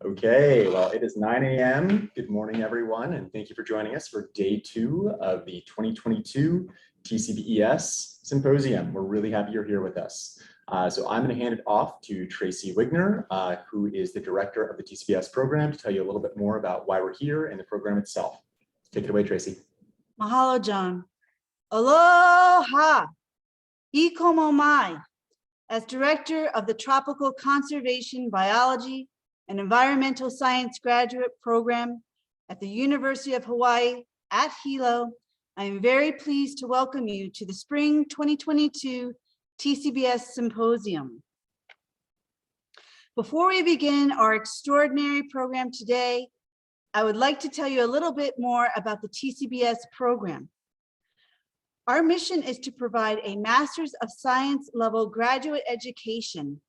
Okay, well, it is 9 a.m. Good morning, everyone, and thank you for joining us for day 2 of the 2022 TCBES Symposium. We're really happy you're here with us. So I'm going to hand it off to Tracy Weigner, who is the director of the TCBES program, to tell you a little bit more about why we're here and the program itself. Take it away, Tracy. Mahalo, John. Aloha. Ikomo mai. As director of the Tropical Conservation Biology and Environmental Science graduate program at the University of Hawaii at Hilo, I am very pleased to welcome you to the Spring 2022 TCBES Symposium. Before we begin our extraordinary program today, I would like to tell you a little bit more about the TCBES program. Our mission is to provide a Master's of Science level graduate education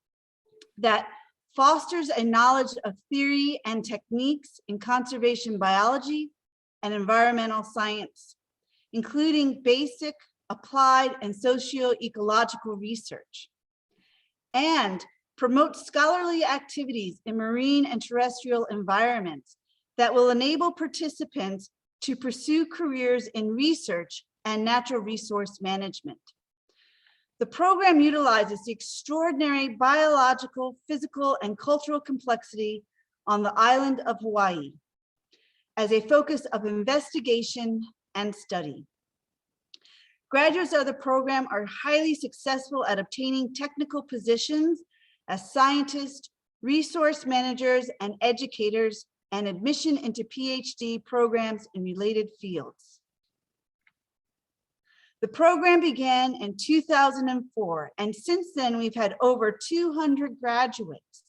that fosters a knowledge of theory and techniques in conservation biology and environmental science, including basic, applied, and socio-ecological research, and promote scholarly activities in marine and terrestrial environments that will enable participants to pursue careers in research and natural resource management. The program utilizes the extraordinary biological, physical, and cultural complexity on the island of Hawaii as a focus of investigation and study. Graduates of the program are highly successful at obtaining technical positions as scientists, resource managers, and educators, and admission into PhD programs in related fields. The program began in 2004, and since then we've had over 200 graduates.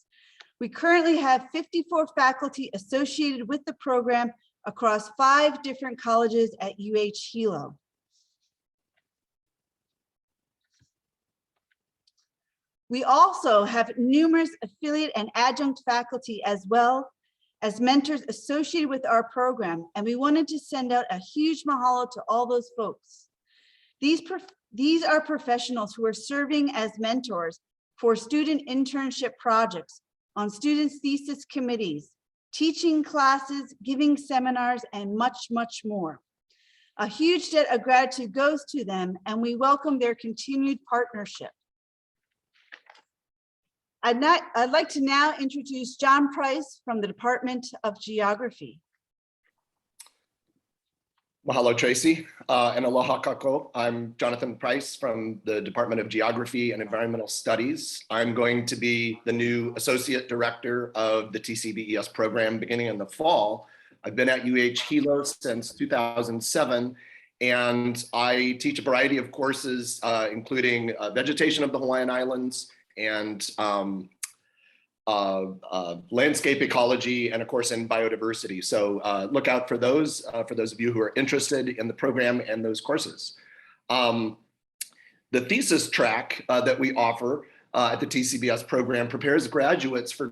We currently have 54 faculty associated with the program across 5 different colleges at Hilo. We also have numerous affiliate and adjunct faculty as well as mentors associated with our program, and we wanted to send out a huge mahalo to all those folks. These are professionals who are serving as mentors for student internship projects, on students' thesis committees, teaching classes, giving seminars, and much, much more. A huge debt of gratitude goes to them, and we welcome their continued partnership. I'd like to now introduce John Price from the Department of Geography. Mahalo, Tracy, and aloha kako. I'm Jonathan Price from the Department of Geography and Environmental Studies. I'm going to be the new Associate Director of the TCBES program beginning in the fall. I've been at Hilo since 2007, and I teach a variety of courses, including vegetation of the Hawaiian Islands and landscape ecology, and of course in biodiversity. So look out for those of you who are interested in the program and those courses. The thesis track that we offer at the TCBES program prepares graduates for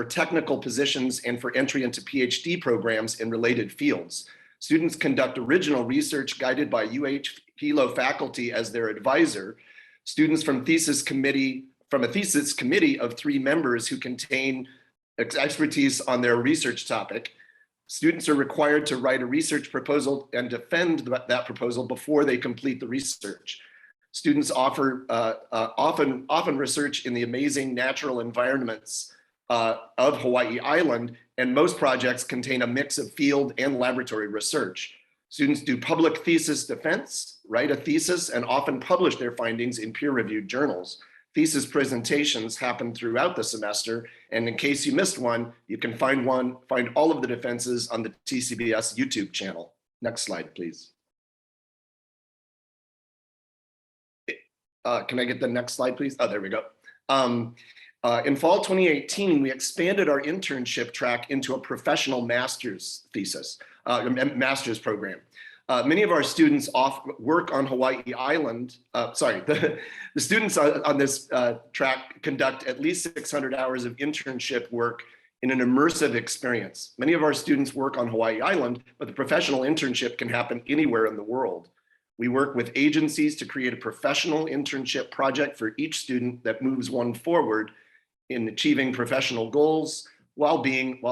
technical positions and for entry into PhD programs in related fields. Students conduct original research guided by Hilo faculty as their advisor. Students from a thesis committee of 3 members who contain expertise on their research topic. Students are required to write a research proposal and defend that proposal before they complete the research. Students often research in the amazing natural environments of Hawaii Island, and most projects contain a mix of field and laboratory research. Students do public thesis defense, write a thesis, and often publish their findings in peer-reviewed journals. Thesis presentations happen throughout the semester, and in case you missed one, you can find all of the defenses on the TCBES YouTube channel. Next slide, please. Can I get the next slide, please? Oh, there we go. In fall 2018, we expanded our internship track into a professional master's thesis, master's program. Many of our students work on Hawaii Island. The students on this track conduct at least 600 hours of internship work in an immersive experience. Many of our students work on Hawaii Island, but the professional internship can happen anywhere in the world. We work with agencies to create a professional internship project for each student that moves one forward. in achieving professional goals while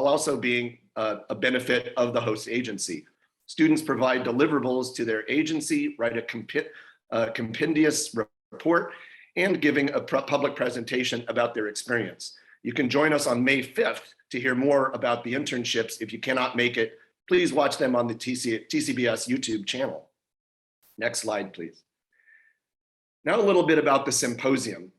also being a benefit of the host agency. Students provide deliverables to their agency, write a compendious report, and giving a public presentation about their experience. You can join us on May 5th to hear more about the internships. If you cannot make it, please watch them on the TCBES YouTube channel. Next slide, please. Now a little bit about the symposium.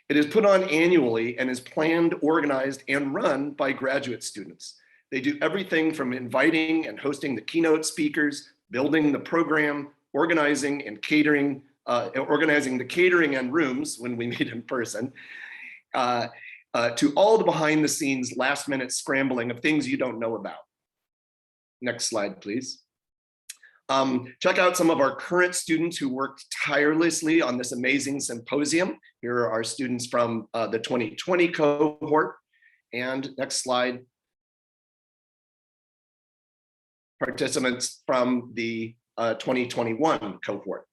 It is put on annually and is planned, organized, and run by graduate students. They do everything from inviting and hosting the keynote speakers, building the program, organizing and catering, organizing the catering and rooms when we meet in person, to all the behind the scenes last minute scrambling of things you don't know about. Next slide, please. Check out some of our current students who worked tirelessly on this amazing symposium. Here are our students from the 2020 cohort. And next slide. Participants from the 2021 cohort.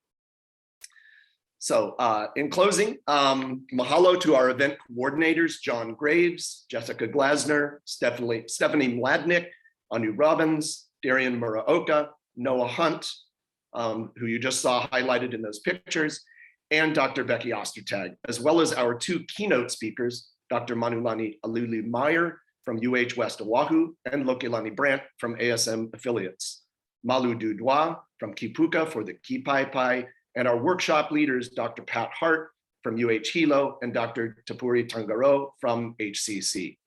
So in closing, mahalo to our event coordinators, John Graves, Jessica Glasner, Stephanie Mladinich, Anu Robbins, Darian Muraoka, Noah Hunt, who you just saw highlighted in those pictures, and Dr. Becky Ostertag, as well as our two keynote speakers, Dr. Manulani Aluli-Meyer from UH West Oʻahu, and Lokelani Brandt from ASM affiliates. Malu Dudois from Kapūkakī for the Kipaipai, and our workshop leaders, Dr. Pat Hart from UH Hilo and Dr. Tapuri Tangaro from HCC.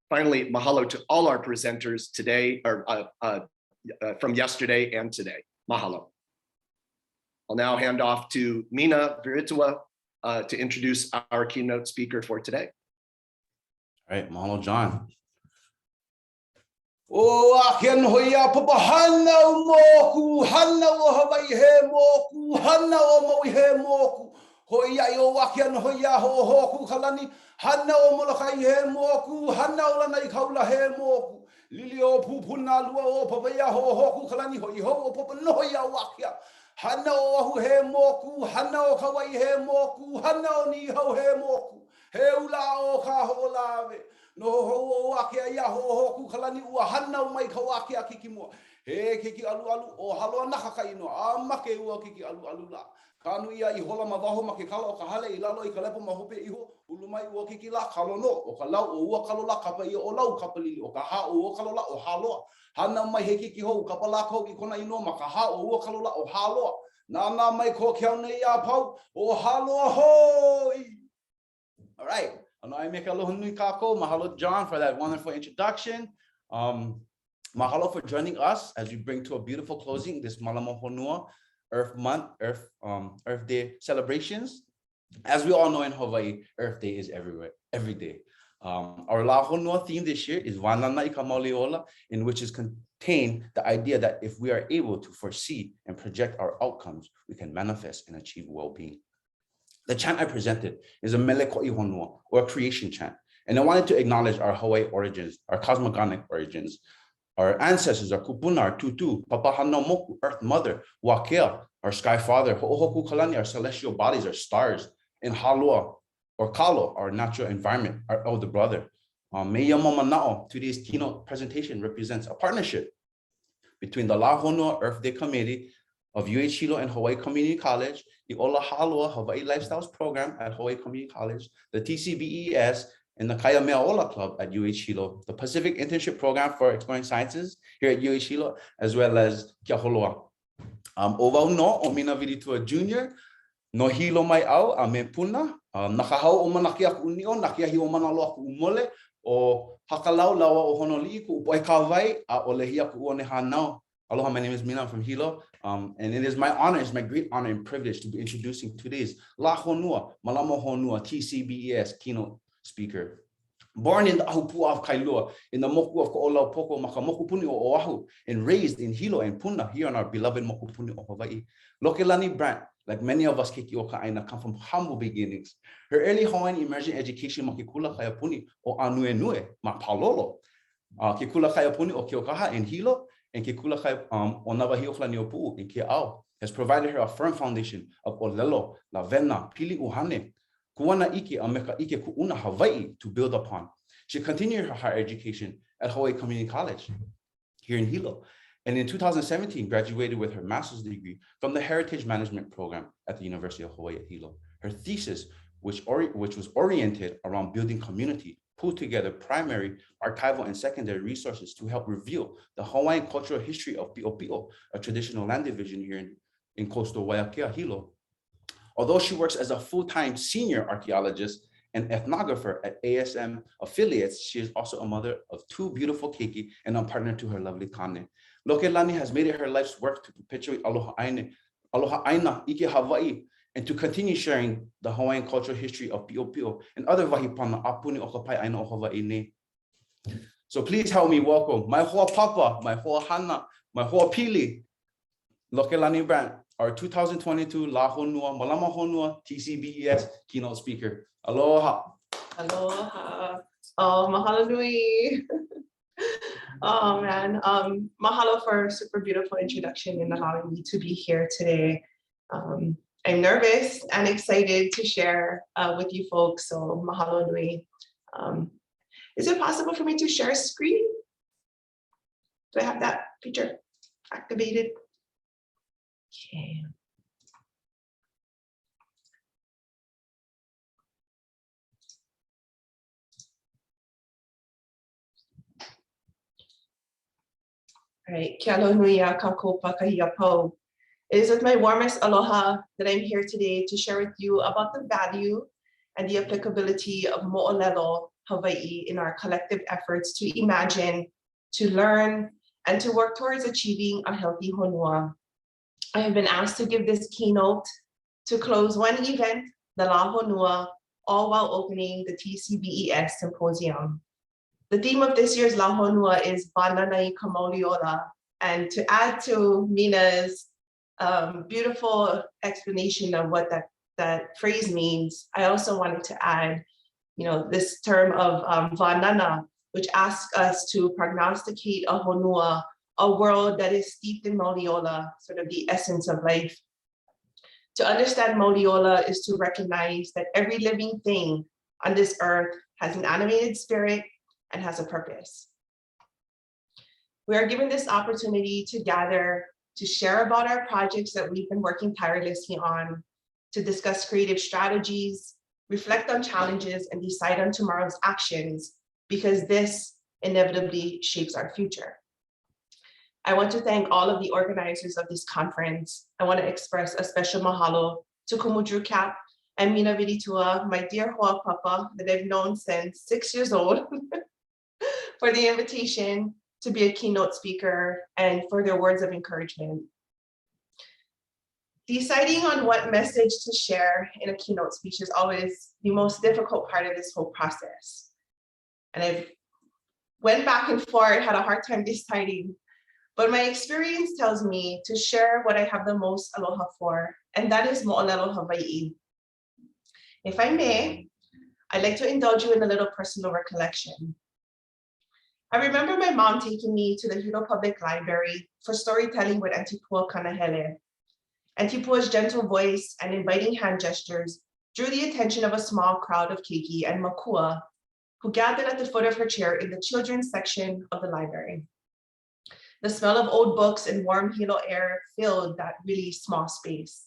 Finally, mahalo to all our presenters today, or from yesterday and today. Mahalo. I'll now hand off to Mina Viritua to introduce our keynote speaker for today. All right, mahalo, John. O aken hoia papa hana o moku hana o Hawai he moku hana o Maui he moku hoia o aken hoia ho hoku kalani hana o Molokai he moku hana o Lanai Kaula he moku lili o pupuna lua o papaya ho hoku kalani hoi ho o papa noia o akia hana o Oʻahu he moku hana o Kauai he moku hana o Niho he moku he ula o ka ho lave no ho ake ia ho hoku kalani ua hana mai ka ake kiki mo he kiki alu alu o halo naka kai no a make ua kiki alu alu la kanu ia I hola mawaho make kala o ka hale I lalo I ka lepo mahope iho ulu mai ua kiki la kalono o ka lau o ua kalola kapa I o lau kapalili o ka ha o kalola o halo hana mai he kiki ho kapala ko I kona ino ma ka ha o ua kalola o halo na mai ko kia nei a pau o halo hoi. All right. I make aloha nui kako. Mahalo, John, for that wonderful introduction. Mahalo for joining us as we bring to a beautiful closing this Malama Honua Earth Month, Earth Day celebrations. As we all know in Hawaii, Earth Day is everywhere, every day. Our La Honua theme this year is Wanana Ika Mauliola, in which is contained the idea that if we are able to foresee and project our outcomes, we can manifest and achieve well-being. The chant I presented is a mele ko'i honua, or a creation chant. And I wanted to acknowledge our Hawaii origins, our cosmogonic origins, our ancestors, our kupuna, our tutu, papa hana moku, earth mother, wakea, our sky father, ho'ohoku kalani, our celestial bodies, our stars, and halua, or kalo, our natural environment, our elder brother. Meia momana'o, today's keynote presentation represents a partnership between the La Honua Earth Day Committee of UH Hilo and Hawaii Community College, the Aloha Hawaii Lifestyles Program at Hawaii Community College, the TCBES, and the Kaiameaola Club at UH Hilo, the Pacific Internship Program for Exploring Sciences here at UH Hilo, as well as Kia Holoa. Owau no o Mina Viritua Jr., no Hilo mai au a me puna, nakahau o manakia ku unio, nakia hi o manaloa ku umole, o hakalau lawa o honolii ku upoi kawai, a o lehia ku one hanau. Aloha, my name is Mina from Hilo, and it is my honor, it's my great honor and privilege to be introducing today's La Honua, Malama Honua, TCBES keynote speaker. Born in the Ahupua of Kailua, in the Moku of Ko'olau Poko, Makamokupuni o Oʻahu, and raised in Hilo and Puna, here on our beloved Mokupuni o Hawaii. Lokelani Brandt, like many of us Keiki o Ka'aina, come from humble beginnings. Her early Hawaiian immersion education makikula kaiapuni o Anuenue, ma Palolo, kikula kaiapuni o Keokaha in Hilo, and Kekula Kai o Nawahioklani o Pu'u in Ke'au has provided her a firm foundation of Olelo, Lavena, Pili Uhane, Kuana ike a meka ike ku'una Hawaii to build upon. She continued her higher education at Hawaii Community College here in Hilo. And in 2017, graduated with her master's degree from the Heritage Management Program at the University of Hawaii at Hilo. Her thesis, which was oriented around building community, pulled together primary, archival, and secondary resources to help reveal the Hawaiian cultural history of Pi'opi'o, a traditional land division here in coastal Waiakea, Hilo. Although she works as a full-time senior archaeologist and ethnographer at ASM affiliates, she is also a mother of 2 beautiful keiki and a partner to her lovely kane. Lokelani has made it her life's work to perpetuate aloha aina ike Hawaii, and to continue sharing the Hawaiian cultural history of Pi'opi'o and other wahipana apuni o ka pai aina o Hawaii ne. So please help me welcome my hoa papa, my hoa hana, my hoa pili, Lokelani Brandt, our 2022 La Honua Malama Honua TCBES keynote speaker. Aloha. Aloha. Oh, mahalo nui. Oh man, mahalo for a super beautiful introduction and allowing me to be here today. I'm nervous and excited to share with you folks, so mahalo nui. Is it possible for me to share a screen? Do I have that feature activated? Okay. All right, ke aloha nui a kākou pakahi a pau. It is with my warmest aloha that I'm here today to share with you about the value and the applicability of mo'olelo Hawaii in our collective efforts to imagine, to learn, and to work towards achieving a healthy honua. I have been asked to give this keynote to close one event, the La Honua, all while opening the TCBES Symposium. The theme of this year's La Honua is Bananai Kamauliola, and to add to Mina's beautiful explanation of what that phrase means, I also wanted to add, this term of Vanana, which asks us to prognosticate a honua, a world that is steeped in Mauliola, sort of the essence of life. To understand Mauliola is to recognize that every living thing on this earth has an animated spirit and has a purpose. We are given this opportunity to gather, to share about our projects that we've been working tirelessly on, to discuss creative strategies, reflect on challenges, and decide on tomorrow's actions, because this inevitably shapes our future. I want to thank all of the organizers of this conference. I want to express a special mahalo to Kumudru Cap and Mina Viritua, my dear hoa papa that I've known since 6 years old, for the invitation to be a keynote speaker and for their words of encouragement. Deciding on what message to share in a keynote speech is always the most difficult part of this whole process. And I've went back and forth, had a hard time deciding, but my experience tells me to share what I have the most aloha for, and that is mo'olelo Hawaii. If I may, I'd like to indulge you in a little personal recollection. I remember my mom taking me to the Hilo Public Library for storytelling with Auntie Pua Kanahele. Auntie Pua's gentle voice and inviting hand gestures drew the attention of a small crowd of keiki and makua who gathered at the foot of her chair in the children's section of the library. The smell of old books and warm Hilo air filled that really small space.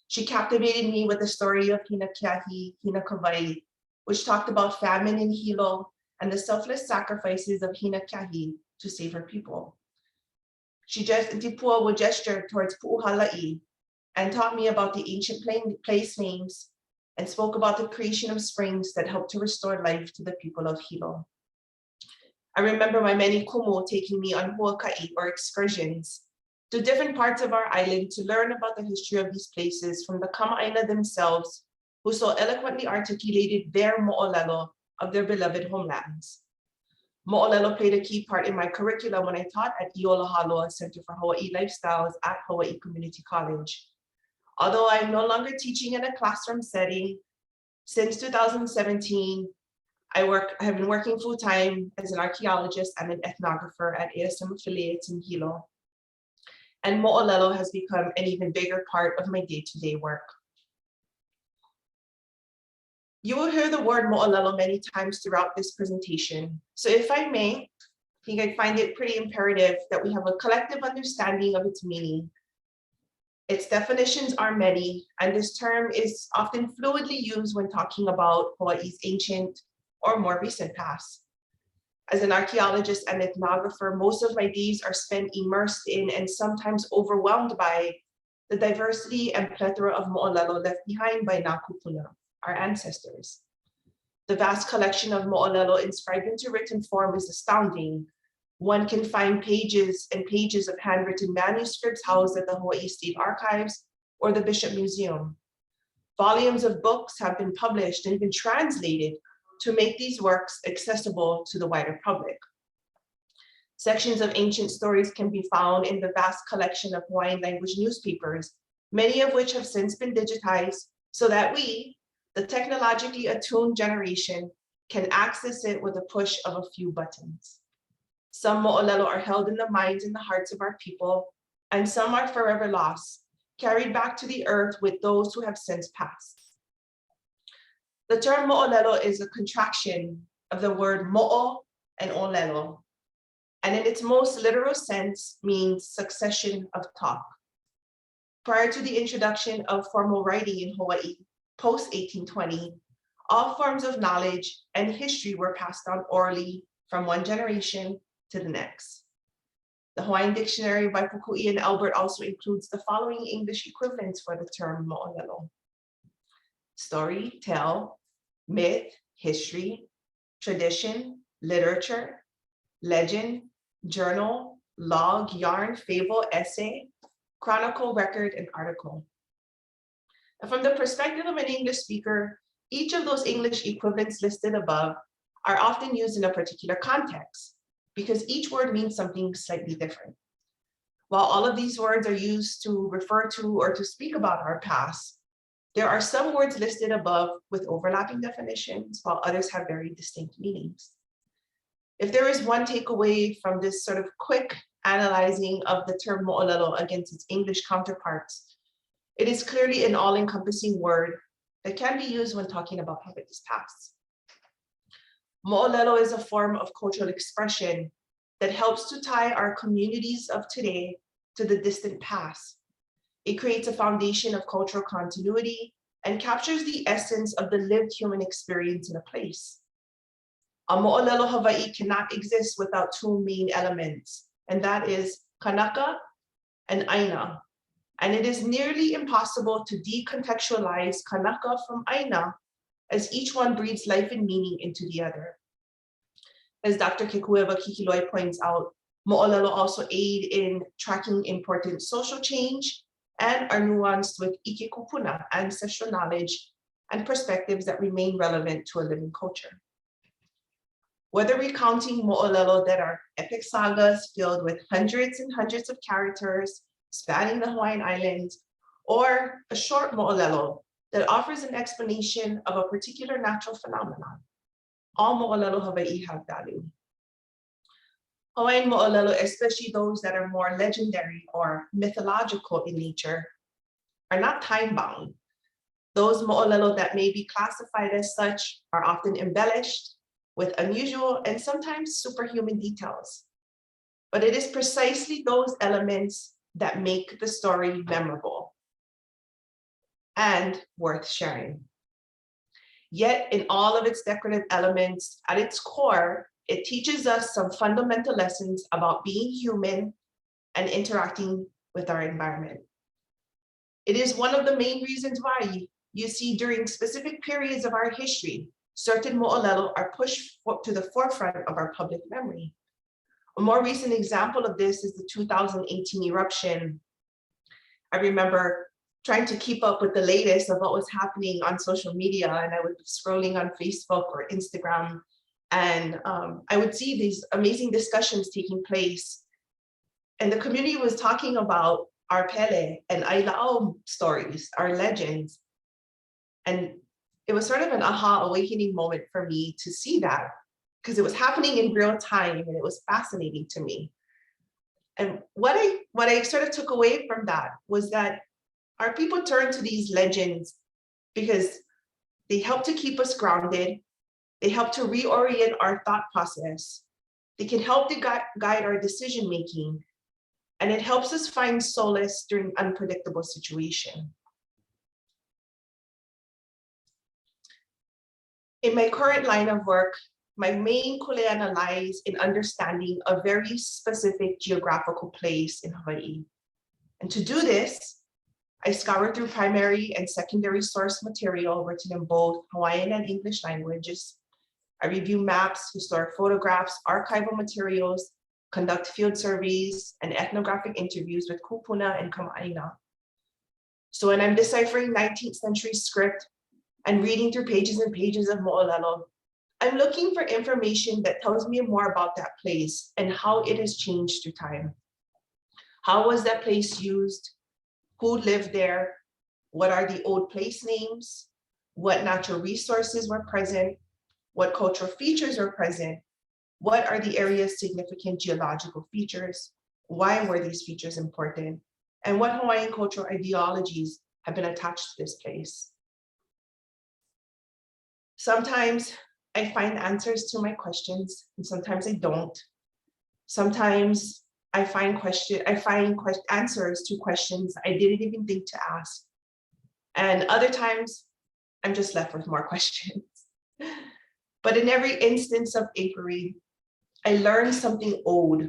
She captivated me with the story of Hina Kiahi, Hina Kawai, which talked about famine in Hilo and the selfless sacrifices of Hina Kiahi to save her people. Auntie Pua would gesture towards Pu'uhala'i and taught me about the ancient place names and spoke about the creation of springs that helped to restore life to the people of Hilo. I remember my many kumu taking me on huaka'i, or excursions, to different parts of our island to learn about the history of these places from the kama'aina themselves, who so eloquently articulated their mo'olelo of their beloved homelands. Mo'olelo played a key part in my curriculum when I taught at Iolahaloa Center for Hawaii Lifestyles at Hawaii Community College. Although I'm no longer teaching in a classroom setting, since 2017, I have been working full-time as an archaeologist and an ethnographer at ASM affiliates in Hilo. And mo'olelo has become an even bigger part of my day-to-day work. You will hear the word mo'olelo many times throughout this presentation. So if I may, I think I find it pretty imperative that we have a collective understanding of its meaning. Its definitions are many, and this term is often fluidly used when talking about Hawaii's ancient or more recent past. As an archaeologist and ethnographer, most of my days are spent immersed in and sometimes overwhelmed by the diversity and plethora of mo'olelo left behind by Nā Kupuna, our ancestors. The vast collection of mo'olelo inscribed into written form is astounding. One can find pages and pages of handwritten manuscripts housed at the Hawaii State Archives or the Bishop Museum. Volumes of books have been published and been translated to make these works accessible to the wider public. Sections of ancient stories can be found in the vast collection of Hawaiian language newspapers, many of which have since been digitized so that we, the technologically attuned generation, can access it with a push of a few buttons. Some mo'olelo are held in the minds and the hearts of our people, and some are forever lost, carried back to the earth with those who have since passed. The term mo'olelo is a contraction of the word mo'o and olelo, and in its most literal sense means succession of talk. Prior to the introduction of formal writing in Hawaii, post-1820, all forms of knowledge and history were passed on orally from one generation to the next. The Hawaiian Dictionary by Pukui and Albert also includes the following English equivalents for the term mo'olelo: story, tell, myth, history, tradition, literature, legend, journal, log, yarn, fable, essay, chronicle, record, and article. And from the perspective of an English speaker, each of those English equivalents listed above are often used in a particular context, because each word means something slightly different. While all of these words are used to refer to or to speak about our past, there are some words listed above with overlapping definitions, while others have very distinct meanings. If there is one takeaway from this sort of quick analyzing of the term mo'olelo against its English counterparts, it is clearly an all-encompassing word that can be used when talking about Hawaii's past. Mo'olelo is a form of cultural expression that helps to tie our communities of today to the distant past. It creates a foundation of cultural continuity and captures the essence of the lived human experience in a place. A mo'olelo Hawaii cannot exist without two main elements, and that is kanaka and aina. And it is nearly impossible to decontextualize kanaka from aina, as each one breathes life and meaning into the other. As Dr. Kekuewa Kikiloi points out, mo'olelo also aid in tracking important social change and are nuanced with ike kupuna, ancestral knowledge, and perspectives that remain relevant to a living culture. Whether recounting mo'olelo that are epic sagas filled with hundreds and hundreds of characters spanning the Hawaiian Islands, or a short mo'olelo that offers an explanation of a particular natural phenomenon, all mo'olelo Hawaii have value. Hawaiian mo'olelo, especially those that are more legendary or mythological in nature, are not time-bound. Those mo'olelo that may be classified as such are often embellished with unusual and sometimes superhuman details. But it is precisely those elements that make the story memorable and worth sharing. Yet in all of its decorative elements, at its core, it teaches us some fundamental lessons about being human and interacting with our environment. It is one of the main reasons why you see during specific periods of our history, certain mo'olelo are pushed to the forefront of our public memory. A more recent example of this is the 2018 eruption. I remember trying to keep up with the latest of what was happening on social media, and I would be scrolling on Facebook or Instagram, and I would see these amazing discussions taking place. And the community was talking about our pele and aila'au stories, our legends. And it was sort of an aha awakening moment for me to see that, because it was happening in real time and it was fascinating to me. And what I sort of took away from that was that our people turn to these legends because They help to keep us grounded. They help to reorient our thought process. They can help to guide our decision-making. And it helps us find solace during unpredictable situations. In my current line of work, my main kuleana lies in understanding a very specific geographical place in Hawaii. And to do this, I scour through primary and secondary source material written in both Hawaiian and English languages. I review maps, historic photographs, archival materials, conduct field surveys, and ethnographic interviews with kupuna and kama'aina. So when I'm deciphering 19th century script and reading through pages and pages of mo'olelo, I'm looking for information that tells me more about that place and how it has changed through time. How was that place used? Who lived there? What are the old place names? What natural resources were present? What cultural features were present? What are the area's significant geological features? Why were these features important? And what Hawaiian cultural ideologies have been attached to this place? Sometimes I find answers to my questions, and sometimes I don't. Sometimes I find answers to questions I didn't even think to ask. And other times, I'm just left with more questions. But in every instance of inquiry, I learned something old,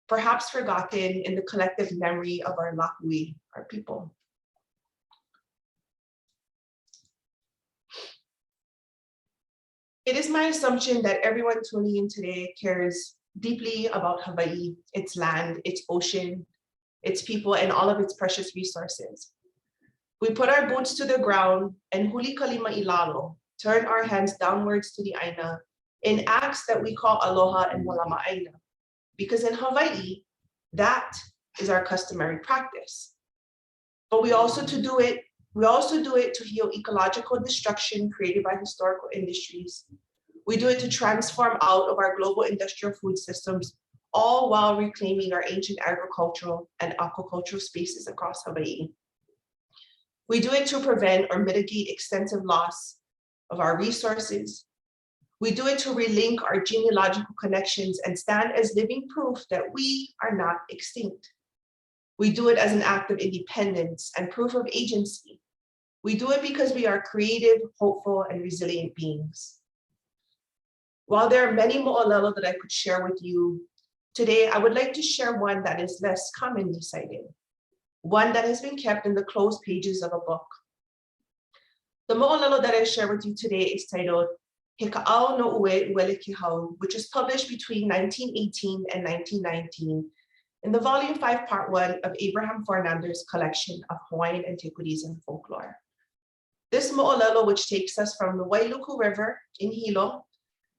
perhaps forgotten in the collective memory of our Lakui, our people. It is my assumption that everyone tuning in today cares deeply about Hawaii, its land, its ocean, its people, and all of its precious resources. We put our boots to the ground and huli kalima ilalo, turn our hands downwards to the aina in acts that we call aloha and walama aina. Because in Hawaii, that is our customary practice. But we also do it to heal ecological destruction created by historical industries. We do it to transform out of our global industrial food systems, all while reclaiming our ancient agricultural and aquacultural spaces across Hawaii. We do it to prevent or mitigate extensive loss of our resources. We do it to relink our genealogical connections and stand as living proof that we are not extinct. We do it as an act of independence and proof of agency. We do it because we are creative, hopeful, and resilient beings. While there are many mo'olelo that I could share with you, today I would like to share one that is less commonly cited, one that has been kept in the closed pages of a book. The mo'olelo that I share with you today is titled He Ka'au no Uweuwelekehau, which was published between 1918 and 1919 in the volume 5, part 1 of Abraham Fornander's collection of Hawaiian antiquities and folklore. This mo'olelo, which takes us from the Wailuku River in Hilo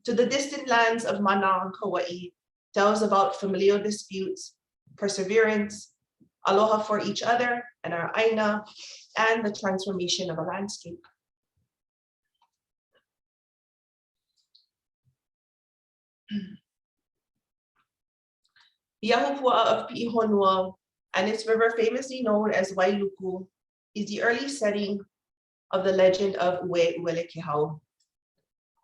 to the distant lands of Mana and Kauai, tells about familial disputes, perseverance, aloha for each other and our aina, and the transformation of a landscape. Yahupua of Pi'ihonua and its river famously known as Wailuku is the early setting of the legend of Uweuwelekehau.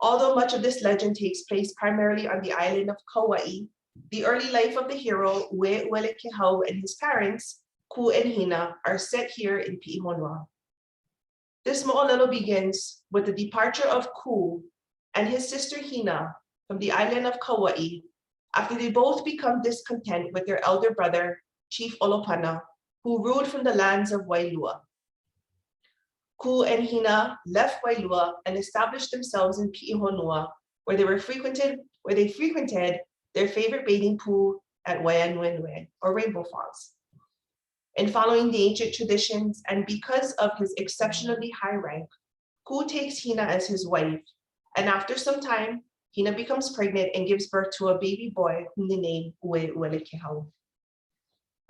Although much of this legend takes place primarily on the island of Kauai, the early life of the hero Uweuwelekehau and his parents, Ku and Hina, are set here in Pi'ihonua. This mo'olelo begins with the departure of Ku and his sister Hina from the island of Kauai after they both become discontent with their elder brother, Chief Olopana, who ruled from the lands of Wailua. Ku and Hina left Wailua and established themselves in Pi'ihonua, where they frequented their favorite bathing pool at Waianuenue, or Rainbow Falls. In following the ancient traditions, and because of his exceptionally high rank, Ku takes Hina as his wife, and after some time, Hina becomes pregnant and gives birth to a baby boy whom they name Uweuwelekehau.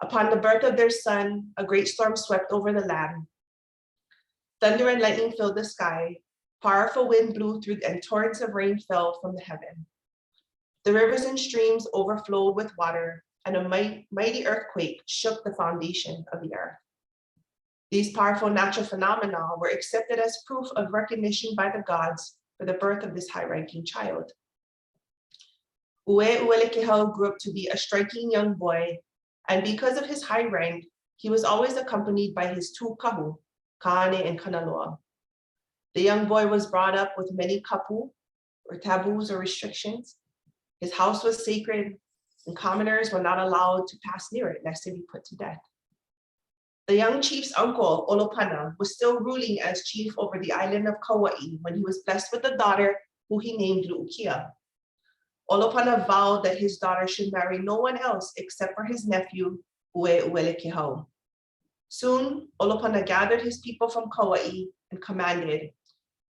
Upon the birth of their son, a great storm swept over the land. Thunder and lightning filled the sky, powerful wind blew through and torrents of rain fell from the heaven. The rivers and streams overflowed with water, and a mighty earthquake shook the foundation of the earth. These powerful natural phenomena were accepted as proof of recognition by the gods for the birth of this high-ranking child. Uweuwelekehau grew up to be a striking young boy, and because of his high rank, he was always accompanied by his two kahu, Kaane and Kanaloa. The young boy was brought up with many kapu, or taboos or restrictions. His house was sacred, and commoners were not allowed to pass near it lest they be put to death. The young chief's uncle, Olopana, was still ruling as chief over the island of Kauai when he was blessed with a daughter who he named Lu'ukia. Olopana vowed that his daughter should marry no one else except for his nephew, Uweuwelekehau. Soon, Olopana gathered his people from Kauai and commanded,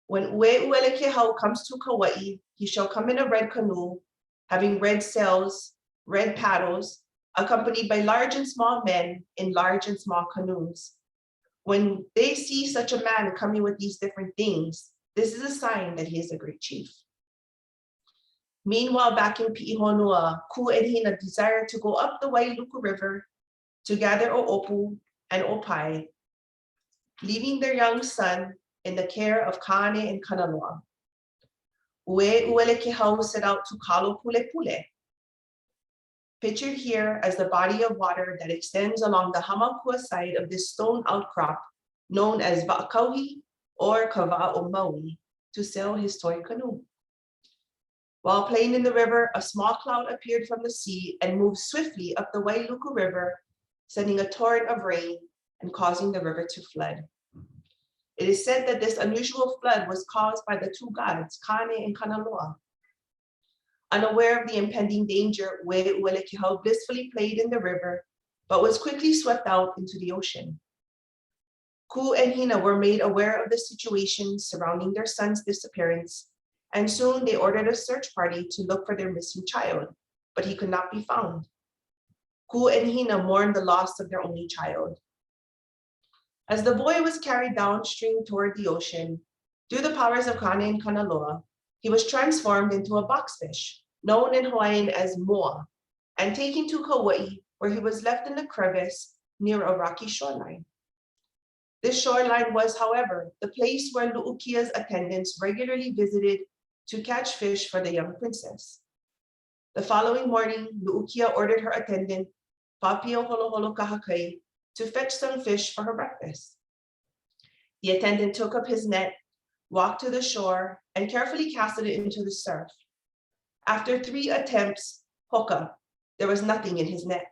"When Uweuwelekehau comes to Kauai, he shall come in a red canoe, having red sails, red paddles, accompanied by large and small men in large and small canoes. When they see such a man coming with these different things, this is a sign that he is a great chief." Meanwhile, back in Pi'ihonua, Ku and Hina desired to go up the Wailuku River to gather O'opu and Opai, leaving their young son in the care of Kaane and Kanaloa. Uweuwelekehau set out to Kalo Pule Pule, pictured here as the body of water that extends along the Hamakua side of this stone outcrop known as Va'akauhi or Kava'o Maui, to sail his toy canoe. While playing in the river, a small cloud appeared from the sea and moved swiftly up the Wailuku River, sending a torrent of rain and causing the river to flood. It is said that this unusual flood was caused by the two gods, Kaane and Kanaloa. Unaware of the impending danger, Uweuwelekehau blissfully played in the river, but was quickly swept out into the ocean. Ku and Hina were made aware of the situation surrounding their son's disappearance, and soon they ordered a search party to look for their missing child, but he could not be found. Ku and Hina mourned the loss of their only child. As the boy was carried downstream toward the ocean, through the powers of Kaane and Kanaloa, he was transformed into a boxfish, known in Hawaiian as moa, and taken to Kauai, where he was left in a crevice near a rocky shoreline. This shoreline was, however, the place where Lu'ukia's attendants regularly visited to catch fish for the young princess. The following morning, Lu'ukia ordered her attendant, Papio Holoholo Kahakai, to fetch some fish for her breakfast. The attendant took up his net, walked to the shore, and carefully casted it into the surf. After 3 attempts, hoka, there was nothing in his net.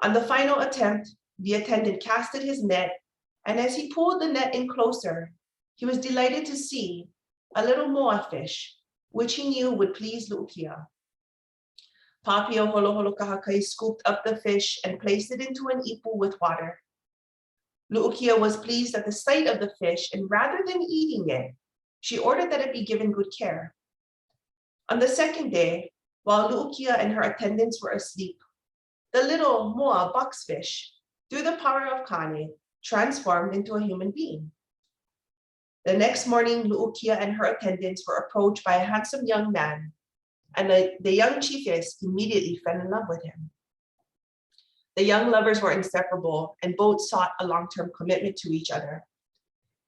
On the final attempt, the attendant casted his net, and as he pulled the net in closer, he was delighted to see a little moa fish, which he knew would please Lu'ukia. Papio Holoholo Kahakai scooped up the fish and placed it into an ipu with water. Lu'ukia was pleased at the sight of the fish, and rather than eating it, she ordered that it be given good care. On the second day, while Lu'ukia and her attendants were asleep, the little moa boxfish, through the power of Kaane, transformed into a human being. The next morning, Lu'ukia and her attendants were approached by a handsome young man, and the young chiefess immediately fell in love with him. The young lovers were inseparable, and both sought a long-term commitment to each other.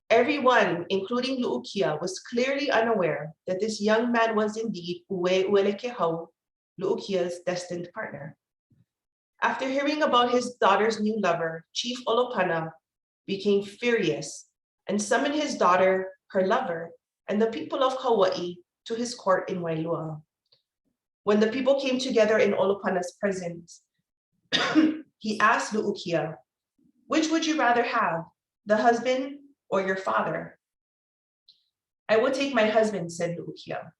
Everyone, including Lu'ukia, was clearly unaware that this young man was indeed Uweuwelekehau, Lu'ukia's destined partner. After hearing about his daughter's new lover, Chief Olopana became furious and summoned his daughter, her lover, and the people of Kauai to his court in Wailua. When the people came together in Olopana's presence, he asked Lu'ukia, "Which would you rather have, the husband or your father?" "I will take my husband," said Lu'ukia.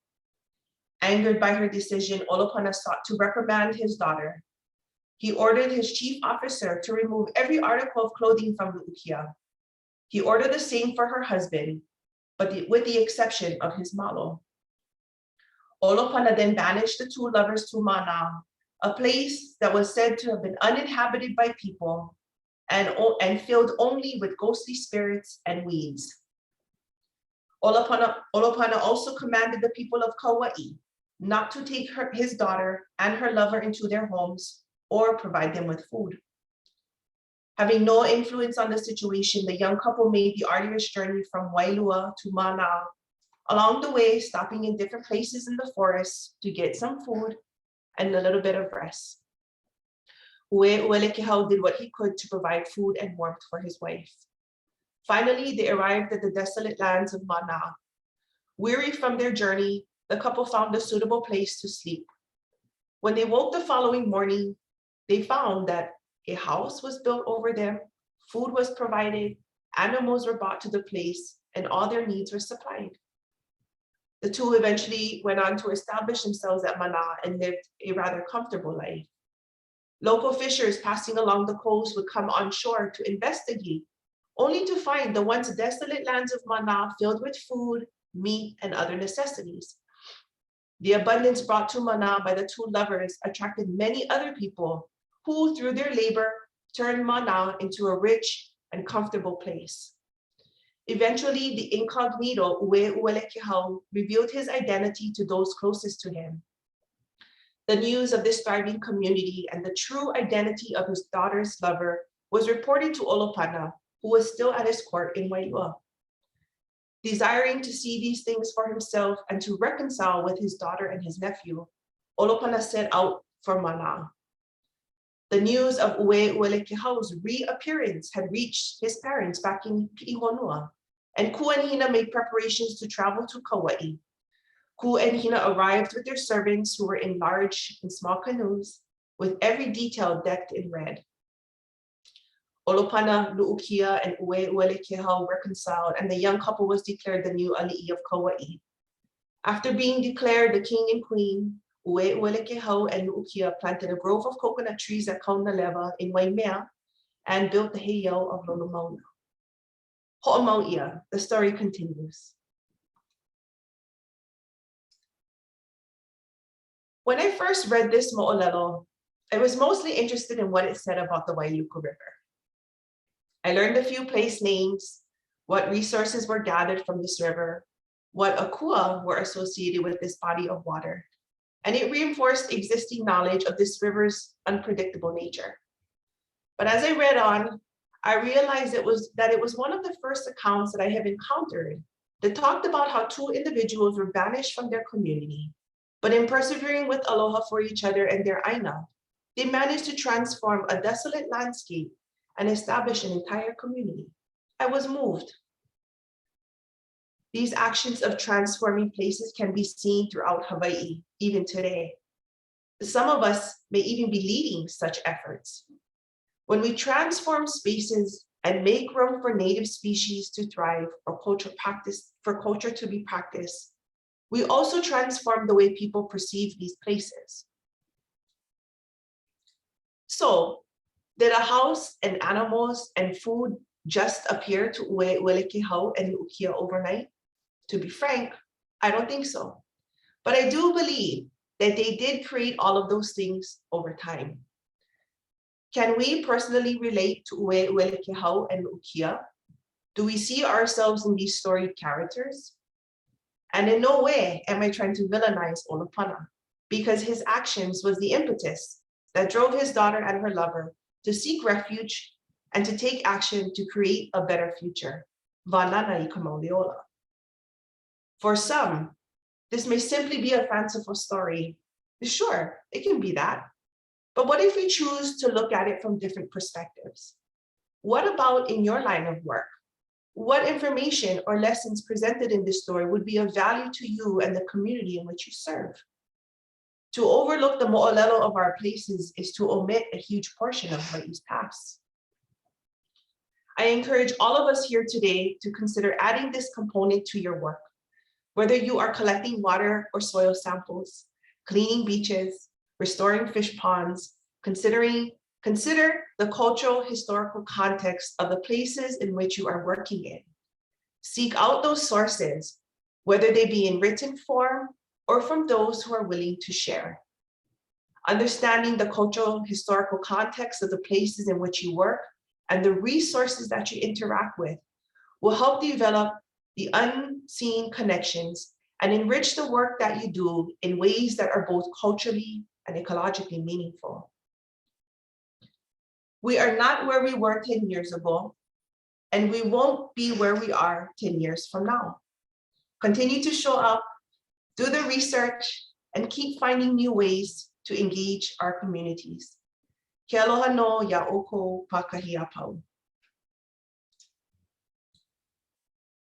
Angered by her decision, Olopana sought to reprimand his daughter. He ordered his chief officer to remove every article of clothing from Lu'ukia. He ordered the same for her husband, but with the exception of his malo. Olopana then banished the 2 lovers to Mana, a place that was said to have been uninhabited by people and filled only with ghostly spirits and weeds. Olopana also commanded the people of Kauai not to take his daughter and her lover into their homes or provide them with food. Having no influence on the situation, the young couple made the arduous journey from Wailua to Mana, along the way stopping in different places in the forest to get some food and a little bit of rest. Uweuwelekehau did what he could to provide food and warmth for his wife. Finally, they arrived at the desolate lands of Mana. Weary from their journey, the couple found a suitable place to sleep. When they woke the following morning, they found that a house was built over them, food was provided, animals were brought to the place, and all their needs were supplied. The two eventually went on to establish themselves at Mana and lived a rather comfortable life. Local fishers passing along the coast would come on shore to investigate, only to find the once desolate lands of Mana filled with food, meat, and other necessities. The abundance brought to Mana by the two lovers attracted many other people who, through their labor, turned Mana into a rich and comfortable place. Eventually, the incognito Uweuwelekehau revealed his identity to those closest to him. The news of this thriving community and the true identity of his daughter's lover was reported to Olopana, who was still at his court in Wailua. Desiring to see these things for himself and to reconcile with his daughter and his nephew, Olopana set out for Mana. The news of Uweuwelekehau's reappearance had reached his parents back in Pi'ihonua, and Ku and Hina made preparations to travel to Kauai. Ku and Hina arrived with their servants who were in large and small canoes, with every detail decked in red. Olopana, Lu'ukia, and Uweuwelekehau reconciled, and the young couple was declared the new ali'i of Kauai. After being declared the king and queen, Uweuwelekehau and Lu'ukia planted a grove of coconut trees at Kaunaleva in Waimea and built the heiau of Lolomauna. Ho'omau'ia, the story continues. When I first read this mo'olelo, I was mostly interested in what it said about the Wailuku River. I learned a few place names, what resources were gathered from this river, what akua were associated with this body of water, and it reinforced existing knowledge of this river's unpredictable nature. But as I read on, I realized that it was one of the first accounts that I have encountered that talked about how two individuals were banished from their community, but in persevering with aloha for each other and their aina, they managed to transform a desolate landscape and establish an entire community. I was moved. These actions of transforming places can be seen throughout Hawaii, even today. Some of us may even be leading such efforts. When we transform spaces and make room for native species to thrive or for culture to be practiced, we also transform the way people perceive these places. So, did a house and animals and food just appear to Uweuwelekehau and Lu'ukia overnight? To be frank, I don't think so. But I do believe that they did create all of those things over time. Can we personally relate to Uweuwelekehau and Lu'ukia? Do we see ourselves in these storied characters? And in no way am I trying to villainize Olopana, because his actions was the impetus that drove his daughter and her lover to seek refuge and to take action to create a better future. For some, this may simply be a fanciful story. Sure, it can be that. But what if we choose to look at it from different perspectives? What about in your line of work? What information or lessons presented in this story would be of value to you and the community in which you serve? To overlook the mo'olelo of our places is to omit a huge portion of Hawaii's past. I encourage all of us here today to consider adding this component to your work, whether you are collecting water or soil samples, cleaning beaches, restoring fish ponds. Consider the cultural historical context of the places in which you are working in. Seek out those sources, whether they be in written form or from those who are willing to share. Understanding the cultural historical context of the places in which you work and the resources that you interact with will help develop the unseen connections and enrich the work that you do in ways that are both culturally and ecologically meaningful. We are not where we were 10 years ago, and we won't be where we are 10 years from now. Continue to show up, do the research, and keep finding new ways to engage our communities. Ke aloha no ia ʻoukou pakahia pau.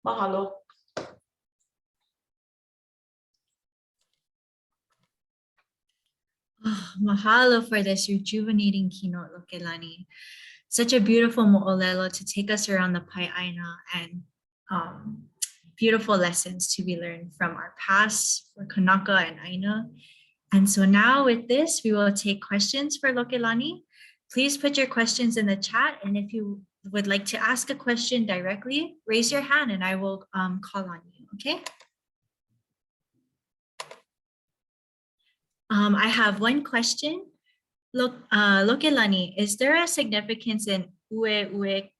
Mahalo. Oh, mahalo for this rejuvenating keynote, Lokelani. Such a beautiful mo'olelo to take us around the Paʻaina and beautiful lessons to be learned from our past for Kanaka and Aina. And so now with this, we will take questions for Lokelani. Please put your questions in the chat. And if you would like to ask a question directly, raise your hand and I will call on you, okay? I have one question. Lokelani, is there a significance in Uweuwelekehau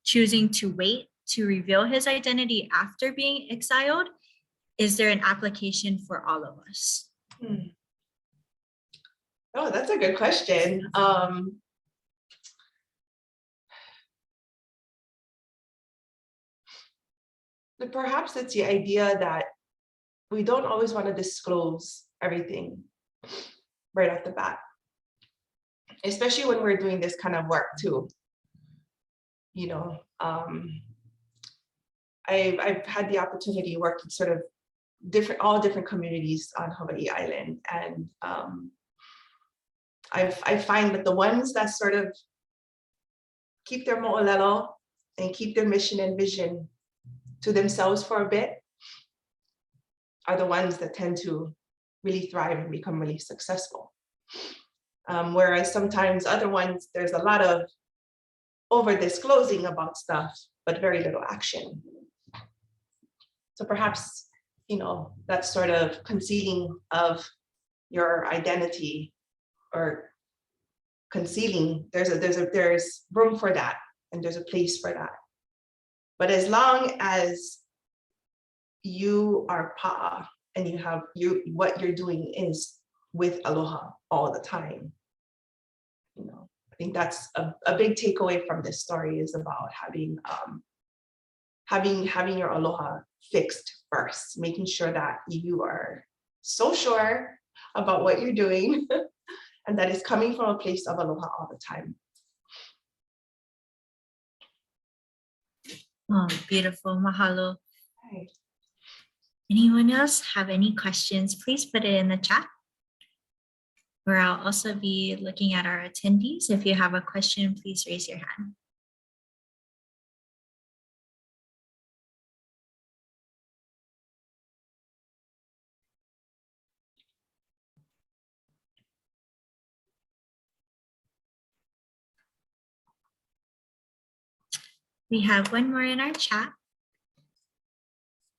choosing to wait to reveal his identity after being exiled? Is there an application for all of us? Oh, that's a good question. But perhaps it's the idea that we don't always want to disclose everything right off the bat, especially when we're doing this kind of work too. You know, I've had the opportunity to work in sort of all different communities on Hawaii Island, and I find that the ones that sort of keep their mo'olelo and keep their mission and vision to themselves for a bit are the ones that tend to really thrive and become really successful. Whereas sometimes other ones, there's a lot of over disclosing about stuff, but very little action. So perhaps, you know, that sort of concealing of your identity or concealing, there's room for that, and there's a place for that. But as long as you are pa'a and what you're doing is with aloha all the time, you know, I think that's a big takeaway from this story, is about having your aloha fixed first, making sure that you are so sure about what you're doing and that it's coming from a place of aloha all the time. Oh, beautiful. Mahalo. Right. Anyone else have any questions? Please put it in the chat. Or I'll also be looking at our attendees. If you have a question, please raise your hand. We have one more in our chat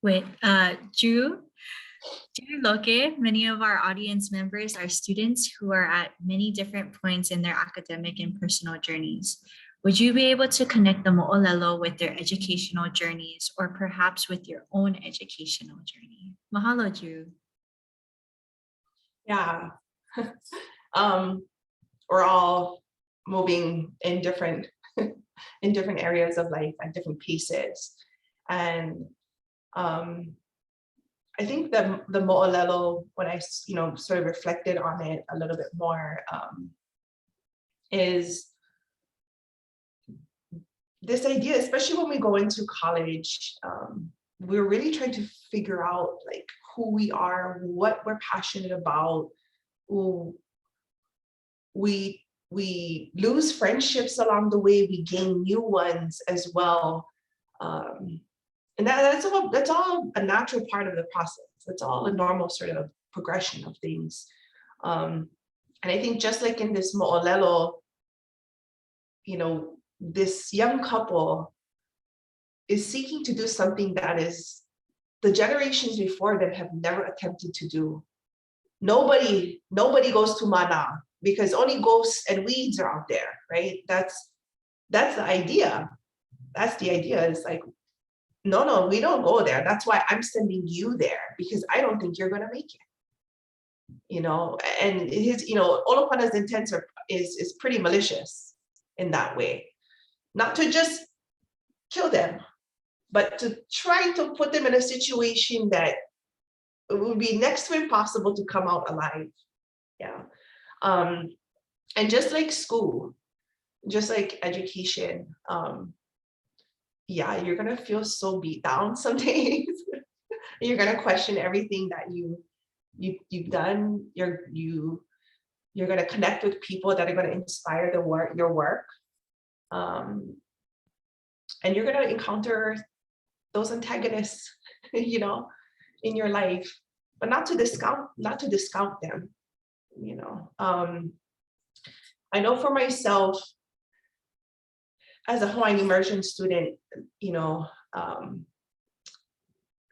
with Drew Loke. Many of our audience members are students who are at many different points in their academic and personal journeys. Would you be able to connect the mo'olelo with their educational journeys, or perhaps with your own educational journey? Mahalo, Drew. Yeah. We're all moving in different areas of life at different paces, and I think the mo'olelo, when I sort of reflected on it a little bit more, is this idea, especially when we go into college, we're really trying to figure out like who we are, what we're passionate about. We lose friendships along the way, we gain new ones as well. And that's all a natural part of the process. It's all a normal sort of progression of things. And I think just like in this mo'olelo, you know, this young couple is seeking to do something that is the generations before them have never attempted to do. Nobody goes to Mana because only ghosts and weeds are out there, right? That's the idea. That's the idea. It's like, no, we don't go there. That's why I'm sending you there, because I don't think you're going to make it. and his, Olopana's intent is pretty malicious in that way. Not to just kill them, but to try to put them in a situation that it would be next to impossible to come out alive. Yeah. And just like school, just like education, yeah, you're gonna feel so beat down some days. You're gonna question everything that you've done. You're gonna connect with people that are gonna inspire your work. And you're gonna encounter those antagonists, in your life, but not to discount them. I know for myself, as a Hawaiian immersion student,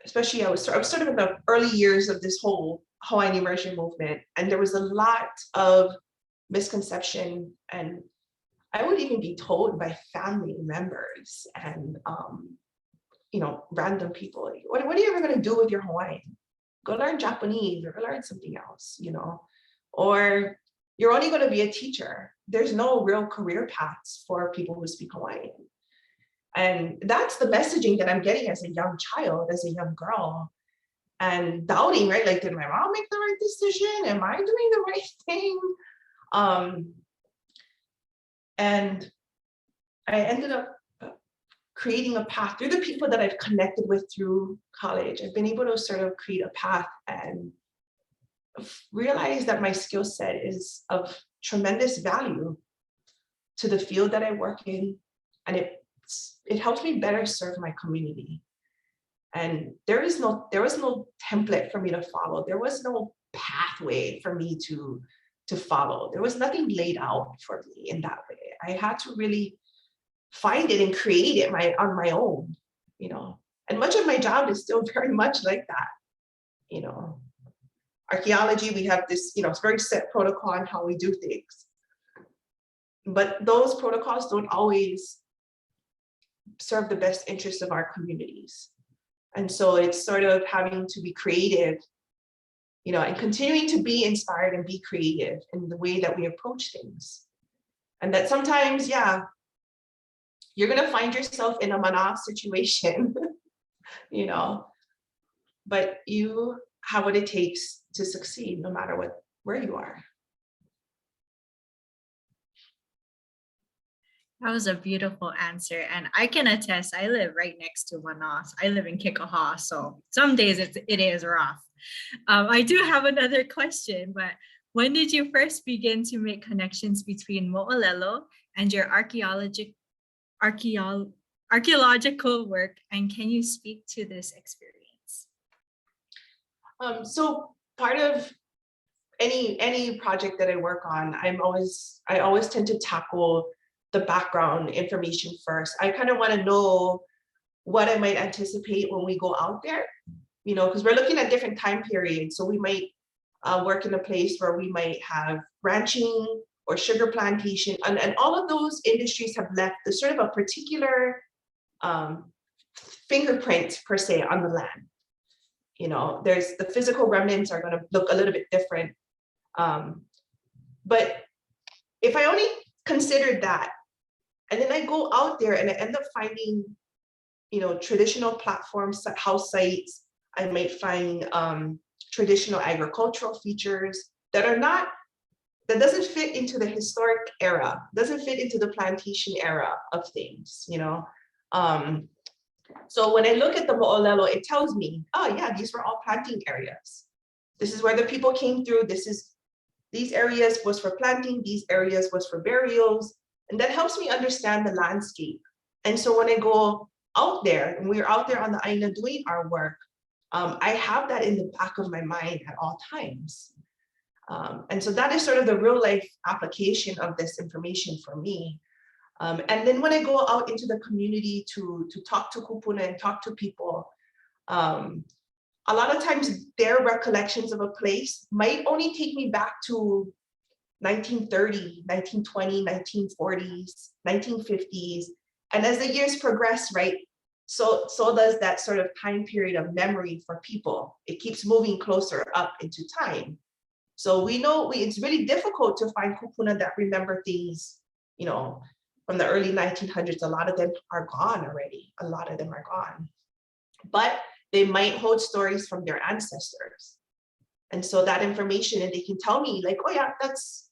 especially I was sort of in the early years of this whole Hawaiian immersion movement, and there was a lot of misconception, and I would even be told by family members and random people, what are you ever going to do with your Hawaiian? Go learn Japanese or go learn something else, or you're only going to be a teacher. There's no real career paths for people who speak Hawaiian. And that's the messaging that I'm getting as a young child, as a young girl, and doubting, right? Like, did my mom make the right decision? Am I doing the right thing? And I ended up creating a path through the people that I've connected with through college. I've been able to sort of create a path and realize that my skill set is of tremendous value to the field that I work in, and it helps me better serve my community. And there was no template for me to follow. There was no pathway for me to follow. There was nothing laid out for me in that way. I had to really find it and create it on my own, and much of my job is still very much like that. Archaeology, we have this, it's very set protocol on how we do things, but those protocols don't always serve the best interests of our communities. And so it's sort of having to be creative, and continuing to be inspired and be creative in the way that we approach things. And that sometimes, yeah, you're going to find yourself in a mana situation, but you have what it takes to succeed no matter where you are. That was a beautiful answer. And I can attest, I live right next to Manaus. I live in Kekaha, so some days it is rough. I do have another question, but when did you first begin to make connections between mo'olelo and your archaeological work, and can you speak to this experience? So part of any project that I work on, I always tend to tackle the background information first. I kind of want to know what I might anticipate when we go out there, because we're looking at different time periods. So we might work in a place where we might have ranching or sugar plantation, and all of those industries have left the sort of a particular fingerprint per se on the land. There's the physical remnants are going to look a little bit different. But if I only considered that, and then I go out there and I end up finding, traditional platforms, house sites, I might find traditional agricultural features that doesn't fit into the historic era, doesn't fit into the plantation era of things, So when I look at the mo'olelo, it tells me, oh yeah, these were all planting areas. This is where the people came through. These areas was for planting, these areas was for burials. And that helps me understand the landscape. And so when I go out there, and we're out there on the island doing our work, I have that in the back of my mind at all times. And so that is sort of the real life application of this information for me. And then when I go out into the community to talk to kupuna and talk to people, a lot of times their recollections of a place might only take me back to 1930, 1920, 1940s, 1950s. And as the years progress, right, so does that sort of time period of memory for people. It keeps moving closer up into time. So we know it's really difficult to find kupuna that remember things, you know, from the early 1900s. A lot of them are gone already. A lot of them are gone. But they might hold stories from their ancestors. And so that information, and they can tell me like, oh yeah, that's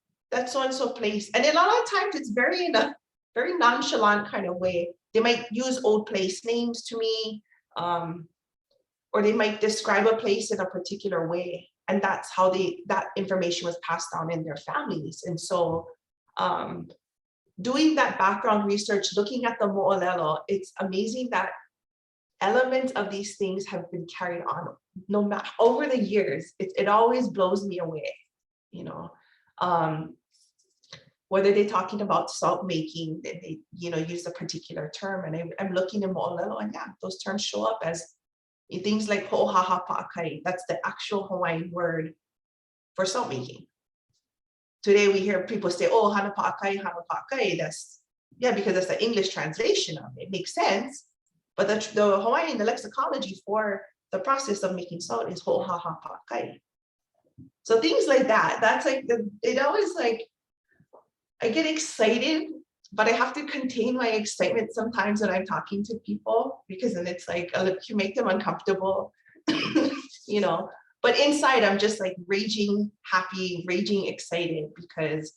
so-and-so place. And a lot of times it's in a very nonchalant kind of way. They might use old place names to me, or they might describe a place in a particular way. And that's how that information was passed down in their families. And so doing that background research, looking at the mo'olelo, it's amazing that elements of these things have been carried on no matter over the years. It always blows me away, you know. Whether they're talking about salt making, they use a particular term, and I'm looking in mo'olelo, and yeah, those terms show up as things like ho'ohaha pa'akai. That's the actual Hawaiian word for salt making. Today we hear people say, oh, hana pa'akai, hana pa'akai. That's, yeah, because that's the English translation of it. It makes sense. But the Hawaiian, the lexicology for the process of making salt is ho'ohaha pa'akai. So things like that, that's like, it always like, I get excited, but I have to contain my excitement sometimes when I'm talking to people, because then it's like, you make them uncomfortable, you know, but inside I'm just like raging happy, raging excited, because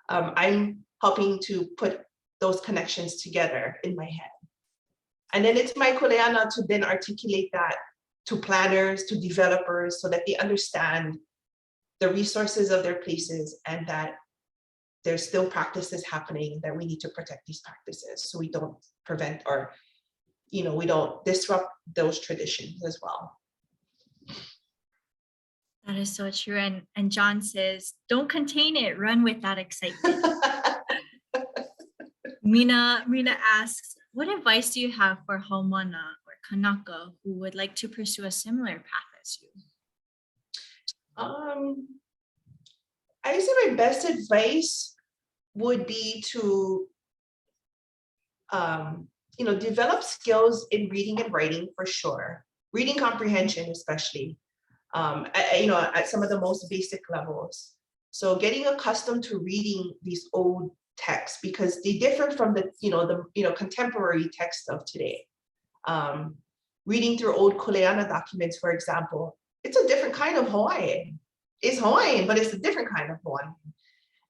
I'm helping to put those connections together in my head. And then it's my kuleana to then articulate that to planners, to developers, so that they understand the resources of their places, and that there's still practices happening, that we need to protect these practices so we don't prevent, or, you know, we don't disrupt those traditions as well. That is so true. And John says, don't contain it, run with that excitement. Mina asks, what advice do you have for haumana or kanaka who would like to pursue a similar path as you? I say my best advice would be to, develop skills in reading and writing for sure. Reading comprehension, especially, at some of the most basic levels. So getting accustomed to reading these old texts, because they differ from the contemporary text of today. Reading through old kuleana documents, for example, it's a different kind of Hawaiian. It's Hawaiian, but it's a different kind of Hawaiian.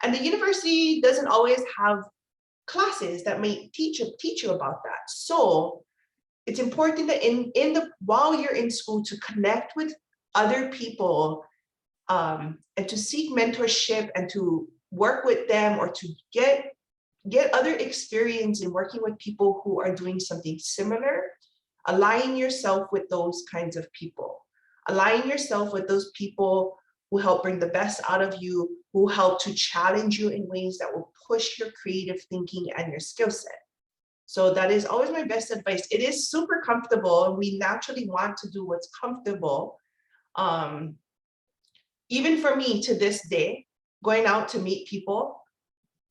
And the university doesn't always have classes that may teach you about that. So it's important that while you're in school, to connect with other people, and to seek mentorship and to work with them, or to get other experience in working with people who are doing something similar. Align yourself with those kinds of people. Align yourself with those people who help bring the best out of you, who help to challenge you in ways that will push your creative thinking and your skill set. So that is always my best advice. It is super comfortable, and we naturally want to do what's comfortable. Even for me to this day, going out to meet people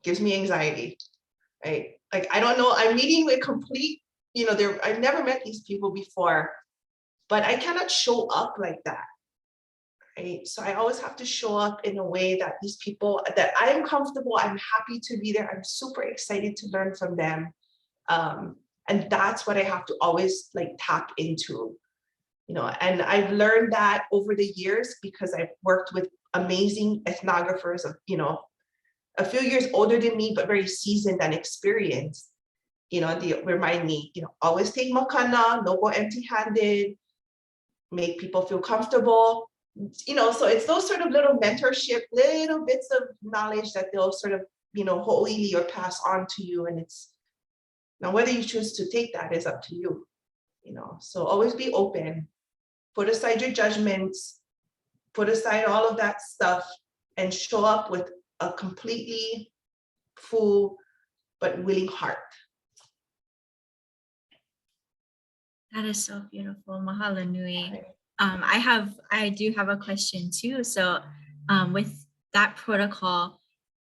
gives me anxiety, right? Like, I don't know, I'm meeting with complete, I've never met these people before, but I cannot show up like that. Right? So I always have to show up in a way that these people, that I am comfortable, I'm happy to be there, I'm super excited to learn from them. And that's what I have to always like tap into, and I've learned that over the years, because I've worked with amazing ethnographers of, a few years older than me, but very seasoned and experienced. They remind me, always take makana, no go empty-handed, make people feel comfortable. So it's those sort of little mentorship, little bits of knowledge that they'll sort of, ho'oili or pass on to you. And it's, now whether you choose to take that is up to you, so always be open, put aside your judgments, put aside all of that stuff, and show up with a completely full but willing heart. That is so beautiful. Mahalo nui. I do have a question too. So with that protocol,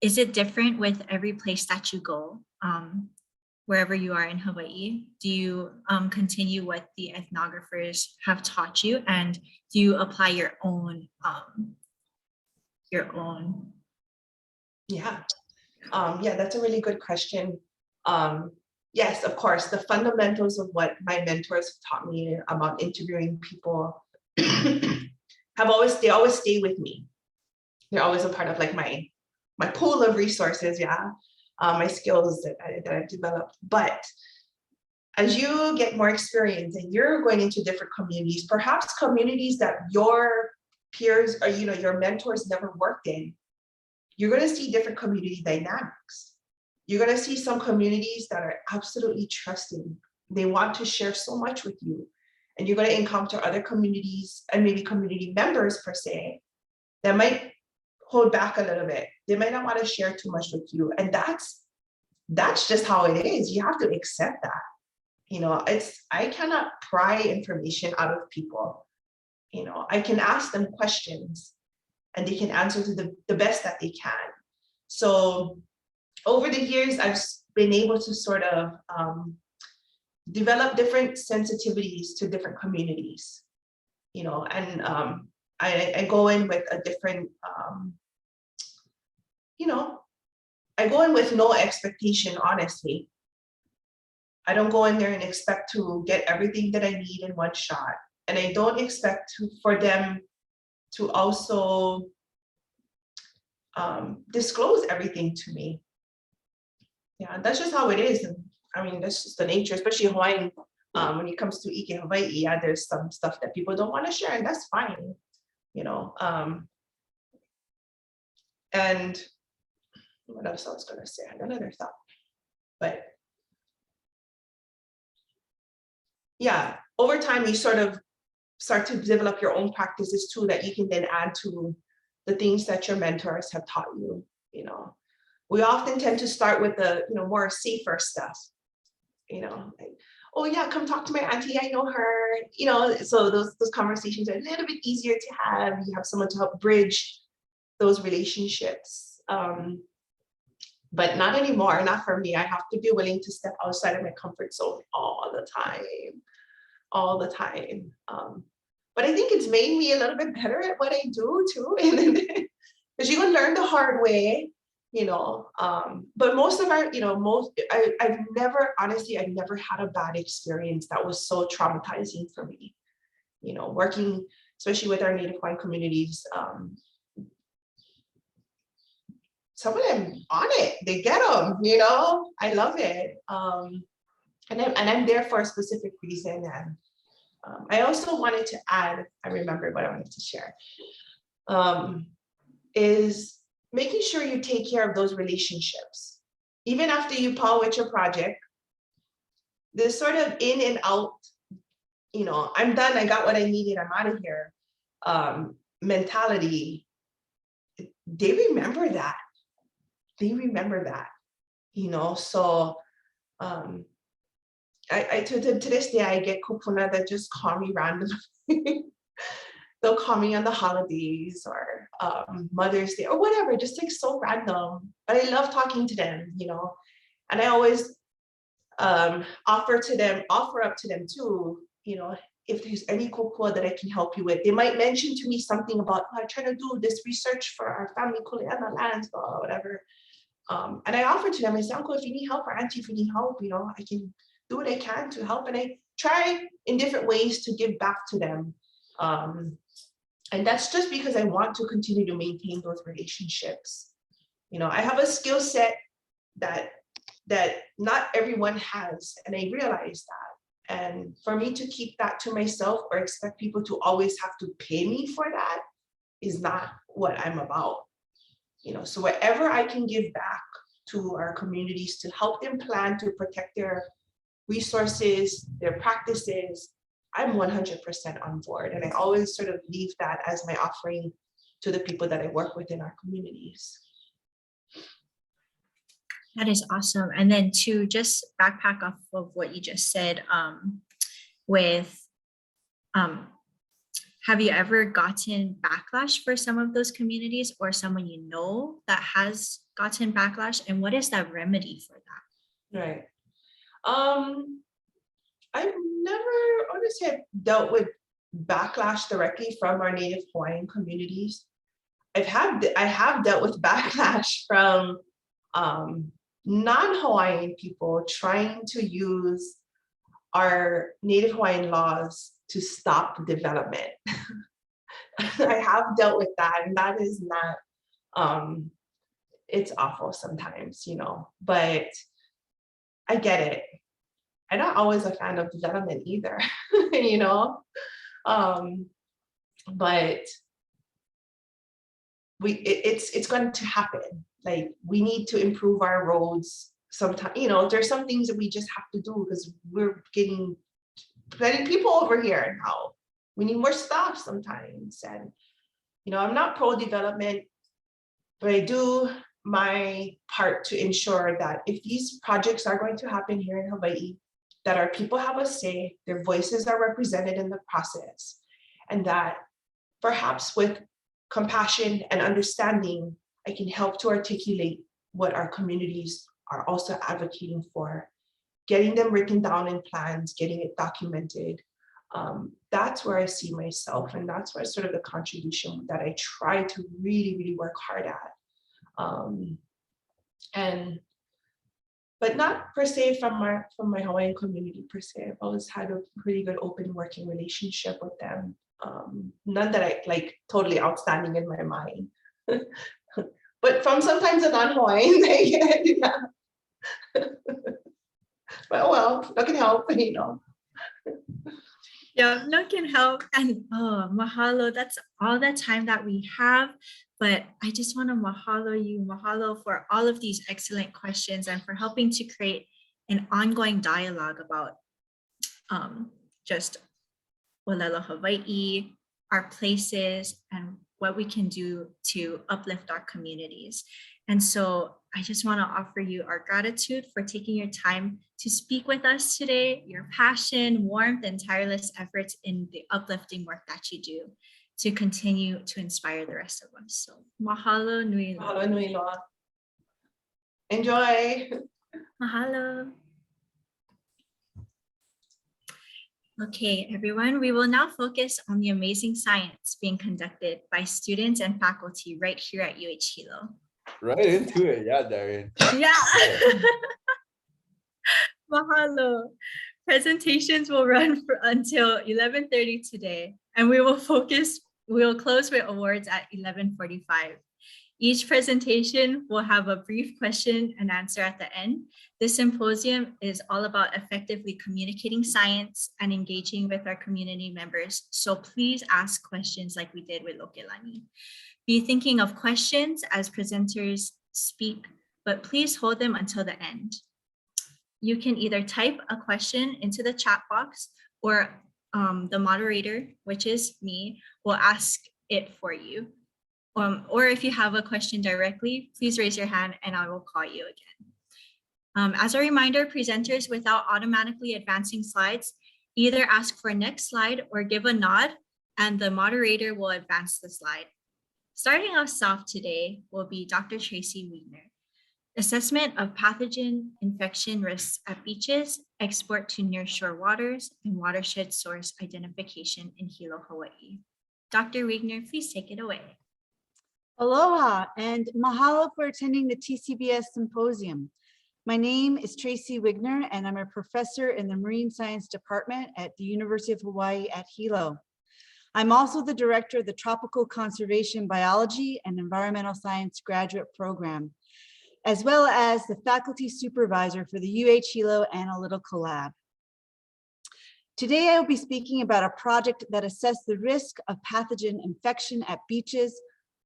is it different with every place that you go, wherever you are in Hawaii? Do you continue what the ethnographers have taught you, and do you apply your own your own? Yeah. Yeah, that's a really good question. Yes, of course, the fundamentals of what my mentors have taught me about interviewing people they always stay with me. They're always a part of like my pool of resources, yeah, my skills that I've developed. But as you get more experience and you're going into different communities, perhaps communities that your peers or your mentors never worked in, you're going to see different community dynamics. You're going to see some communities that are absolutely trusting. They want to share so much with you. And you're going to encounter other communities and maybe community members per se that might hold back a little bit. They might not want to share too much with you. And that's just how it is. You have to accept that. I cannot pry information out of people. I can ask them questions and they can answer to the best that they can. So over the years, I've been able to sort of develop different sensitivities to different communities, and I go in with a different, I go in with no expectation, honestly. I don't go in there and expect to get everything that I need in one shot. And I don't expect for them to also disclose everything to me. Yeah, that's just how it is. And I mean, that's just the nature, especially Hawaiian. When it comes to Ike Hawaii, yeah, there's some stuff that people don't want to share, and that's fine, and what else I was going to say? I had another thought, but yeah, over time, you sort of start to develop your own practices too that you can then add to the things that your mentors have taught you. We often tend to start with the more safer stuff. Like, oh yeah, come talk to my auntie, I know her. So those conversations are a little bit easier to have. You have someone to help bridge those relationships. But not anymore, not for me. I have to be willing to step outside of my comfort zone all the time. But I think it's made me a little bit better at what I do too. Because you can learn the hard way, but most of our, I've never had a bad experience that was so traumatizing for me, working, especially with our Native Hawaiian communities. Some of them on it, they get them, I love it. And I'm there for a specific reason. And I also wanted to add, I remember what I wanted to share, is making sure you take care of those relationships. Even after you polish your project, this sort of in and out, I'm done, I got what I needed, I'm out of here mentality, they remember that. So I to this day, I get kupuna that just call me randomly. They'll call me on the holidays or Mother's Day or whatever, just like so random. But I love talking to them, and I always offer up to them too, if there's any kupua that I can help you with. They might mention to me something about, I'm trying to do this research for our family kuleana lands or whatever. And I offer to them, I say, Uncle, if you need help, or Auntie, if you need help, I can do what I can to help. And I try in different ways to give back to them. And that's just because I want to continue to maintain those relationships. I have a skill set that not everyone has, and I realize that. And for me to keep that to myself or expect people to always have to pay me for that is not what I'm about. So wherever I can give back to our communities to help them plan to protect their resources, their practices, I'm 100% on board. And I always sort of leave that as my offering to the people that I work with in our communities. That is awesome. And then to just backpack off of what you just said, have you ever gotten backlash for some of those communities or someone that has gotten backlash? And what is that remedy for that? Right. I've never, honestly, dealt with backlash directly from our Native Hawaiian communities. I have dealt with backlash from non-Hawaiian people trying to use our Native Hawaiian laws to stop development. I have dealt with that, and that is not, it's awful sometimes, you know, but I get it. I'm not always a fan of development either, you know, but it's going to happen. Like, we need to improve our roads sometimes, you know, there's some things that we just have to do because we're getting plenty of people over here now. We need more staff sometimes. And, you know, I'm not pro-development, but I do my part to ensure that if these projects are going to happen here in Hawaii, that our people have a say, their voices are represented in the process, and that perhaps with compassion and understanding, I can help to articulate what our communities are also advocating for, getting them written down in plans, getting it documented. That's where I see myself, and that's where sort of the contribution that I try to really, really work hard at. But not per se from my Hawaiian community per se. I've always had a pretty good open working relationship with them. None that I like totally outstanding in my mind. But from sometimes a non-Hawaiian, yeah. Well, that can help, you know. Yeah, no can help. And oh, mahalo, that's all the time that we have. But I just want to mahalo for all of these excellent questions and for helping to create an ongoing dialogue about just Olelo Hawaii, our places, and what we can do to uplift our communities. And so I just want to offer you our gratitude for taking your time to speak with us today, your passion, warmth, and tireless efforts in the uplifting work that you do to continue to inspire the rest of us. So mahalo nui loa. Mahalo nui loa. Enjoy. Mahalo. Okay, everyone, we will now focus on the amazing science being conducted by students and faculty right here at UH Hilo. Right into it, yeah, Darian. Yeah. Mahalo. Presentations will run until 11:30 today, and we will close with awards at 11:45. Each presentation will have a brief question and answer at the end. This symposium is all about effectively communicating science and engaging with our community members. So please ask questions like we did with Lokelani. Be thinking of questions as presenters speak, but please hold them until the end. You can either type a question into the chat box, or the moderator, which is me, will ask it for you. Or if you have a question directly, please raise your hand and I will call you again. As a reminder, presenters, without automatically advancing slides, either ask for next slide or give a nod, and the moderator will advance the slide. Starting us off today will be Dr. Tracy Weigner. Assessment of pathogen infection risks at beaches, export to nearshore waters, and watershed source identification in Hilo, Hawaii. Dr. Weigner, please take it away. Aloha and mahalo for attending the TCBES Symposium. My name is Tracy Weigner and I'm a professor in the Marine Science Department at the University of Hawaii at Hilo. I'm also the director of the Tropical Conservation Biology and Environmental Science Graduate Program, as well as the faculty supervisor for the UH Hilo Analytical Lab. Today, I will be speaking about a project that assessed the risk of pathogen infection at beaches,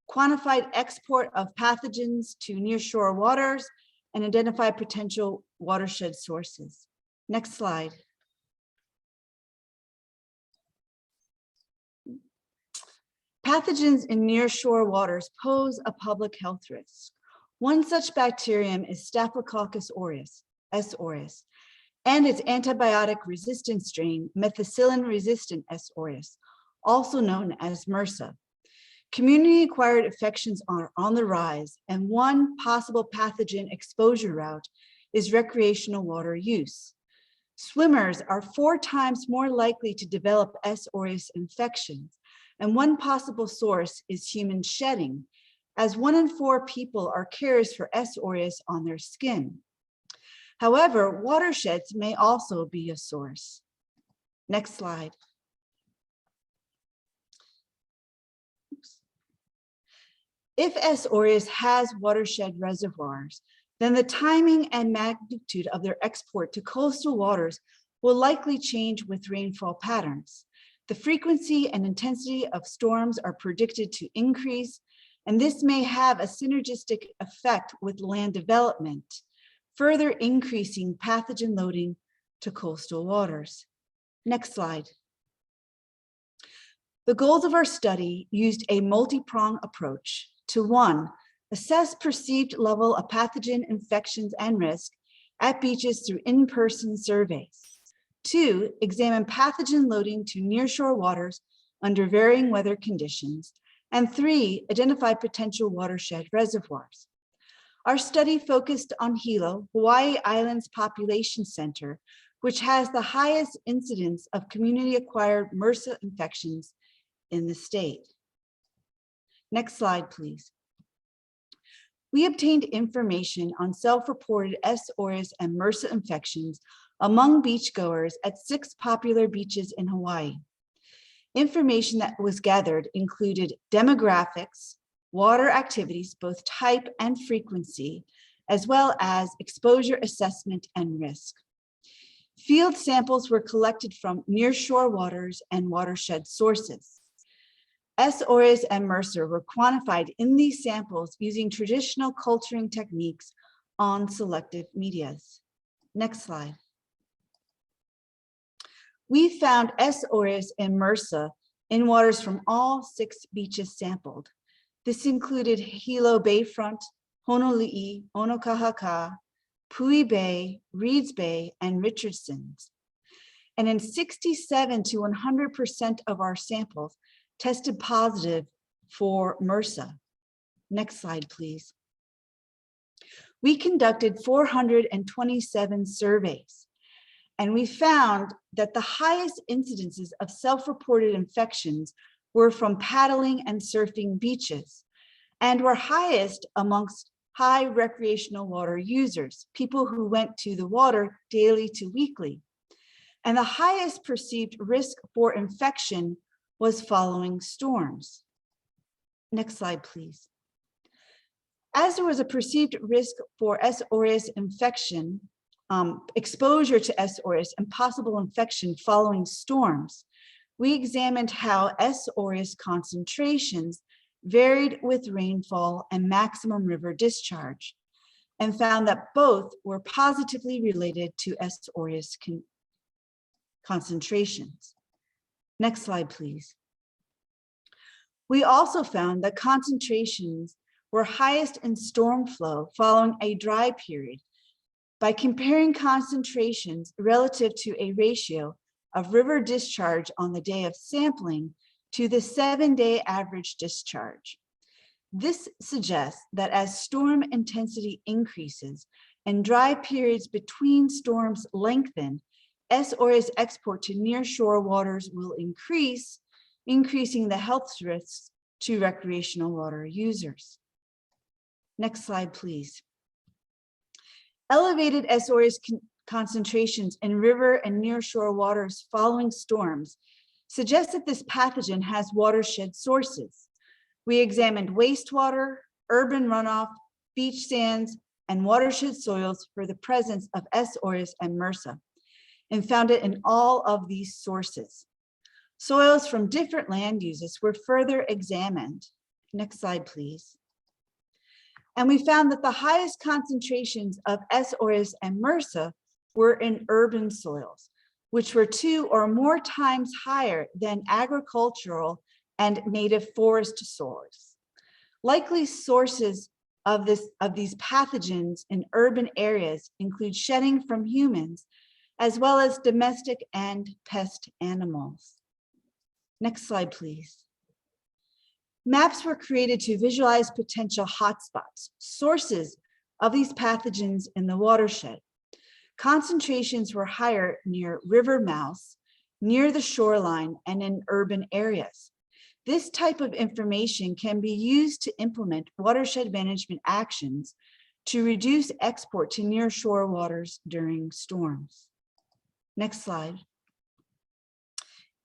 quantified export of pathogens to nearshore waters, and identified potential watershed sources. Next slide. Pathogens in nearshore waters pose a public health risk. One such bacterium is Staphylococcus aureus, S. aureus, and its antibiotic resistant strain, methicillin-resistant S. aureus, also known as MRSA. Community-acquired infections are on the rise, and one possible pathogen exposure route is recreational water use. Swimmers are 4 times more likely to develop S. aureus infections, and one possible source is human shedding, as 1 in 4 people are carriers for S. aureus on their skin. However, watersheds may also be a source. Next slide. If S. aureus has watershed reservoirs, then the timing and magnitude of their export to coastal waters will likely change with rainfall patterns. The frequency and intensity of storms are predicted to increase, and this may have a synergistic effect with land development, further increasing pathogen loading to coastal waters. Next slide. The goals of our study used a multi-pronged approach to 1, assess perceived level of pathogen infections and risk at beaches through in-person surveys. 2, examine pathogen loading to nearshore waters under varying weather conditions. And 3, identify potential watershed reservoirs. Our study focused on Hilo, Hawaii Island's population center, which has the highest incidence of community-acquired MRSA infections in the state. Next slide, please. We obtained information on self-reported S. aureus and MRSA infections among beachgoers at 6 popular beaches in Hawaii. Information that was gathered included demographics, water activities, both type and frequency, as well as exposure assessment and risk. Field samples were collected from nearshore waters and watershed sources. S. aureus and MRSA were quantified in these samples using traditional culturing techniques on selective medias. Next slide. We found S. aureus and MRSA in waters from all 6 beaches sampled. This included Hilo Bayfront, Honolulu, Onokahaka, Pui Bay, Reeds Bay, and Richardson's. And in 67 to 100% of our samples tested positive for MRSA. Next slide, please. We conducted 427 surveys, and we found that the highest incidences of self-reported infections were from paddling and surfing beaches, and were highest amongst high recreational water users, people who went to the water daily to weekly. And the highest perceived risk for infection was following storms. Next slide, please. As there was a perceived risk for S. aureus infection, exposure to S. aureus and possible infection following storms, we examined how S. aureus concentrations varied with rainfall and maximum river discharge, and found that both were positively related to S. aureus concentrations. Next slide, please. We also found that concentrations were highest in storm flow following a dry period by comparing concentrations relative to a ratio of river discharge on the day of sampling to the 7-day average discharge. This suggests that as storm intensity increases and dry periods between storms lengthen, S. aureus export to nearshore waters will increase, increasing the health risks to recreational water users. Next slide, please. Elevated S. aureus concentrations in river and nearshore waters following storms suggest that this pathogen has watershed sources. We examined wastewater, urban runoff, beach sands, and watershed soils for the presence of S. aureus and MRSA, and found it in all of these sources. Soils from different land uses were further examined. Next slide, please. And we found that the highest concentrations of S. aureus and MRSA were in urban soils, which were 2 or more times higher than agricultural and native forest soils. Likely sources of these pathogens in urban areas include shedding from humans, as well as domestic and pest animals. Next slide, please. Maps were created to visualize potential hotspots, sources of these pathogens in the watershed. Concentrations were higher near river mouths, near the shoreline, and in urban areas. This type of information can be used to implement watershed management actions to reduce export to nearshore waters during storms. Next slide.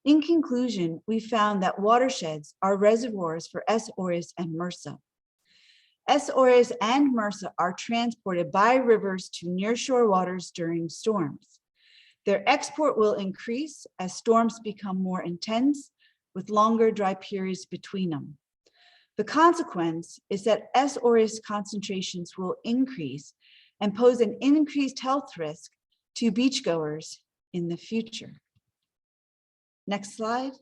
In conclusion, we found that watersheds are reservoirs for S. aureus and MRSA. S. aureus and MRSA are transported by rivers to nearshore waters during storms. Their export will increase as storms become more intense with longer dry periods between them. The consequence is that S. aureus concentrations will increase and pose an increased health risk to beachgoers in the future. Next slide.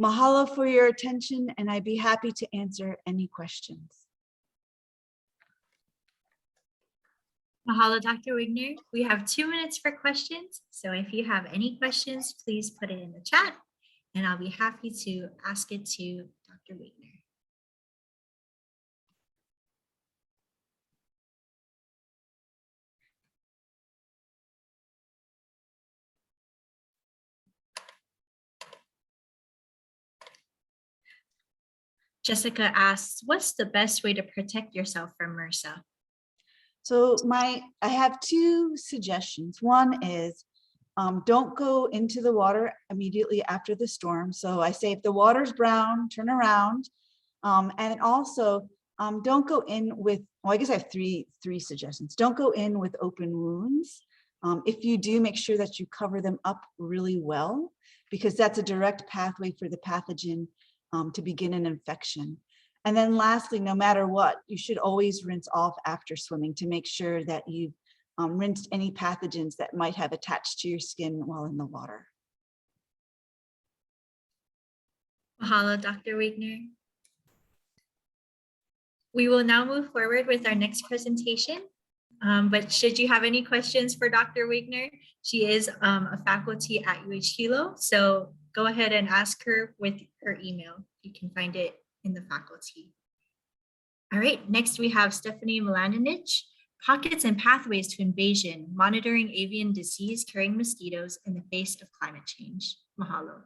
Mahalo for your attention, and I'd be happy to answer any questions. Mahalo, Dr. Weigner. We have 2 minutes for questions. So if you have any questions, please put it in the chat and I'll be happy to ask it to Dr. Weigner. Jessica asks, what's the best way to protect yourself from MRSA? So I have 2 suggestions. One is don't go into the water immediately after the storm. So I say if the water's brown, turn around. And also don't go in with, well, I guess I have three suggestions. Don't go in with open wounds. If you do, make sure that you cover them up really well, because that's a direct pathway for the pathogen to begin an infection. And then lastly, no matter what, you should always rinse off after swimming to make sure that you've rinsed any pathogens that might have attached to your skin while in the water. Mahalo, Dr. Weigner. We will now move forward with our next presentation. But should you have any questions for Dr. Weigner, she is a faculty at Hilo. So go ahead and ask her with her email. You can find it in the faculty. All right, next we have Stephanie Mladinich, Pockets and Pathways to Invasion, Monitoring Avian Disease Carrying Mosquitoes in the Face of Climate Change. Mahalo.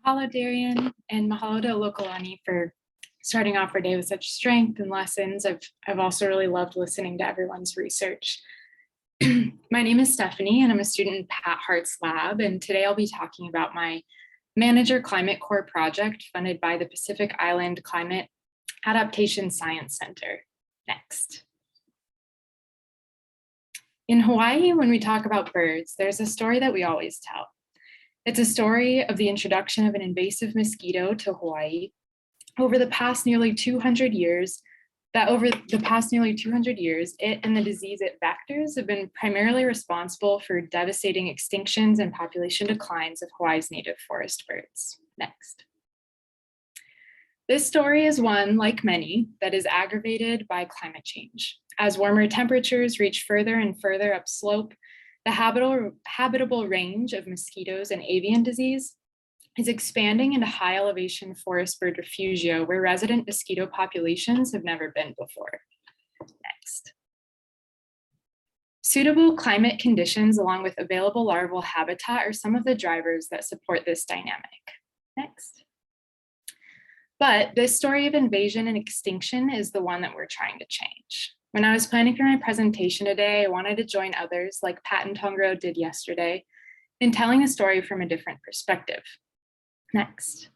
Mahalo, Darian, and mahalo to Lokelani for starting off our day with such strength and lessons. I've also really loved listening to everyone's research. My name is Stephanie, and I'm a student in Pat Hart's lab, and today I'll be talking about my Manager Climate Corps project funded by the Pacific Island Climate Adaptation Science Center. Next. In Hawaii, when we talk about birds, there's a story that we always tell. It's a story of the introduction of an invasive mosquito to Hawaii over the past nearly 200 years, it and the disease it vectors have been primarily responsible for devastating extinctions and population declines of Hawaii's native forest birds. Next. This story is one, like many, that is aggravated by climate change. As warmer temperatures reach further and further upslope, the habitable range of mosquitoes and avian disease is expanding into high elevation forest bird refugio where resident mosquito populations have never been before. Next. Suitable climate conditions along with available larval habitat are some of the drivers that support this dynamic. Next. But this story of invasion and extinction is the one that we're trying to change. When I was planning for my presentation today, I wanted to join others like Pat and Tongro did yesterday in telling the story from a different perspective. Next.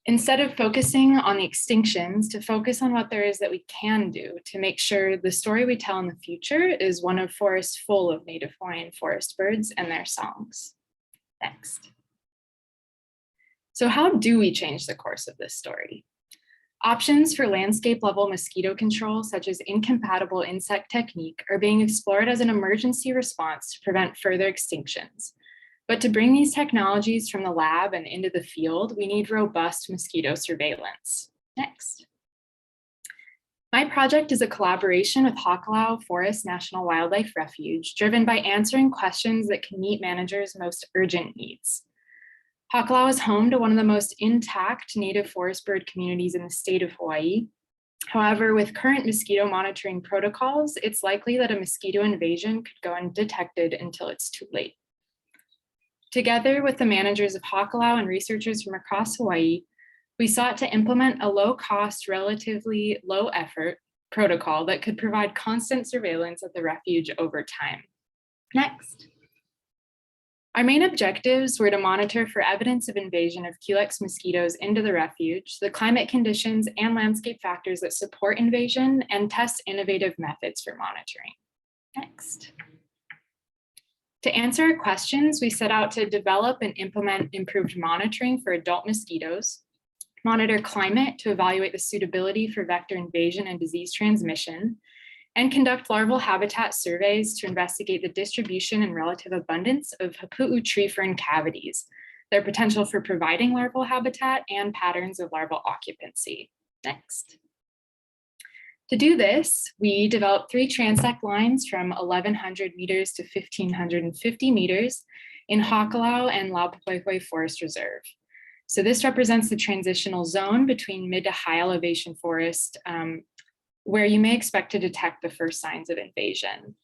Instead of focusing on the extinctions, to focus on what there is that we can do to make sure the story we tell in the future is one of forests full of native Hawaiian forest birds and their songs. Next. So how do we change the course of this story? Options for landscape level mosquito control, such as incompatible insect technique, are being explored as an emergency response to prevent further extinctions. But to bring these technologies from the lab and into the field, we need robust mosquito surveillance. Next. My project is a collaboration with Hakalau Forest National Wildlife Refuge, driven by answering questions that can meet managers' most urgent needs. Hakalau is home to one of the most intact native forest bird communities in the state of Hawaii. However, with current mosquito monitoring protocols, it's likely that a mosquito invasion could go undetected until it's too late. Together with the managers of Hakalau and researchers from across Hawaii, we sought to implement a low-cost, relatively low-effort protocol that could provide constant surveillance of the refuge over time. Next. Our main objectives were to monitor for evidence of invasion of Culex mosquitoes into the refuge, the climate conditions and landscape factors that support invasion, and test innovative methods for monitoring. Next. To answer our questions, we set out to develop and implement improved monitoring for adult mosquitoes, monitor climate to evaluate the suitability for vector invasion and disease transmission, and conduct larval habitat surveys to investigate the distribution and relative abundance of hapu'u tree fern cavities, their potential for providing larval habitat, and patterns of larval occupancy. Next. To do this, we developed 3 transect lines from 1,100 meters to 1,550 meters in Hakalau and Laupahoehoe Forest Reserve. So this represents the transitional zone between mid to high elevation forest, where you may expect to detect the first signs of invasion.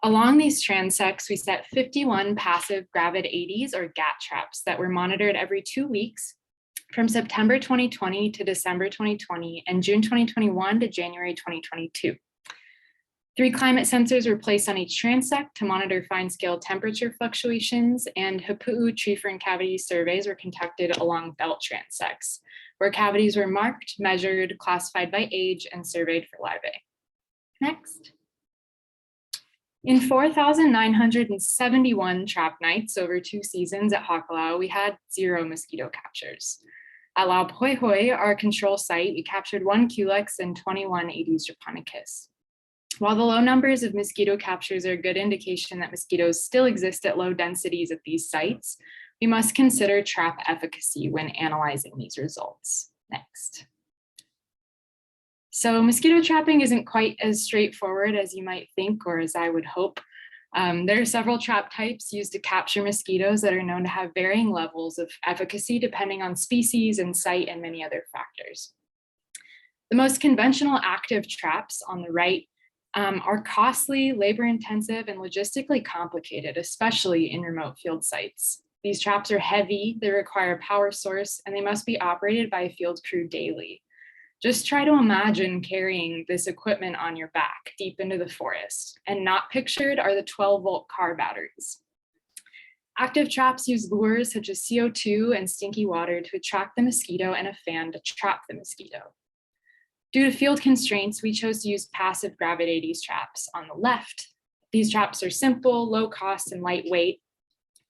Along these transects, we set 51 passive gravid 80s or GAT traps that were monitored every 2 weeks from September 2020 to December 2020 and June 2021 to January 2022. 3 climate sensors were placed on each transect to monitor fine scale temperature fluctuations, and hapu'u tree fern cavity surveys were conducted along belt transects, where cavities were marked, measured, classified by age, and surveyed for larvae. Next. In 4,971 trap nights over 2 seasons at Hakalau, we had 0 mosquito captures. At Laupahoehoe, our control site, we captured 1 Culex and 21 Aedes japonicus. While the low numbers of mosquito captures are a good indication that mosquitoes still exist at low densities at these sites, we must consider trap efficacy when analyzing these results. Next. So mosquito trapping isn't quite as straightforward as you might think, or as I would hope. There are several trap types used to capture mosquitoes that are known to have varying levels of efficacy depending on species and site and many other factors. The most conventional active traps on the right are costly, labor-intensive, and logistically complicated, especially in remote field sites. These traps are heavy, they require a power source, and they must be operated by a field crew daily. Just try to imagine carrying this equipment on your back deep into the forest, and not pictured are the 12-volt car batteries. Active traps use lures such as CO2 and stinky water to attract the mosquito and a fan to trap the mosquito. Due to field constraints, we chose to use passive gravid Aedes traps on the left. These traps are simple, low cost, and lightweight,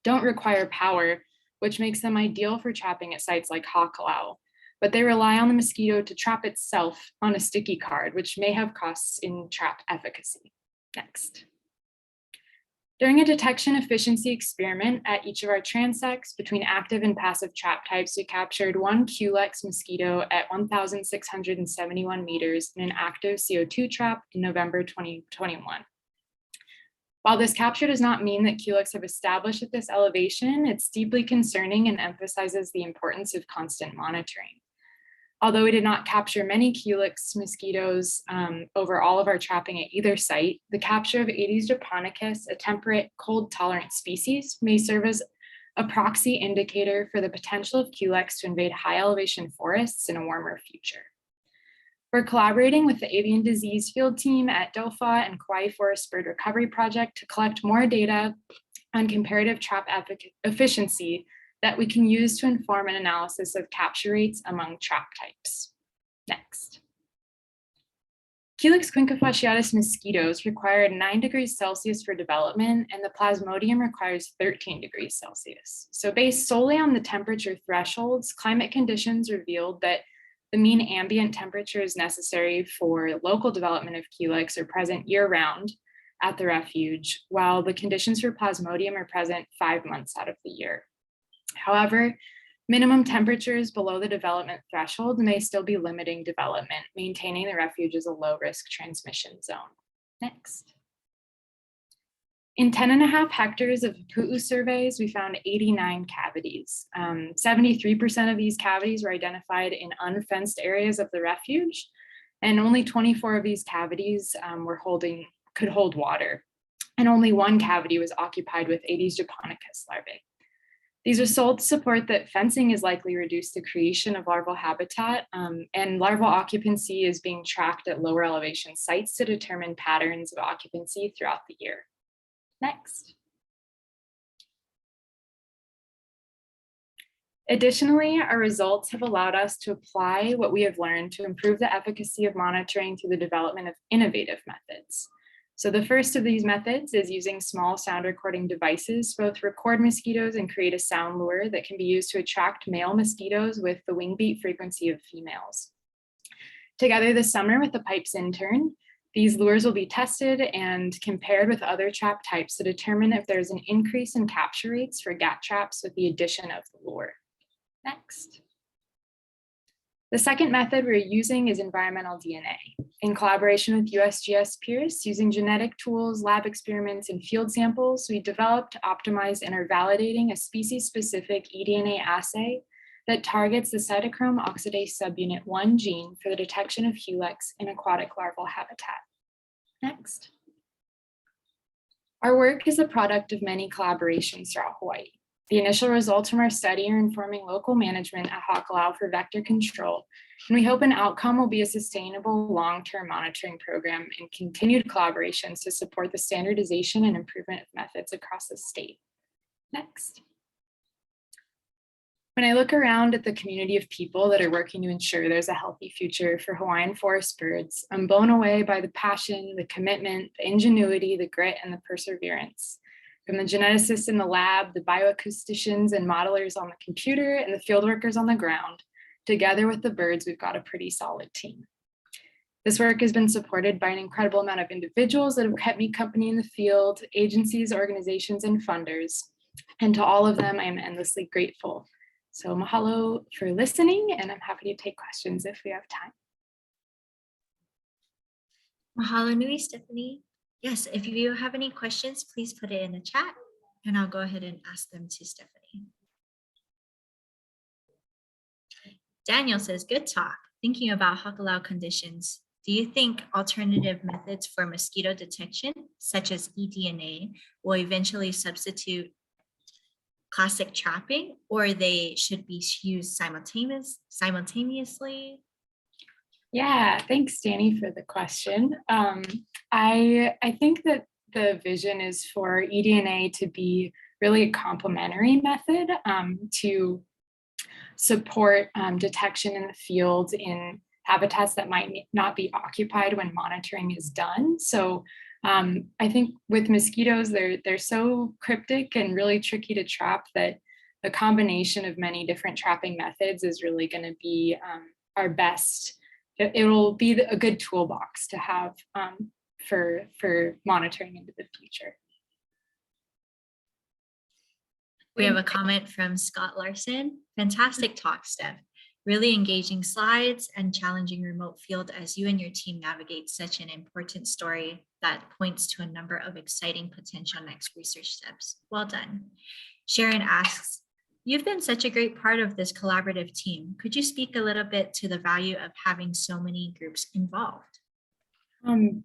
don't require power, which makes them ideal for trapping at sites like Hakalau, but they rely on the mosquito to trap itself on a sticky card, which may have costs in trap efficacy. Next. During a detection efficiency experiment at each of our transects between active and passive trap types, we captured 1 Culex mosquito at 1,671 meters in an active CO2 trap in November 2021. While this capture does not mean that Culex have established at this elevation, it's deeply concerning and emphasizes the importance of constant monitoring. Although we did not capture many Culex mosquitoes over all of our trapping at either site, the capture of Aedes japonicus, a temperate, cold-tolerant species, may serve as a proxy indicator for the potential of Culex to invade high-elevation forests in a warmer future. We're collaborating with the avian disease field team at DOFA and Kauai Forest Bird Recovery Project to collect more data on comparative trap efficiency that we can use to inform an analysis of capture rates among trap types. Next. Culex quincunfasciatus mosquitoes require 9 degrees Celsius for development, and the Plasmodium requires 13 degrees Celsius. So based solely on the temperature thresholds, climate conditions revealed that the mean ambient temperatures necessary for local development of Culex are present year-round at the refuge, while the conditions for Plasmodium are present 5 months out of the year. However, minimum temperatures below the development threshold may still be limiting development, maintaining the refuge as a low-risk transmission zone. Next. In 10.5 hectares of hapu'u surveys, we found 89 cavities. 73% of these cavities were identified in unfenced areas of the refuge, and only 24 of these cavities could hold water. and only one cavity was occupied with Aedes japonicus larvae. These results support that fencing is likely to reduce the creation of larval habitat, and larval occupancy is being tracked at lower elevation sites to determine patterns of occupancy throughout the year. Next. Additionally, our results have allowed us to apply what we have learned to improve the efficacy of monitoring through the development of innovative methods. So the first of these methods is using small sound recording devices to both record mosquitoes and create a sound lure that can be used to attract male mosquitoes with the wing beat frequency of females. Together this summer with the PIPES intern, these lures will be tested and compared with other trap types to determine if there's an increase in capture rates for gat traps with the addition of the lure. Next. The second method we're using is environmental DNA. In collaboration with USGS peers, using genetic tools, lab experiments, and field samples, we developed, optimized, and are validating a species-specific eDNA assay that targets the cytochrome oxidase subunit 1 gene for the detection of HULEX in aquatic larval habitat. Next. Our work is a product of many collaborations throughout Hawaii. The initial results from our study are informing local management at Ho'okalau for vector control, and we hope an outcome will be a sustainable long-term monitoring program and continued collaborations to support the standardization and improvement of methods across the state. Next. When I look around at the community of people that are working to ensure there's a healthy future for Hawaiian forest birds, I'm blown away by the passion, the commitment, the ingenuity, the grit, and the perseverance. From the geneticists in the lab, the bioacousticians and modelers on the computer, and the field workers on the ground, together with the birds, we've got a pretty solid team. This work has been supported by an incredible amount of individuals that have kept me company in the field, agencies, organizations, and funders. And to all of them, I am endlessly grateful. So mahalo for listening, and I'm happy to take questions if we have time. Mahalo nui, Stephanie. Yes, if you have any questions, please put it in the chat and I'll go ahead and ask them to Stephanie. Daniel says, good talk. Thinking about Ho'okalau conditions, do you think alternative methods for mosquito detection, such as eDNA, will eventually substitute classic trapping, or they should be used simultaneously? Yeah, thanks, Danny, for the question. I think that the vision is for eDNA to be really a complementary method to support detection in the field in habitats that might not be occupied when monitoring is done. So I think with mosquitoes, they're so cryptic and really tricky to trap that the combination of many different trapping methods is really going to be our best. It will be a good toolbox to have for monitoring into the future. We have a comment from Scott Larson. Fantastic talk, Steph. Really engaging slides and challenging remote field as you and your team navigate such an important story that points to a number of exciting potential next research steps. Well done. Sharon asks, you've been such a great part of this collaborative team. Could you speak a little bit to the value of having so many groups involved?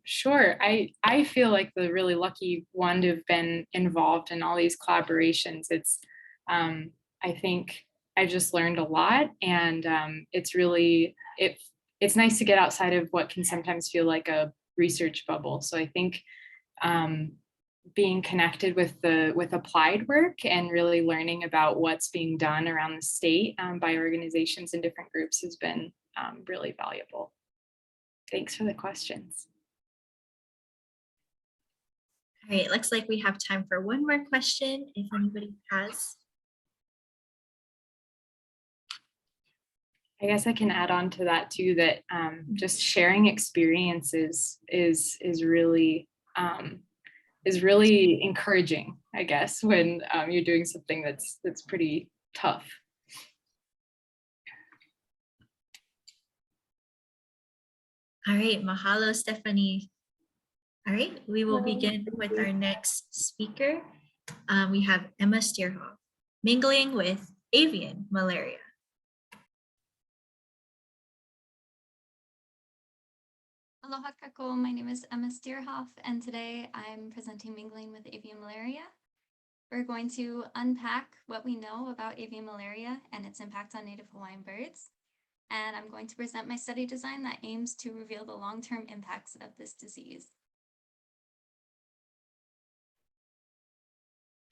Sure. I feel like the really lucky one to have been involved in all these collaborations. It's, I think I've just learned a lot, and it's really, it's nice to get outside of what can sometimes feel like a research bubble. So I think being connected with applied work and really learning about what's being done around the state by organizations and different groups has been really valuable. Thanks for the questions. All right, looks like we have time for one more question, if anybody has. I guess I can add on to that too, that just sharing experiences is really encouraging, I guess, when you're doing something that's pretty tough. All right, mahalo, Stephanie. All right, we will begin with our next speaker. We have Emma Stierhoff, Mingling with Avian Malaria. Aloha kako, my name is Emma Stierhoff, and today I'm presenting Mingling with Avian Malaria. We're going to unpack what we know about avian malaria and its impact on native Hawaiian birds. And I'm going to present my study design that aims to reveal the long-term impacts of this disease.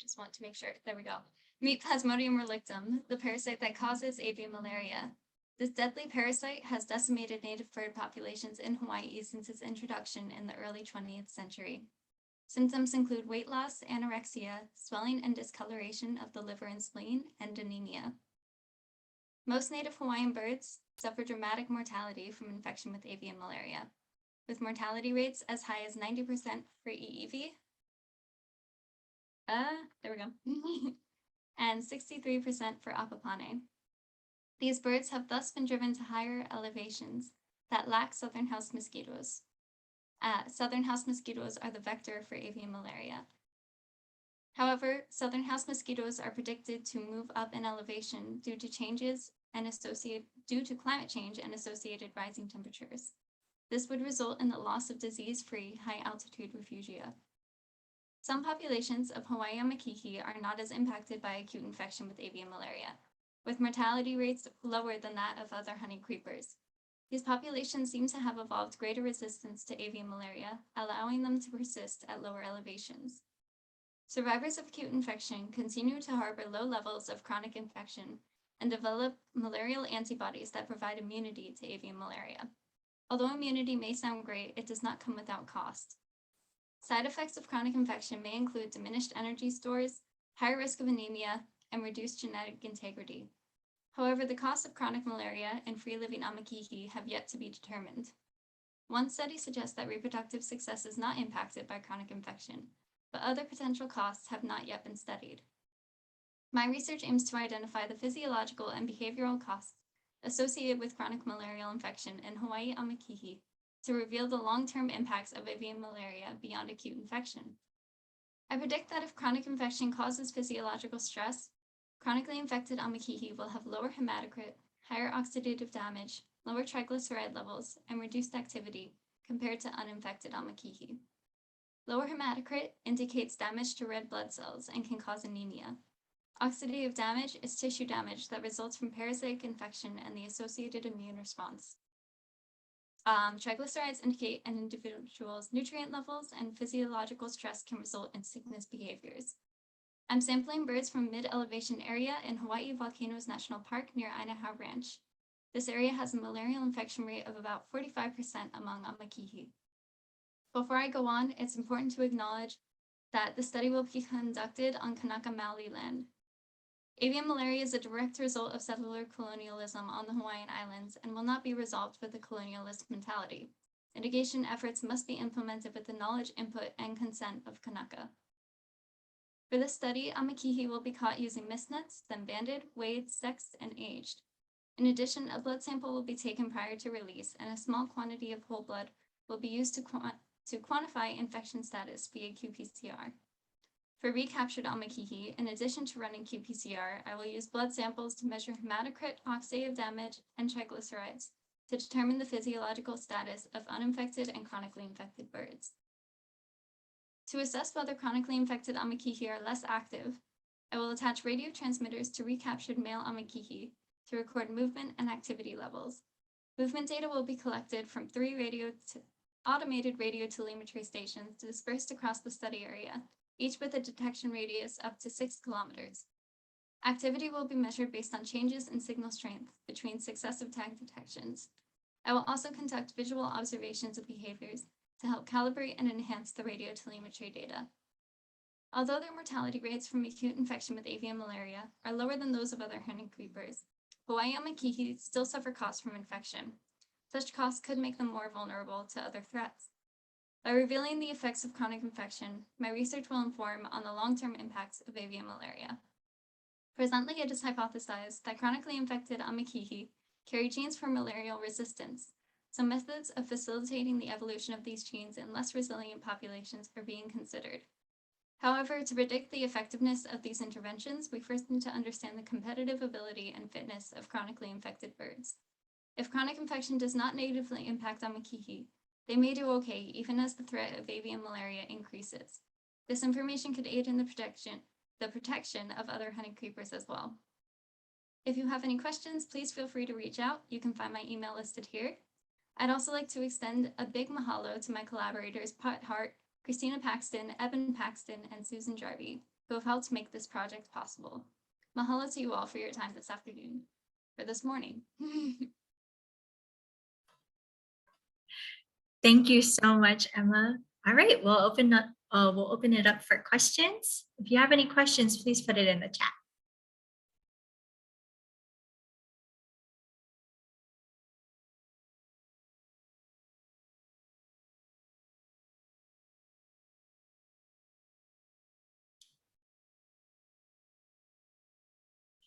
Just want to make sure, there we go. Meet Plasmodium relictum, the parasite that causes avian malaria. This deadly parasite has decimated native bird populations in Hawaii since its introduction in the early 20th century. Symptoms include weight loss, anorexia, swelling and discoloration of the liver and spleen, and anemia. Most native Hawaiian birds suffer dramatic mortality from infection with avian malaria, with mortality rates as high as 90% for EEV. There we go. And 63% for apapane. These birds have thus been driven to higher elevations that lack southern house mosquitoes. Southern house mosquitoes are the vector for avian malaria. However, southern house mosquitoes are predicted to move up in elevation due to climate change and associated rising temperatures. This would result in the loss of disease-free high-altitude refugia. Some populations of Hawaii amakihi are not as impacted by acute infection with avian malaria, with mortality rates lower than that of other honey creepers. These populations seem to have evolved greater resistance to avian malaria, allowing them to persist at lower elevations. Survivors of acute infection continue to harbor low levels of chronic infection and develop malarial antibodies that provide immunity to avian malaria. Although immunity may sound great, it does not come without cost. Side effects of chronic infection may include diminished energy stores, higher risk of anemia, and reduced genetic integrity. However, the costs of chronic malaria and free-living amakihi have yet to be determined. One study suggests that reproductive success is not impacted by chronic infection, but other potential costs have not yet been studied. My research aims to identify the physiological and behavioral costs associated with chronic malarial infection in Hawaii amakihi to reveal the long-term impacts of avian malaria beyond acute infection. I predict that if chronic infection causes physiological stress, chronically infected amakihi will have lower hematocrit, higher oxidative damage, lower triglyceride levels, and reduced activity compared to uninfected amakihi. Lower hematocrit indicates damage to red blood cells and can cause anemia. Oxidative damage is tissue damage that results from parasitic infection and the associated immune response. Triglycerides indicate an individual's nutrient levels, and physiological stress can result in sickness behaviors. I'm sampling birds from mid-elevation area in Hawaii Volcanoes National Park near Ainahau Ranch. This area has a malarial infection rate of about 45% among amakihi. Before I go on, it's important to acknowledge that the study will be conducted on Kanaka Maoli land. Avian malaria is a direct result of settler colonialism on the Hawaiian Islands and will not be resolved with the colonialist mentality. Mitigation efforts must be implemented with the knowledge, input, and consent of Kanaka. For this study, amakihi will be caught using mist nets, then banded, weighed, sexed, and aged. In addition, a blood sample will be taken prior to release, and a small quantity of whole blood will be used to quantify infection status via qPCR. For recaptured amakihi, in addition to running qPCR, I will use blood samples to measure hematocrit, oxidative damage, and triglycerides to determine the physiological status of uninfected and chronically infected birds. To assess whether chronically infected amakihi are less active, I will attach radio transmitters to recaptured male amakihi to record movement and activity levels. Movement data will be collected from 3 automated radiotelemetry stations dispersed across the study area, each with a detection radius up to 6 kilometers. Activity will be measured based on changes in signal strength between successive tag detections. I will also conduct visual observations of behaviors to help calibrate and enhance the radiotelemetry data. Although their mortality rates from acute infection with avian malaria are lower than those of other honey creepers, Hawaii amakihi still suffer costs from infection. Such costs could make them more vulnerable to other threats. By revealing the effects of chronic infection, my research will inform on the long-term impacts of avian malaria. Presently, it is hypothesized that chronically infected amakihi carry genes for malarial resistance, so methods of facilitating the evolution of these genes in less resilient populations are being considered. However, to predict the effectiveness of these interventions, we first need to understand the competitive ability and fitness of chronically infected birds. If chronic infection does not negatively impact amakihi, They may do okay, even as the threat of avian malaria increases. This information could aid in the protection of other honey creepers as well. If you have any questions, please feel free to reach out. You can find my email listed here. I'd also like to extend a big mahalo to my collaborators, Pat Hart, Christina Paxton, Eben Paxton, and Susan Jarvie, who have helped make this project possible. Mahalo to you all for your time this afternoon, or this morning. Thank you so much, Emma. All right, we'll open it up for questions. If you have any questions, please put it in the chat.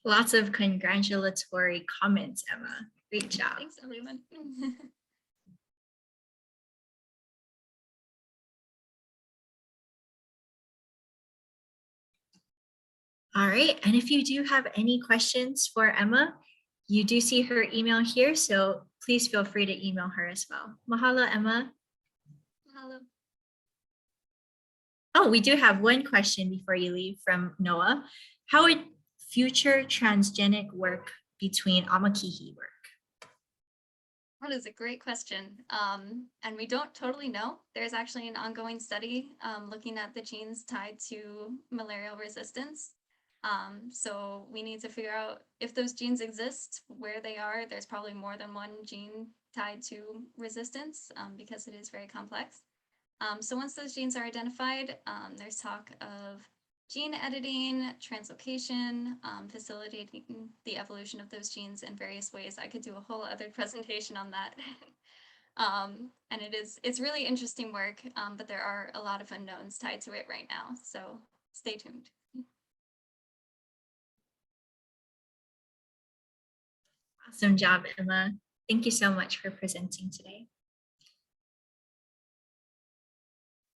Lots of congratulatory comments, Emma. Great job. Thanks, everyone. All right, and if you do have any questions for Emma, you do see her email here, so please feel free to email her as well. Mahalo, Emma. Mahalo. Oh, we do have one question before you leave from Noah. How would future transgenic work between Amakihi work? That is a great question. And we don't totally know. There's actually an ongoing study looking at the genes tied to malarial resistance. So we need to figure out if those genes exist, where they are. There's probably more than one gene tied to resistance because it is very complex. So once those genes are identified, there's talk of gene editing, translocation, facilitating the evolution of those genes in various ways. I could do a whole other presentation on that. And it's really interesting work, but there are a lot of unknowns tied to it right now. So stay tuned. Awesome job, Emma. Thank you so much for presenting today.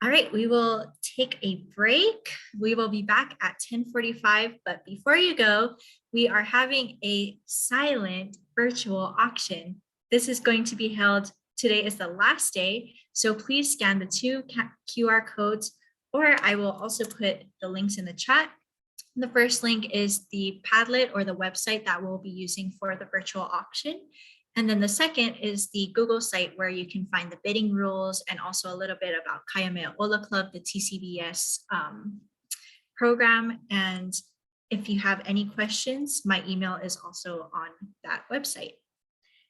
All right, we will take a break. We will be back at 10:45, but before you go, we are having a silent virtual auction. This is going to be held, today is the last day, so please scan the 2 QR codes, or I will also put the links in the chat. The first link is the Padlet or the website that we'll be using for the virtual auction. And then the second is the Google site where you can find the bidding rules and also a little bit about Kaiameaola Club, the TCBES program. And if you have any questions, my email is also on that website.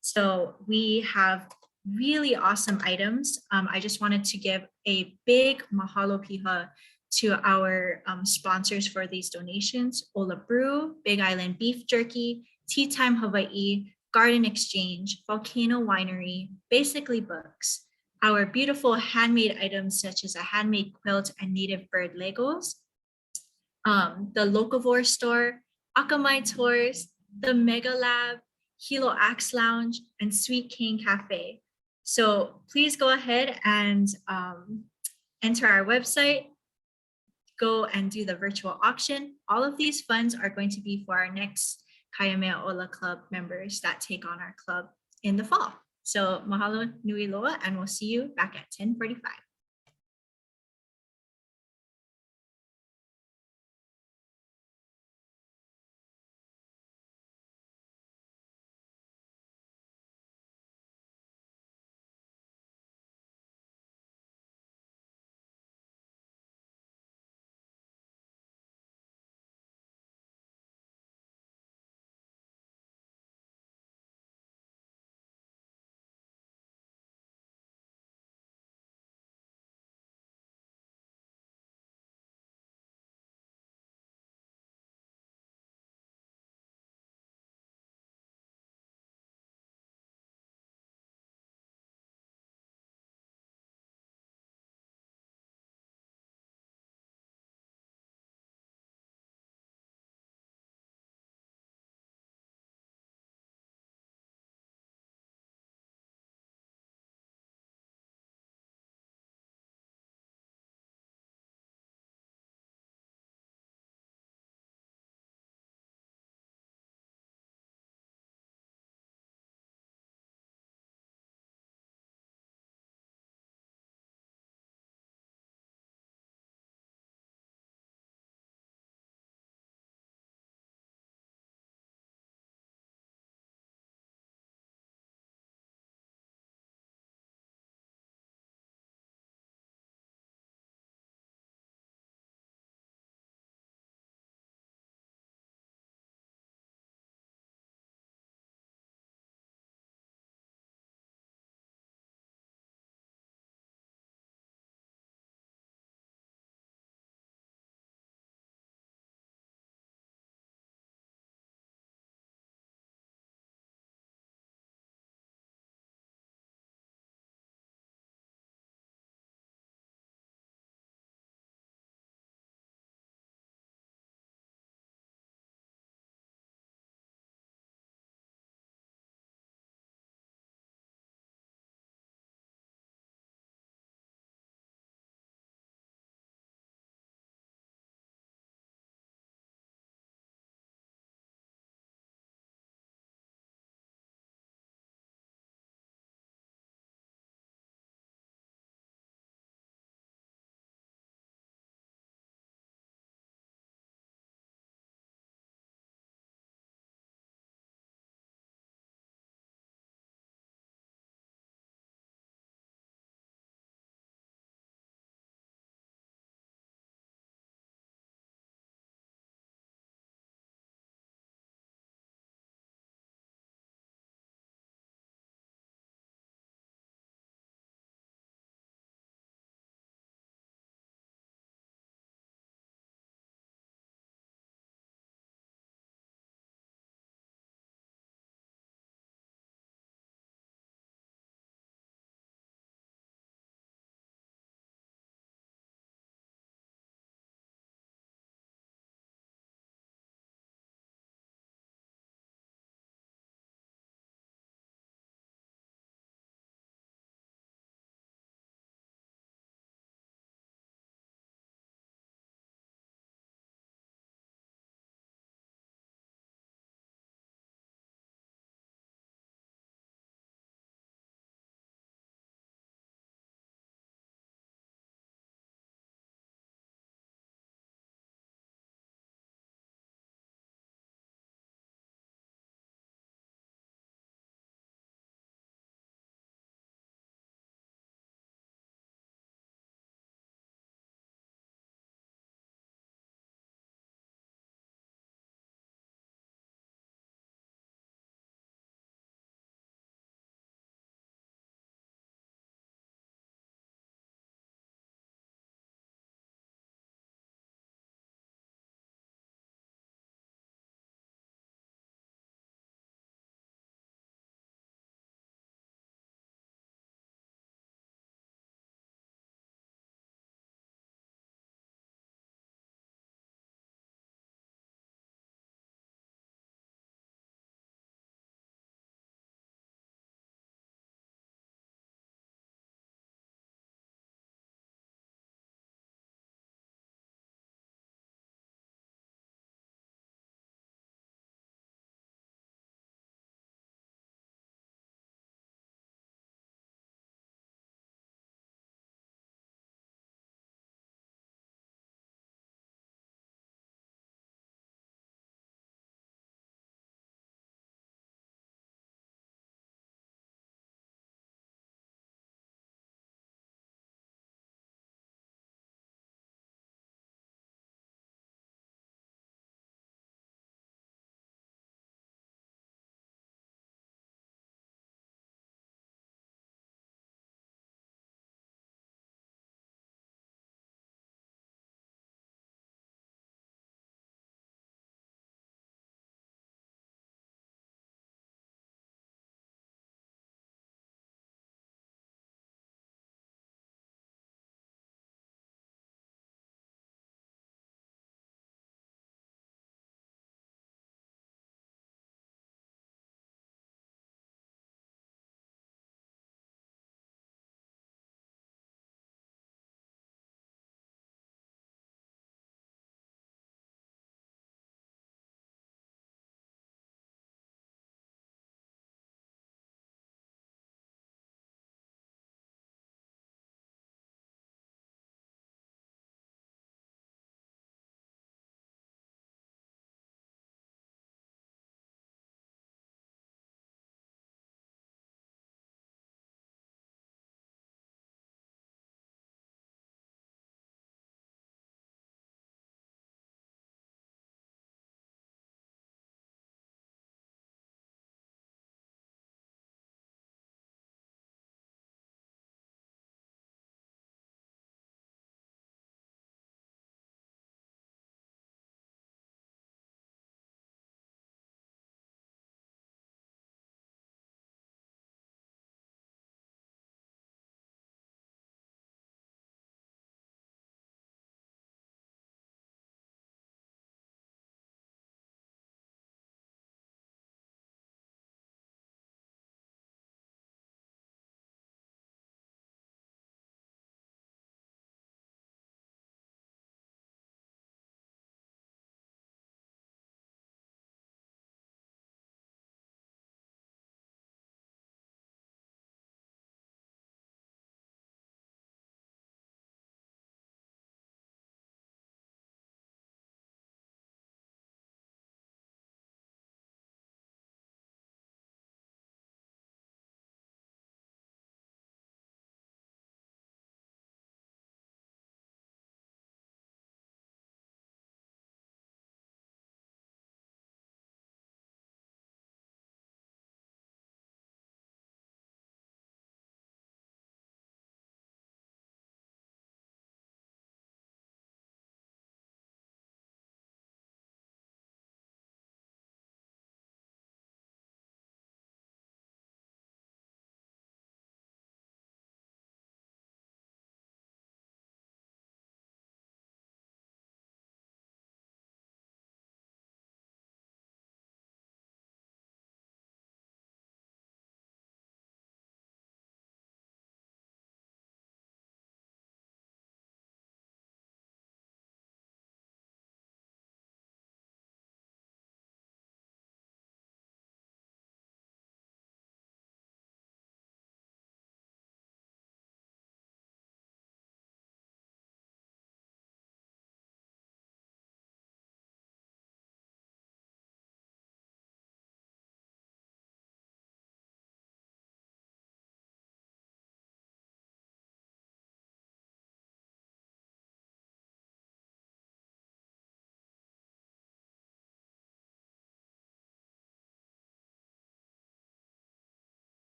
So we have really awesome items. I just wanted to give a big mahalo piha to our sponsors for these donations: Ola Brew, Big Island Beef Jerky, Tea Time Hawaii, Garden Exchange, Volcano Winery, Basically Books, our beautiful handmade items such as a handmade quilt and native bird Legos, the Locavore store, Akamai Tours, the Mega Lab, Hilo Axe Lounge, and Sweet Cane Cafe. So please go ahead and enter our website, go and do the virtual auction. All of these funds are going to be for our next Kaiameaola Club members that take on our club in the fall. So mahalo nui loa, and we'll see you back at 10:45.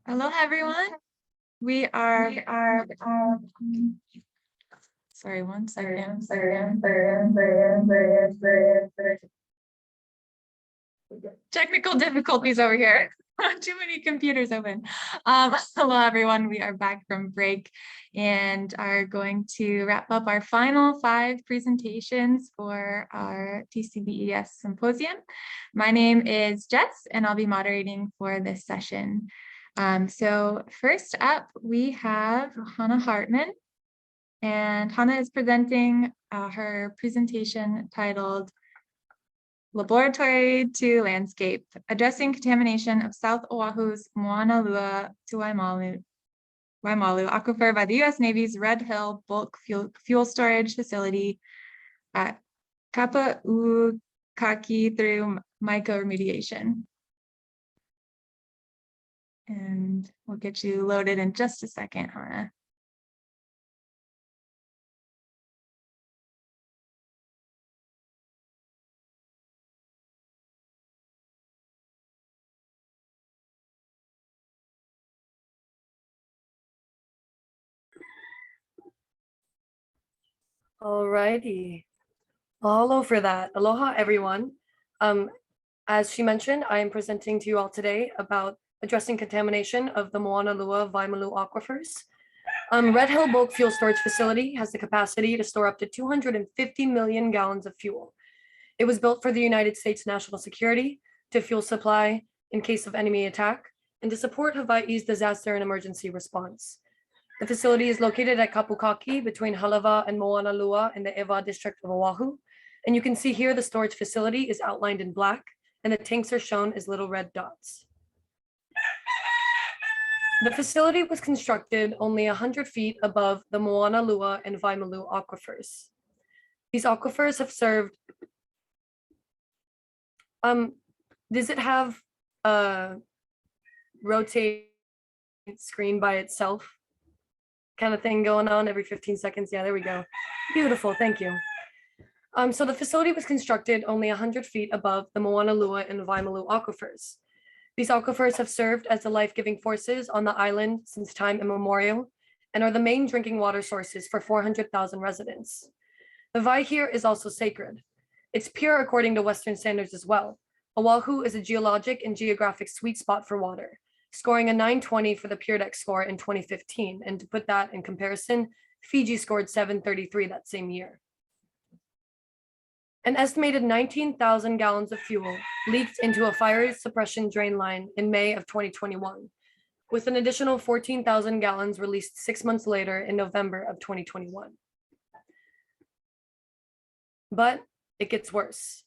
Aloha, everyone. We are, sorry, one second. Technical difficulties over here. Too many computers open. Hello, everyone. We are back from break and are going to wrap up our final 5 presentations for our TCBES Symposium. My name is Jess, and I'll be moderating for this session. So first up, we have Hannah Hartman, and Hannah is presenting her presentation titled Laboratory to Landscape, Addressing Contamination of South Oahu's Moanalua-Waimalu aquifer by the U.S. Navy's Red Hill Bulk Fuel Storage Facility at Kapūkakī through mycoremediation. And we'll get you loaded in just a second, Hannah. Alrighty, all over that. Aloha, everyone. As she mentioned, I am presenting to you all today about addressing contamination of the Moanalua-Waimalu aquifers. Red Hill Bulk Fuel Storage Facility has the capacity to store up to 250 million gallons of fuel. It was built for the United States national security, to fuel supply in case of enemy attack, and to support Hawaii's disaster and emergency response. The facility is located at Kapūkakī between Halawa and Moanalua in the Ewa district of Oʻahu. And you can see here the storage facility is outlined in black and the tanks are shown as little red dots. The facility was constructed only 100 feet above the Moanalua and Waimalu aquifers. These aquifers have served, does it have a rotate screen by itself kind of thing going on every 15 seconds? Yeah, there we go. Beautiful, thank you. So the facility was constructed only 100 feet above the Moanalua and Waimalu aquifers. These aquifers have served as the life-giving forces on the island since time immemorial and are the main drinking water sources for 400,000 residents. The Wai here is also sacred. It's pure according to Western standards as well. Oʻahu is a geologic and geographic sweet spot for water, scoring a 920 for the Pure Deck score in 2015. And to put that in comparison, Fiji scored 733 that same year. An estimated 19,000 gallons of fuel leaked into a fire suppression drain line in May of 2021, with an additional 14,000 gallons released 6 months later in November of 2021. But it gets worse.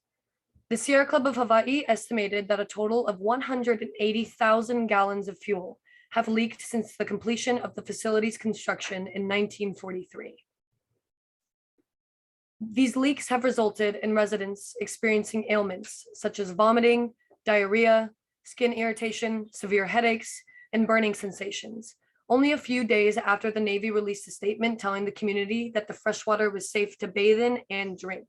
The Sierra Club of Hawaii estimated that a total of 180,000 gallons of fuel have leaked since the completion of the facility's construction in 1943. These leaks have resulted in residents experiencing ailments such as vomiting, diarrhea, skin irritation, severe headaches, and burning sensations, only a few days after the Navy released a statement telling the community that the freshwater was safe to bathe in and drink.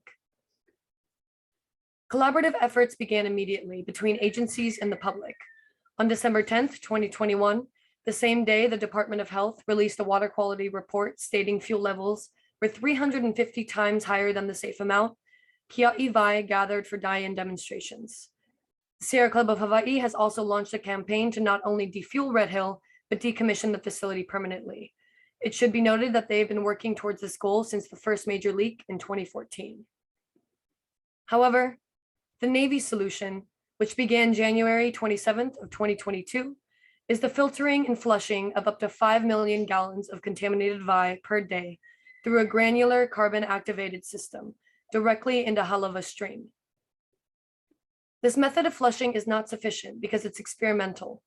Collaborative efforts began immediately between agencies and the public. On December 10th, 2021, the same day the Department of Health released a water quality report stating fuel levels were 350 times higher than the safe amount, Kia'i Wai gathered for die-in demonstrations. The Sierra Club of Hawaii has also launched a campaign to not only defuel Red Hill, but decommission the facility permanently. It should be noted that they've been working towards this goal since the first major leak in 2014. However, the Navy solution, which began January 27th of 2022, is the filtering and flushing of up to 5 million gallons of contaminated Wai per day through a granular carbon-activated system directly into Halawa stream. This method of flushing is not sufficient because it's experimental.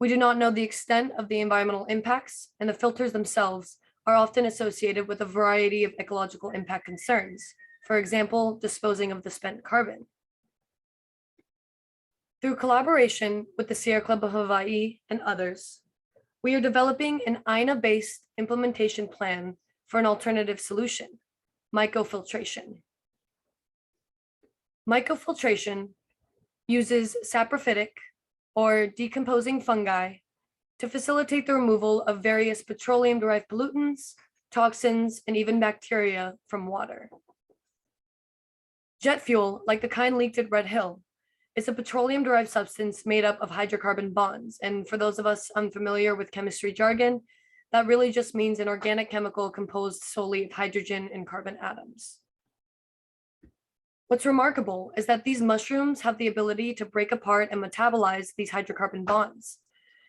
We do not know the extent of the environmental impacts, and the filters themselves are often associated with a variety of ecological impact concerns, for example, disposing of the spent carbon. Through collaboration with the Sierra Club of Hawaii and others, we are developing an INA-based implementation plan for an alternative solution, mycofiltration. Mycofiltration uses saprophytic or decomposing fungi to facilitate the removal of various petroleum-derived pollutants, toxins, and even bacteria from water. Jet fuel, like the kind leaked at Red Hill, is a petroleum-derived substance made up of hydrocarbon bonds. And for those of us unfamiliar with chemistry jargon, that really just means an organic chemical composed solely of hydrogen and carbon atoms. What's remarkable is that these mushrooms have the ability to break apart and metabolize these hydrocarbon bonds.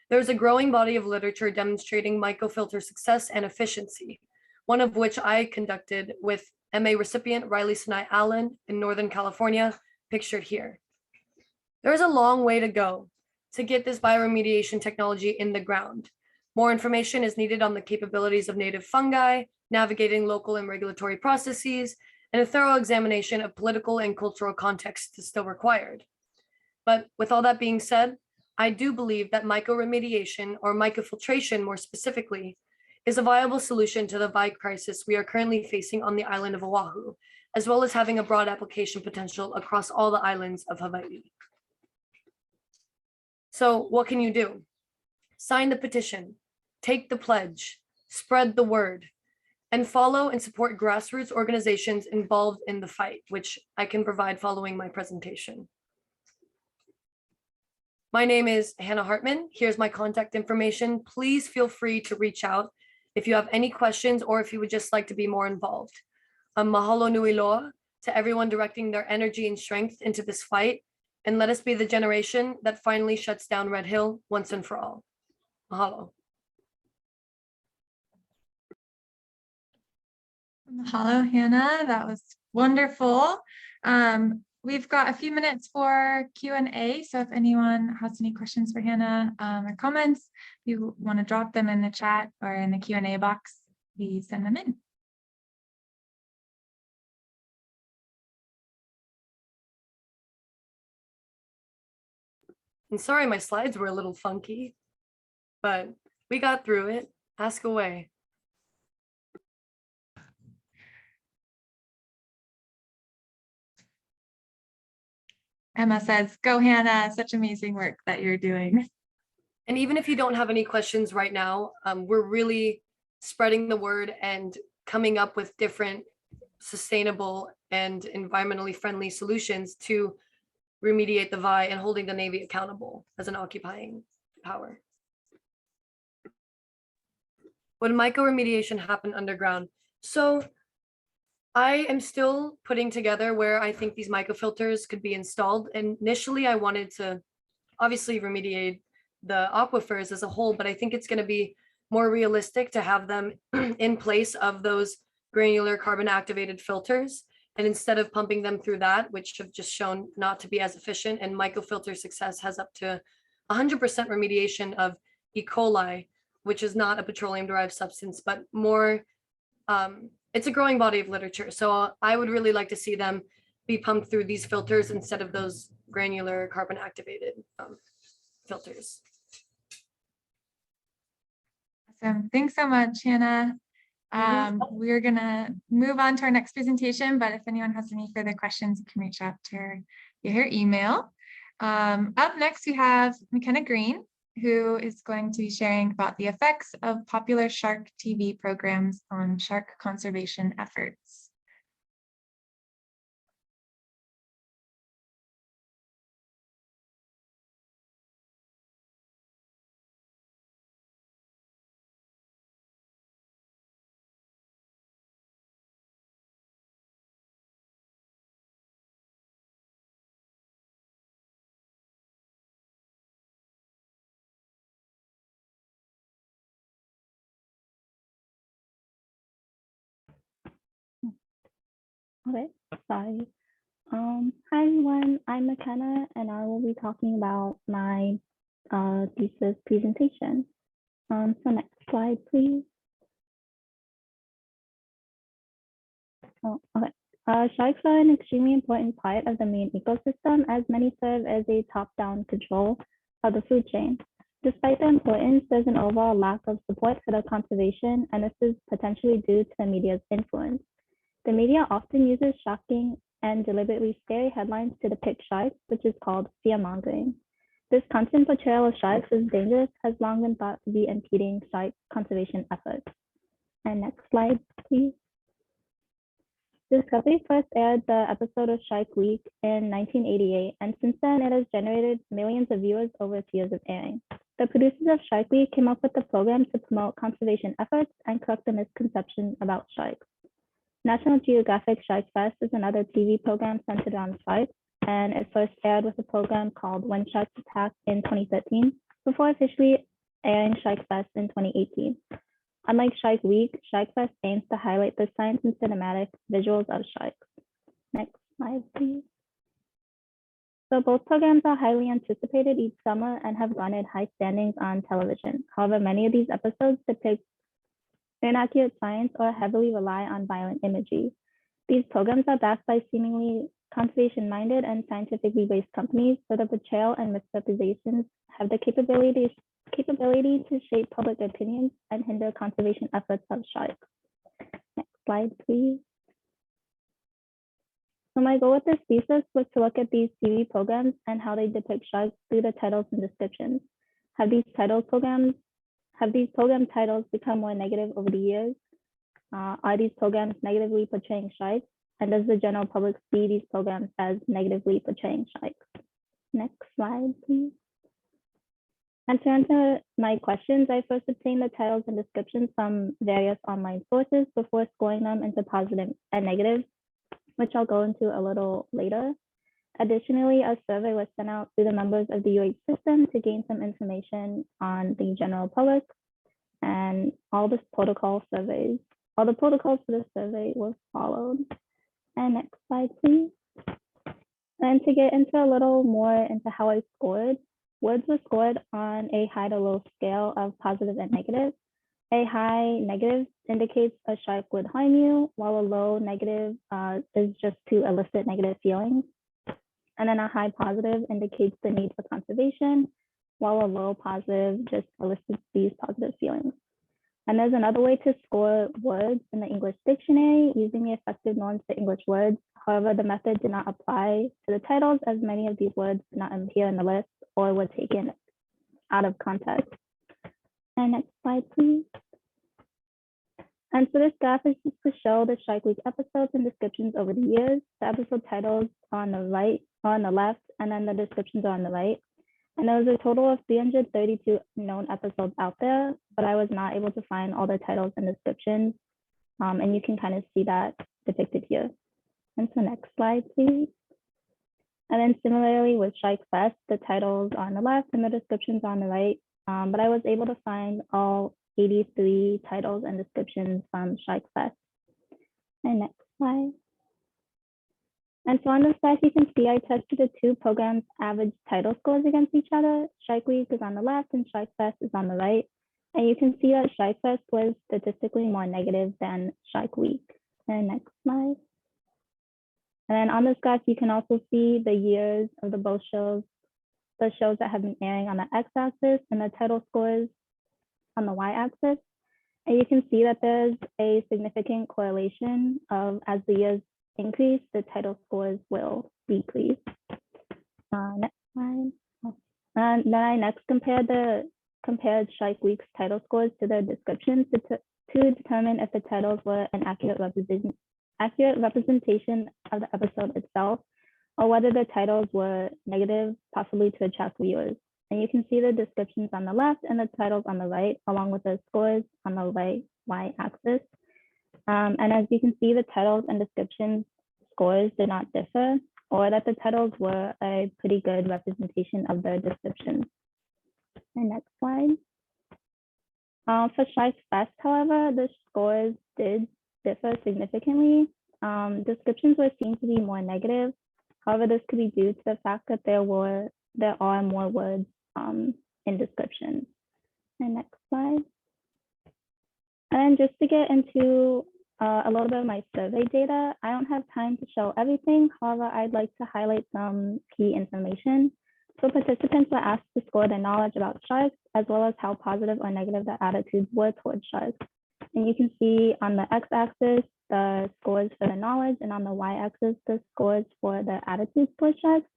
There's a growing body of literature demonstrating mycofilter success and efficiency, one of which I conducted with MA recipient Riley Sinai Allen in Northern California, pictured here. There's a long way to go to get this bioremediation technology in the ground. More information is needed on the capabilities of native fungi, navigating local and regulatory processes, and a thorough examination of political and cultural context is still required. But with all that being said, I do believe that mycoremediation, or mycofiltration more specifically, is a viable solution to the vi crisis we are currently facing on the island of Oʻahu, as well as having a broad application potential across all the islands of Hawaii. So what can you do? Sign the petition, take the pledge, spread the word, and follow and support grassroots organizations involved in the fight, which I can provide following my presentation. My name is Hannah Hartman. Here's my contact information. Please feel free to reach out if you have any questions or if you would just like to be more involved. Mahalo nui loa to everyone directing their energy and strength into this fight, and let us be the generation that finally shuts down Red Hill once and for all. Mahalo. Mahalo, Hannah. That was wonderful. We've got a few minutes for Q&A. So if anyone has any questions for Hannah or comments, you want to drop them in the chat or in the Q&A box, please send them in. I'm sorry my slides were a little funky, but we got through it. Ask away. Emma says, go Hannah, such amazing work that you're doing. And even if you don't have any questions right now, we're really spreading the word and coming up with different sustainable and environmentally friendly solutions to remediate the VI and holding the Navy accountable as an occupying power. When mycoremediation happened underground, so I am still putting together where I think these mycofilters could be installed. And initially, I wanted to obviously remediate the aquifers as a whole, but I think it's going to be more realistic to have them in place of those granular carbon activated filters. And instead of pumping them through that, which have just shown not to be as efficient, and mycofilter success has up to 100% remediation of E. coli, which is not a petroleum derived substance, but more, it's a growing body of literature. So I would really like to see them be pumped through these filters instead of those granular carbon activated filters. Awesome. Thanks so much, Hannah. We're going to move on to our next presentation, but if anyone has any further questions, you can reach out to her via her email. Up next, we have McKenna Green, who is going to be sharing about the effects of popular shark TV programs on shark conservation efforts. Okay, sorry. Hi everyone, I'm McKenna and I will be talking about my thesis presentation. So next slide, please. Oh, okay. Sharks are an extremely important part of the marine ecosystem, as many serve as a top-down control of the food chain. Despite their importance, there's an overall lack of support for their conservation, and this is potentially due to the media's influence. The media often uses shocking and deliberately scary headlines to depict sharks, which is called fear-mongering. This constant portrayal of sharks as dangerous has long been thought to be impeding shark conservation efforts. And next slide, please. Discovery first aired the episode of Shark Week in 1988, and since then it has generated millions of viewers over its years of airing. The producers of Shark Week came up with the program to promote conservation efforts and correct the misconception about sharks. National Geographic Shark Fest is another TV program centered around sharks, and it first aired with a program called When Sharks Attack in 2013, before officially airing Shark Fest in 2018. Unlike Shark Week, Shark Fest aims to highlight the science and cinematic visuals of sharks. Next slide, please. So both programs are highly anticipated each summer and have garnered high standings on television. However, many of these episodes depict inaccurate science or heavily rely on violent imagery. These programs are backed by seemingly conservation-minded and scientifically based companies, so the portrayal and misrepresentations have the capability to shape public opinions and hinder conservation efforts of sharks. Next slide, please. So my goal with this thesis was to look at these TV programs and how they depict sharks through the titles and descriptions. Have these program titles become more negative over the years? Are these programs negatively portraying sharks? And does the general public see these programs as negatively portraying sharks? Next slide, please. And to answer my questions, I first obtained the titles and descriptions from various online sources before scoring them into positive and negative, which I'll go into a little later. Additionally, a survey was sent out to the members of the UH system to gain some information on the general public, and all the protocols for the survey were followed. And next slide, please. And to get into a little more into how I scored, words were scored on a high to low scale of positive and negative. A high negative indicates a shark would harm you, while a low negative is just to elicit negative feelings. And then a high positive indicates the need for conservation, while a low positive just elicits these positive feelings. And there's another way to score words in the English dictionary using the effective norms for English words. However, the method did not apply to the titles, as many of these words did not appear in the list or were taken out of context. And next slide, please. And so this graph is just to show the Shark Week episodes and descriptions over the years. The episode titles on the right, on the left, and then the descriptions are on the right. And there was a total of 332 known episodes out there, but I was not able to find all the titles and descriptions. And you can kind of see that depicted here. And so next slide, please. And then similarly with Shark Fest, the titles are on the left and the descriptions are on the right. But I was able to find all 83 titles and descriptions from Shark Fest. And next slide. And so on this graph, you can see I tested the two programs' average title scores against each other. Shark Week is on the left and Shark Fest is on the right. And you can see that Shark Fest was statistically more negative than Shark Week. And next slide. And then on this graph, you can also see the years of the both shows, the shows that have been airing on the x-axis and the title scores on the y-axis. And you can see that there's a significant correlation of as the years increase, the title scores will decrease. Next slide. And then I next compared Shark Week's title scores to their descriptions to determine if the titles were an accurate representation of the episode itself, or whether the titles were negative, possibly to attract viewers. And you can see the descriptions on the left and the titles on the right, along with the scores on the right y-axis. And as you can see, the titles and descriptions scores did not differ, or that the titles were a pretty good representation of the descriptions. And next slide. For Shark Fest, however, the scores did differ significantly. Descriptions were seen to be more negative. However, this could be due to the fact that there are more words in descriptions. And next slide. And just to get into a little bit of my survey data, I don't have time to show everything. However, I'd like to highlight some key information. So participants were asked to score their knowledge about sharks, as well as how positive or negative their attitudes were towards sharks. And you can see on the x-axis, the scores for the knowledge, and on the y-axis, the scores for the attitudes towards sharks.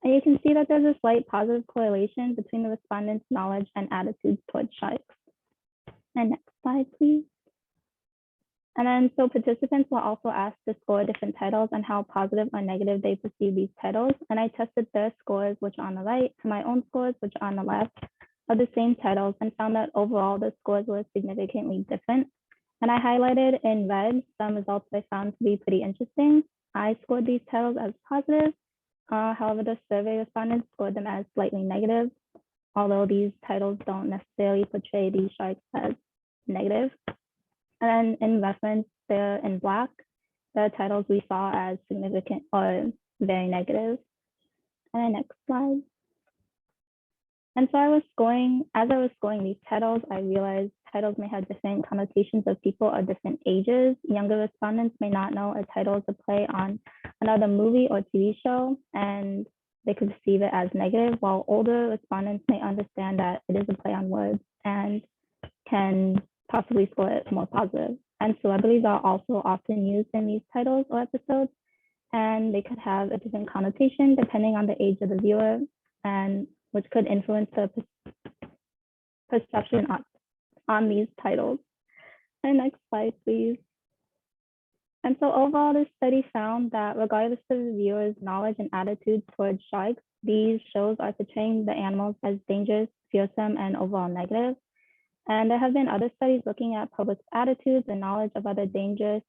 And you can see that there's a slight positive correlation between the respondents' knowledge and attitudes towards sharks. And next slide, please. And then, so participants were also asked to score different titles and how positive or negative they perceive these titles. And I tested their scores, which are on the right, to my own scores, which are on the left, of the same titles, and found that overall the scores were significantly different. And I highlighted in red some results I found to be pretty interesting. I scored these titles as positive. However, the survey respondents scored them as slightly negative, although these titles don't necessarily portray these sharks as negative. And then in reference there in black, the titles we saw as significant or very negative. And then next slide. And so as I was scoring these titles, I realized titles may have different connotations of people of different ages. Younger respondents may not know a title is a play on another movie or TV show, and they could perceive it as negative, while older respondents may understand that it is a play on words and can possibly score it more positive. And celebrities are also often used in these titles or episodes, and they could have a different connotation depending on the age of the viewer, and which could influence the perception on these titles. And next slide, please. And so overall, this study found that regardless of the viewer's knowledge and attitudes towards sharks, these shows are portraying the animals as dangerous, fearsome, and overall negative. And there have been other studies looking at public's attitudes and knowledge of other dangerous,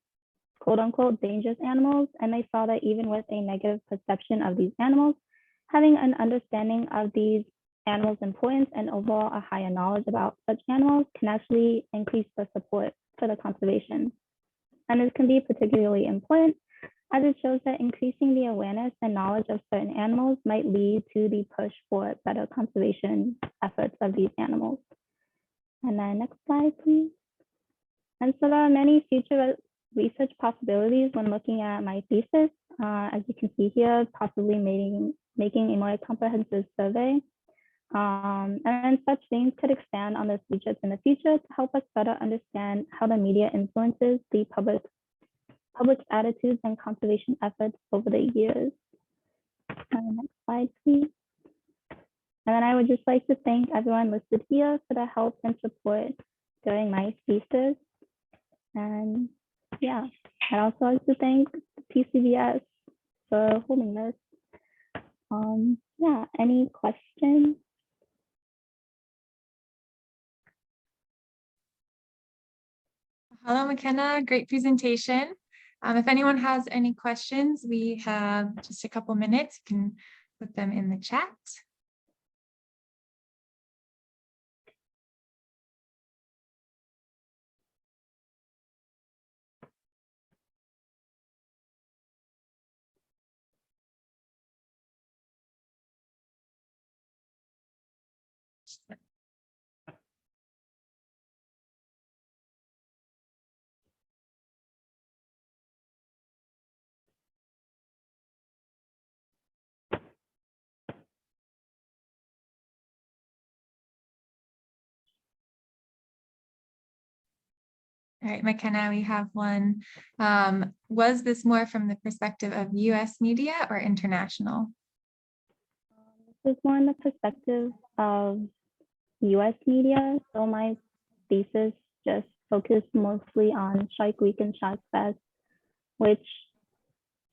quote unquote, dangerous animals. And they saw that even with a negative perception of these animals, having an understanding of these animals' importance and overall a higher knowledge about such animals can actually increase the support for the conservation. And this can be particularly important as it shows that increasing the awareness and knowledge of certain animals might lead to the push for better conservation efforts of these animals. And then next slide, please. And so there are many future research possibilities when looking at my thesis. As you can see here, possibly making a more comprehensive survey. And such things could expand on this research in the future to help us better understand how the media influences the public's attitudes and conservation efforts over the years. Next slide, please. And then I would just like to thank everyone listed here for the help and support during my thesis. And yeah, I'd also like to thank TCBES for holding this. Yeah, any questions? Hello, McKenna, great presentation. If anyone has any questions, we have just a couple minutes. You can put them in the chat. All right, McKenna, we have one. Was this more from the perspective of US media or international? This is more in the perspective of US media. So my thesis just focused mostly on Shark Week and Shark Fest, which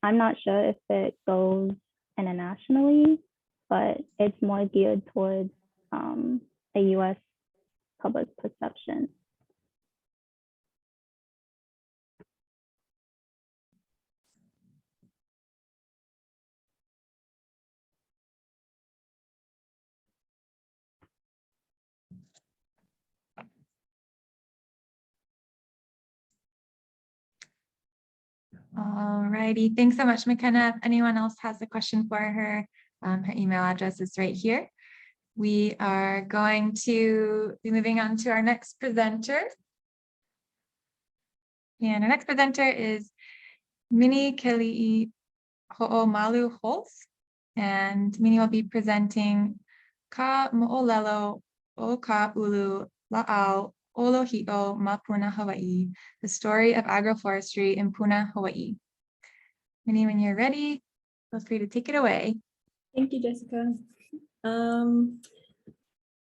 I'm not sure if it goes internationally, but it's more geared towards a US public perception. All righty, thanks so much, McKenna. If anyone else has a question for her, her email address is right here. We are going to be moving on to our next presenter. And our next presenter is Mini Keliihoomalu-Holz. And Mini will be presenting Ka Mo'olelo o Ka Ulu-lā'au-olohiʻo ma Puna, Hawaii, the story of agroforestry in Puna, Hawaii. Mini, when you're ready, feel free to take it away. Thank you, Jessica.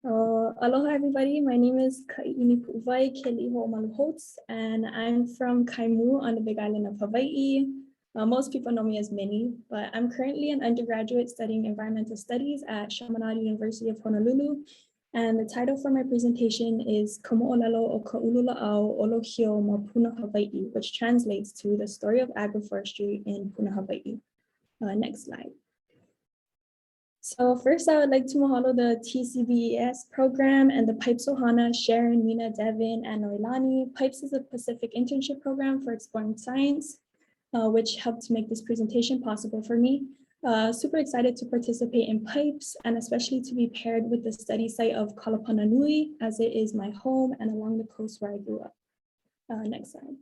Aloha, everybody. My name is Keliihoomalu-Holz, and I'm from Kaimu on the Big Island of Hawaii. Most people know me as Minnie, but I'm currently an undergraduate studying environmental studies at Chaminade University of Honolulu. And the title for my presentation is Kamo'olelo o ka Ulu-lā'au-olohiʻo ma Puna, Hawaii, which translates to the story of agroforestry in Puna, Hawaii. Next slide. So first, I would like to mahalo the TCBES program and the PIPES Ohana, Sharon, Mina, Devin, and Noelani. PIPES is a Pacific internship program for exploring science, which helped to make this presentation possible for me. Super excited to participate in PIPES and especially to be paired with the study site of Kalapananui, as it is my home and along the coast where I grew up. Next slide.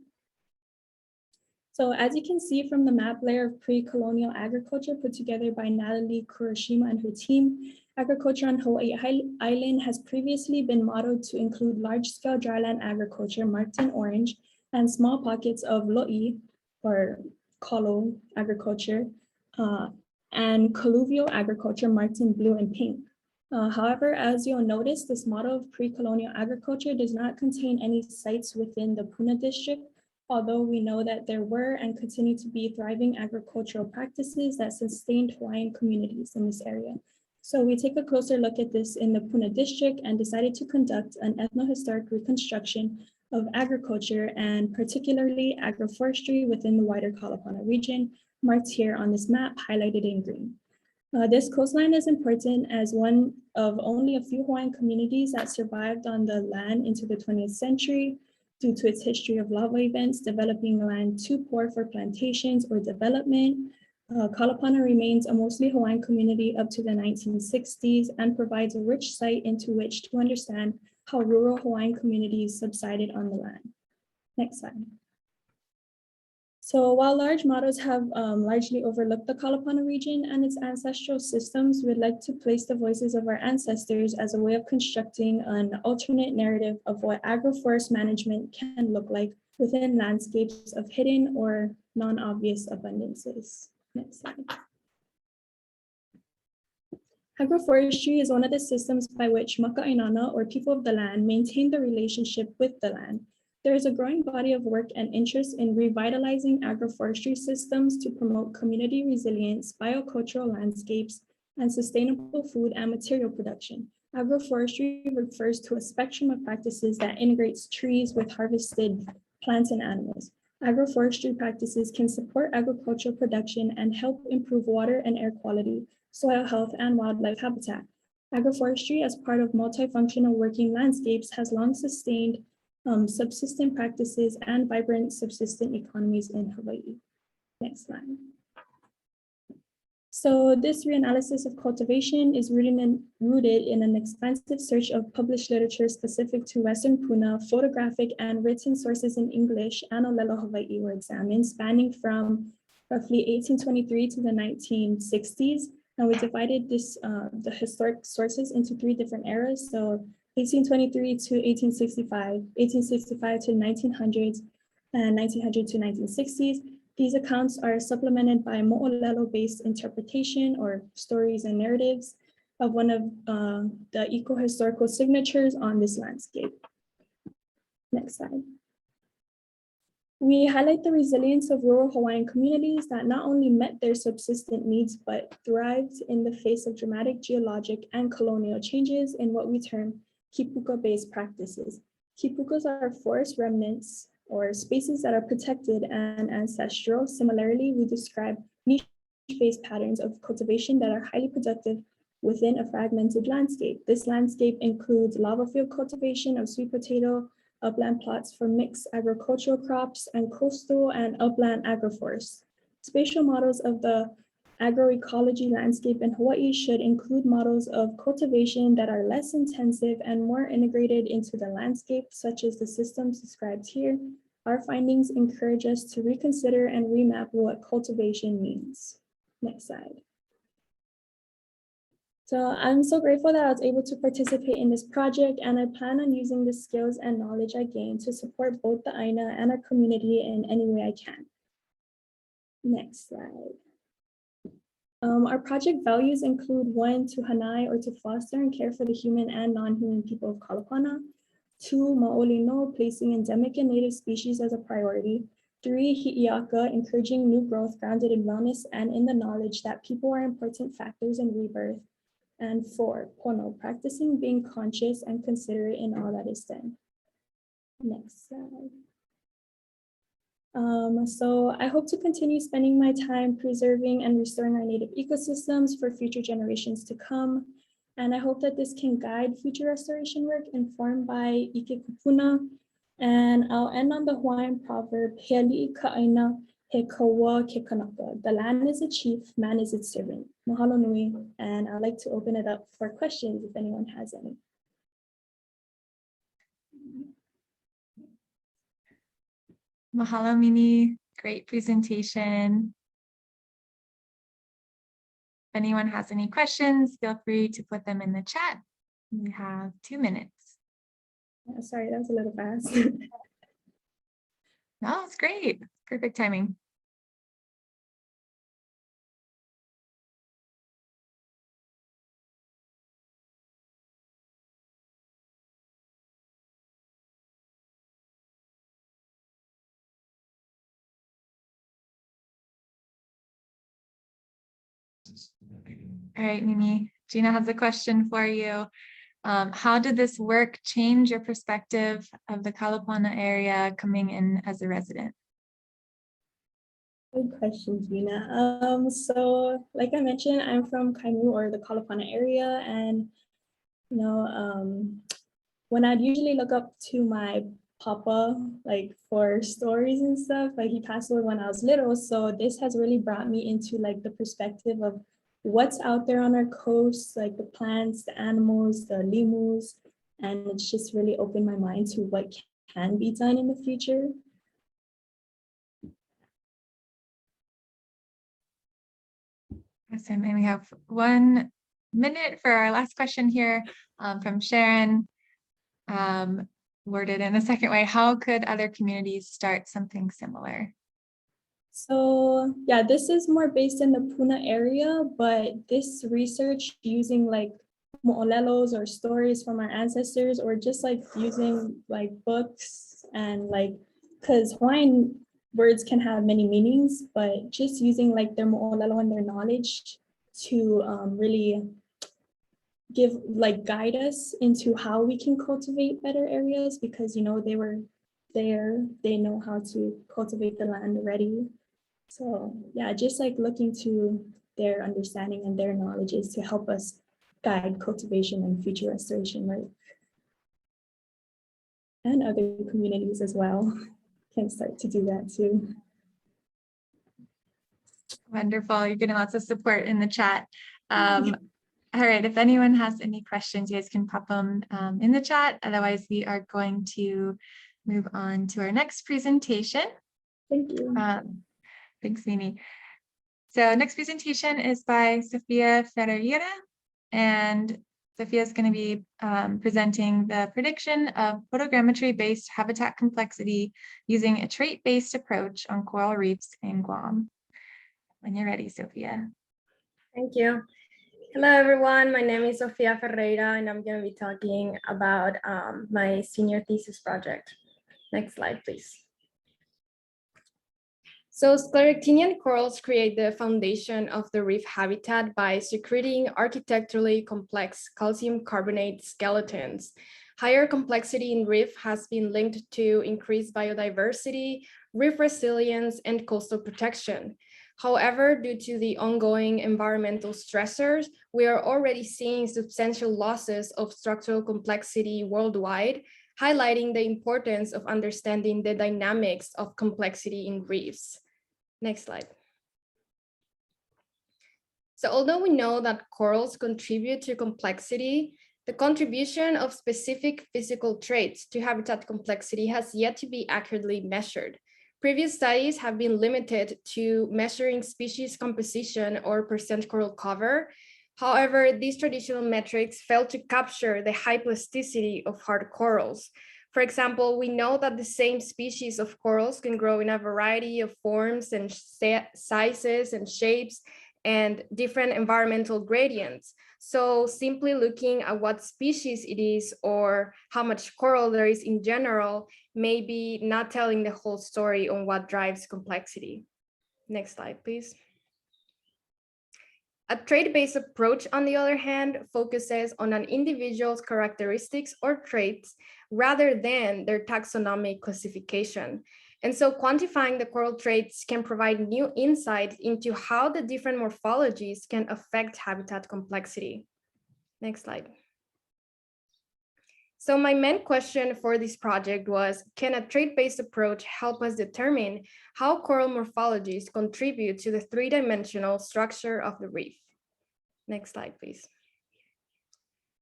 So as you can see from the map layer of pre-colonial agriculture put together by Natalie Kuroshima and her team, agriculture on Hawaii Island has previously been modeled to include large-scale dryland agriculture marked in orange and small pockets of lo'i, or kalo agriculture, and colluvial agriculture marked in blue and pink. However, as you'll notice, this model of pre-colonial agriculture does not contain any sites within the Puna district, although we know that there were and continue to be thriving agricultural practices that sustained Hawaiian communities in this area. So we take a closer look at this in the Puna district and decided to conduct an ethnohistoric reconstruction of agriculture and particularly agroforestry within the wider Kalapana region, marked here on this map, highlighted in green. This coastline is important as one of only a few Hawaiian communities that survived on the land into the 20th century, due to its history of lava events developing land too poor for plantations or development. Kalapana remains a mostly Hawaiian community up to the 1960s and provides a rich site into which to understand how rural Hawaiian communities subsided on the land. Next slide. So while large models have largely overlooked the Kalapana region and its ancestral systems, we'd like to place the voices of our ancestors as a way of constructing an alternate narrative of what agroforest management can look like within landscapes of hidden or non-obvious abundances. Next slide. Agroforestry is one of the systems by which maka'inana, or people of the land, maintain the relationship with the land. There is a growing body of work and interest in revitalizing agroforestry systems to promote community resilience, biocultural landscapes, and sustainable food and material production. Agroforestry refers to a spectrum of practices that integrates trees with harvested plants and animals. Agroforestry practices can support agricultural production and help improve water and air quality, soil health, and wildlife habitat. Agroforestry, as part of multifunctional working landscapes, has long sustained subsistent practices and vibrant subsistent economies in Hawaii. Next slide. So this reanalysis of cultivation is rooted in an expansive search of published literature specific to Western Puna. Photographic and written sources in English and Olelo Hawaii were examined, spanning from roughly 1823 to the 1960s. And we divided this, the historic sources into 3 different eras. So 1823 to 1865, 1865 to 1900s, and 1900 to 1960s. These accounts are supplemented by mo'olelo-based interpretation or stories and narratives of one of the eco-historical signatures on this landscape. Next slide. We highlight the resilience of rural Hawaiian communities that not only met their subsistent needs, but thrived in the face of dramatic geologic and colonial changes in what we term kipuka-based practices. Kipukas are forest remnants or spaces that are protected and ancestral. Similarly, we describe niche-based patterns of cultivation that are highly productive within a fragmented landscape. This landscape includes lava field cultivation of sweet potato, upland plots for mixed agricultural crops, and coastal and upland agroforests. Spatial models of the agroecology landscape in Hawaii should include models of cultivation that are less intensive and more integrated into the landscape, such as the systems described here. Our findings encourage us to reconsider and remap what cultivation means. Next slide. So I'm so grateful that I was able to participate in this project, and I plan on using the skills and knowledge I gained to support both the AINA and our community in any way I can. Next slide. Our project values include 1, to hanai or to foster and care for the human and non-human people of Kalapana. 2, ma'oli no, placing endemic and native species as a priority. 3, hi'iaka, encouraging new growth grounded in wellness and in the knowledge that people are important factors in rebirth. And 4, pono, practicing being conscious and considerate in all that is done. Next slide. So I hope to continue spending my time preserving and restoring our native ecosystems for future generations to come. And I hope that this can guide future restoration work informed by Ike Kupuna. And I'll end on the Hawaiian proverb, Heali'i ka'aina he kaua ke kanaka. The land is a chief, man is its servant. Mahalo nui. And I'd like to open it up for questions if anyone has any. Mahalo, Mini. Great presentation. If anyone has any questions, feel free to put them in the chat. We have 2 minutes. Sorry, that was a little fast. No, it's great. Perfect timing. All right, Mimi, Gina has a question for you. How did this work change your perspective of the Kalapana area coming in as a resident? Good question, Gina. So like I mentioned, I'm from Kaimu or the Kalapana area, and when I'd usually look up to my papa, like for stories and stuff, like he passed away when I was little. So this has really brought me into like the perspective of what's out there on our coast, like the plants, the animals, the limus, and it's just really opened my mind to what can be done in the future. Awesome. And we have 1 minute for our last question here from Sharon. Worded in a second way, how could other communities start something similar? So yeah, this is more based in the Puna area, but this research using like mo'olelos or stories from our ancestors, or just like using like books and like, because Hawaiian words can have many meanings, but just using like their mo'olelo and their knowledge to really guide us into how we can cultivate better areas, because they were there, they know how to cultivate the land already. So yeah, just like looking to their understanding and their knowledges to help us guide cultivation and future restoration work. And other communities as well can start to do that too. Wonderful. You're getting lots of support in the chat. All right, if anyone has any questions, you guys can pop them in the chat. Otherwise, we are going to move on to our next presentation. Thank you. Thanks, Mini. So next presentation is by Sofia Ferreira, and Sofia is going to be presenting the prediction of photogrammetry-based habitat complexity using a trait-based approach on coral reefs in Guam. When you're ready, Sofia. Thank you. Hello, everyone. My name is Sofia Ferreira, and I'm going to be talking about my senior thesis project. Next slide, please. So scleractinian corals create the foundation of the reef habitat by secreting architecturally complex calcium carbonate skeletons. Higher complexity in reef has been linked to increased biodiversity, reef resilience, and coastal protection. However, due to the ongoing environmental stressors, we are already seeing substantial losses of structural complexity worldwide, highlighting the importance of understanding the dynamics of complexity in reefs. Next slide. So although we know that corals contribute to complexity, the contribution of specific physical traits to habitat complexity has yet to be accurately measured. Previous studies have been limited to measuring species composition or percent coral cover. However, these traditional metrics fail to capture the high plasticity of hard corals. For example, we know that the same species of corals can grow in a variety of forms and sizes and shapes, and different environmental gradients. So simply looking at what species it is or how much coral there is in general may be not telling the whole story on what drives complexity. Next slide, please. A trait-based approach, on the other hand, focuses on an individual's characteristics or traits rather than their taxonomic classification. And so quantifying the coral traits can provide new insights into how the different morphologies can affect habitat complexity. Next slide. So my main question for this project was, can a trait-based approach help us determine how coral morphologies contribute to the three-dimensional structure of the reef? Next slide, please.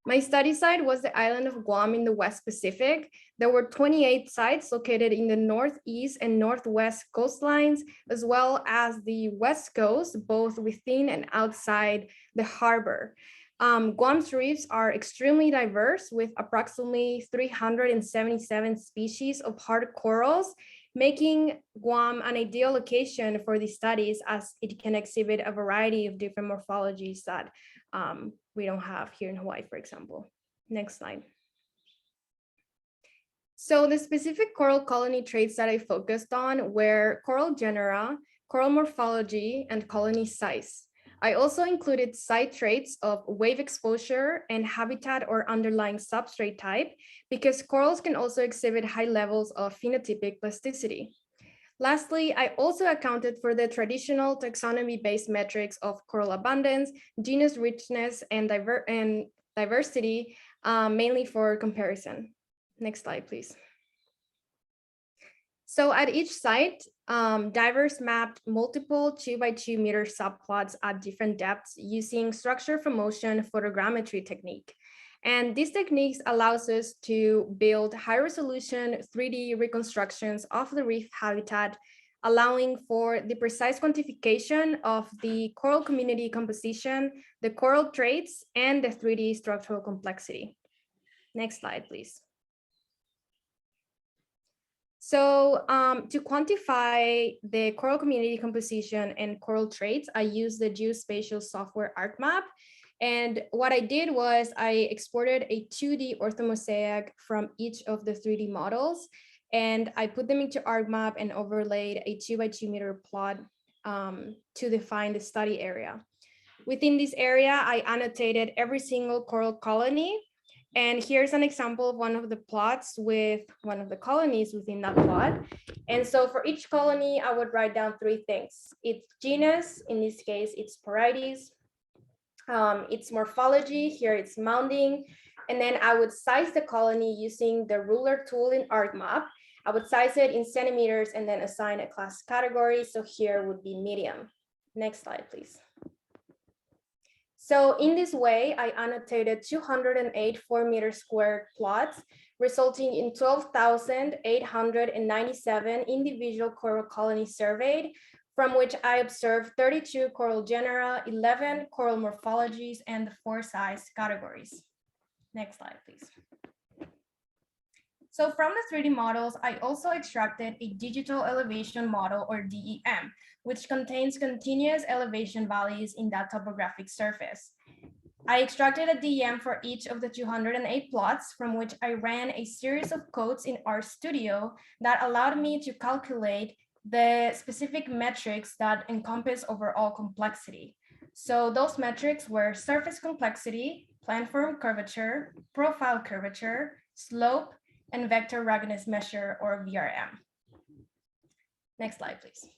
My study site was the island of Guam in the West Pacific. There were 28 sites located in the northeast and northwest coastlines, as well as the west coast, both within and outside the harbor. Guam's reefs are extremely diverse, with approximately 377 species of hard corals, making Guam an ideal location for these studies, as it can exhibit a variety of different morphologies that we don't have here in Hawaii, for example. Next slide. So the specific coral colony traits that I focused on were coral genera, coral morphology, and colony size. I also included site traits of wave exposure and habitat or underlying substrate type, because corals can also exhibit high levels of phenotypic plasticity. Lastly, I also accounted for the traditional taxonomy-based metrics of coral abundance, genus richness, and diversity, mainly for comparison. Next slide, please. So at each site, divers mapped multiple 2x2 meter subplots at different depths using structure from motion photogrammetry technique. And these techniques allows us to build high resolution 3D reconstructions of the reef habitat, allowing for the precise quantification of the coral community composition, the coral traits, and the 3D structural complexity. Next slide, please. So to quantify the coral community composition and coral traits, I used the geospatial software ArcMap. And what I did was I exported a 2D orthomosaic from each of the 3D models, and I put them into ArcMap and overlaid a 2x2 meter plot to define the study area. Within this area, I annotated every single coral colony. And here's an example of one of the plots with one of the colonies within that plot. And so for each colony, I would write down three things. Its genus, in this case, it's Porites. Its morphology, here it's mounding. And then I would size the colony using the ruler tool in ArcMap. I would size it in centimeters and then assign a class category. So here would be medium. Next slide, please. So in this way, I annotated 208 4-meter squared plots, resulting in 12,897 individual coral colonies surveyed, from which I observed 32 coral genera, 11 coral morphologies, and the 4 size categories. Next slide, please. So from the 3D models, I also extracted a digital elevation model, or DEM, which contains continuous elevation values in that topographic surface. I extracted a DEM for each of the 208 plots, from which I ran a series of codes in RStudio that allowed me to calculate the specific metrics that encompass overall complexity. So those metrics were surface complexity, planform curvature, profile curvature, slope, and vector ruggedness measure, or VRM. Next slide, please.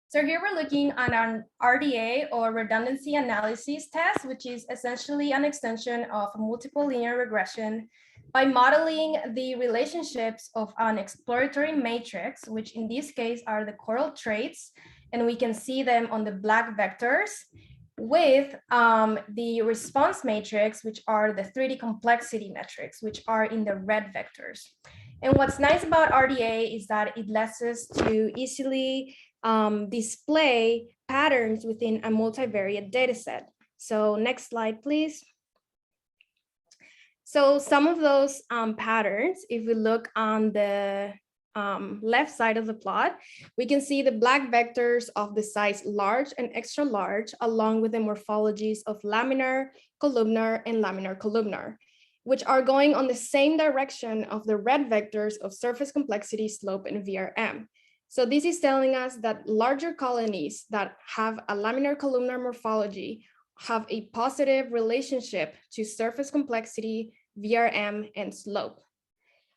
So here we're looking at an RDA, or redundancy analysis test, which is essentially an extension of multiple linear regression by modeling the relationships of an exploratory matrix, which in this case are the coral traits, and we can see them on the black vectors, with the response matrix, which are the 3D complexity metrics, which are in the red vectors. And what's nice about RDA is that it lets us to easily display patterns within a multivariate data set. So next slide, please. So some of those patterns, if we look on the left side of the plot, we can see the black vectors of the size large and extra large, along with the morphologies of laminar, columnar, and laminar columnar, which are going on the same direction of the red vectors of surface complexity, slope, and VRM. So this is telling us that larger colonies that have a laminar columnar morphology have a positive relationship to surface complexity, VRM, and slope.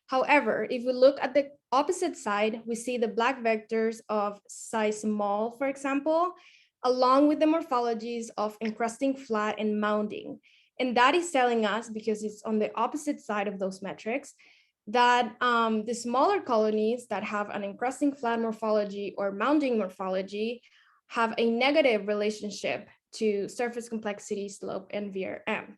However, if we look at the opposite side, we see the black vectors of size small, for example, along with the morphologies of encrusting flat and mounding. And that is telling us, because it's on the opposite side of those metrics, that the smaller colonies that have an encrusting flat morphology or mounding morphology have a negative relationship to surface complexity, slope, and VRM.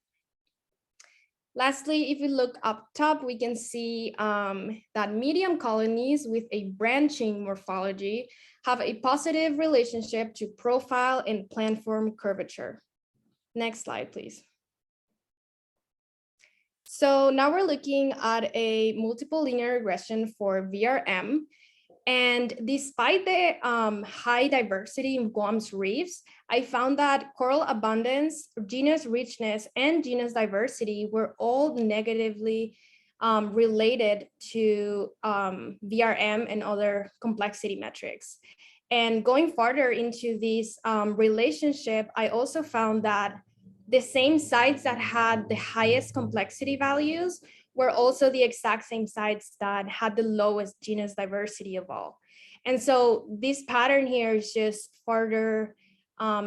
Lastly, if we look up top, we can see that medium colonies with a branching morphology have a positive relationship to profile and planform curvature. Next slide, please. So now we're looking at a multiple linear regression for VRM. And despite the high diversity in Guam's reefs, I found that coral abundance, genus richness, and genus diversity were all negatively related to VRM and other complexity metrics. And going farther into this relationship, I also found that the same sites that had the highest complexity values were also the exact same sites that had the lowest genus diversity of all. And so this pattern here is just further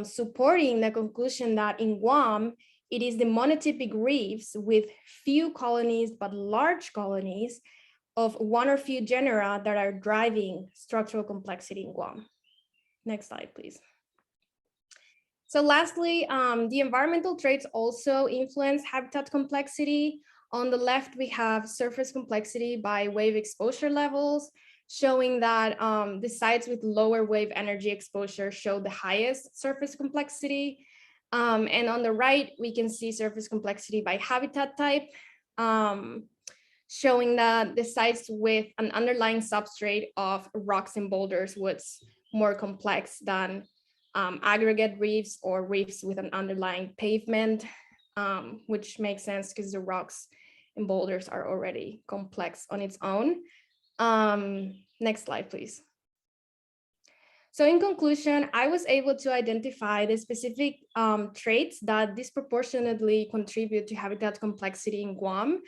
supporting the conclusion that in Guam, it is the monotypic reefs with few colonies, but large colonies of one or few genera that are driving structural complexity in Guam. Next slide, please. So lastly, the environmental traits also influence habitat complexity. On the left, we have surface complexity by wave exposure levels, showing that the sites with lower wave energy exposure show the highest surface complexity. And on the right, we can see surface complexity by habitat type, showing that the sites with an underlying substrate of rocks and boulders was more complex than aggregate reefs or reefs with an underlying pavement, which makes sense because the rocks and boulders are already complex on its own. Next slide, please. So in conclusion, I was able to identify the specific traits that disproportionately contribute to habitat complexity in Guam.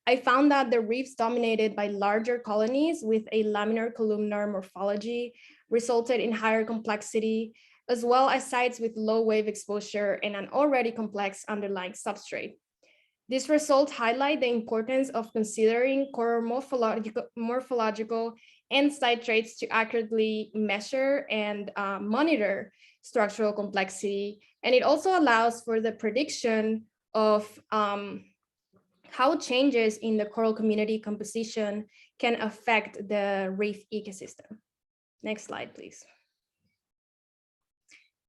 I found that the reefs dominated by larger colonies with a laminar columnar morphology resulted in higher complexity, as well as sites with low wave exposure and an already complex underlying substrate. These results highlight the importance of considering coral morphological and site traits to accurately measure and monitor structural complexity. And it also allows for the prediction of how changes in the coral community composition can affect the reef ecosystem. Next slide, please.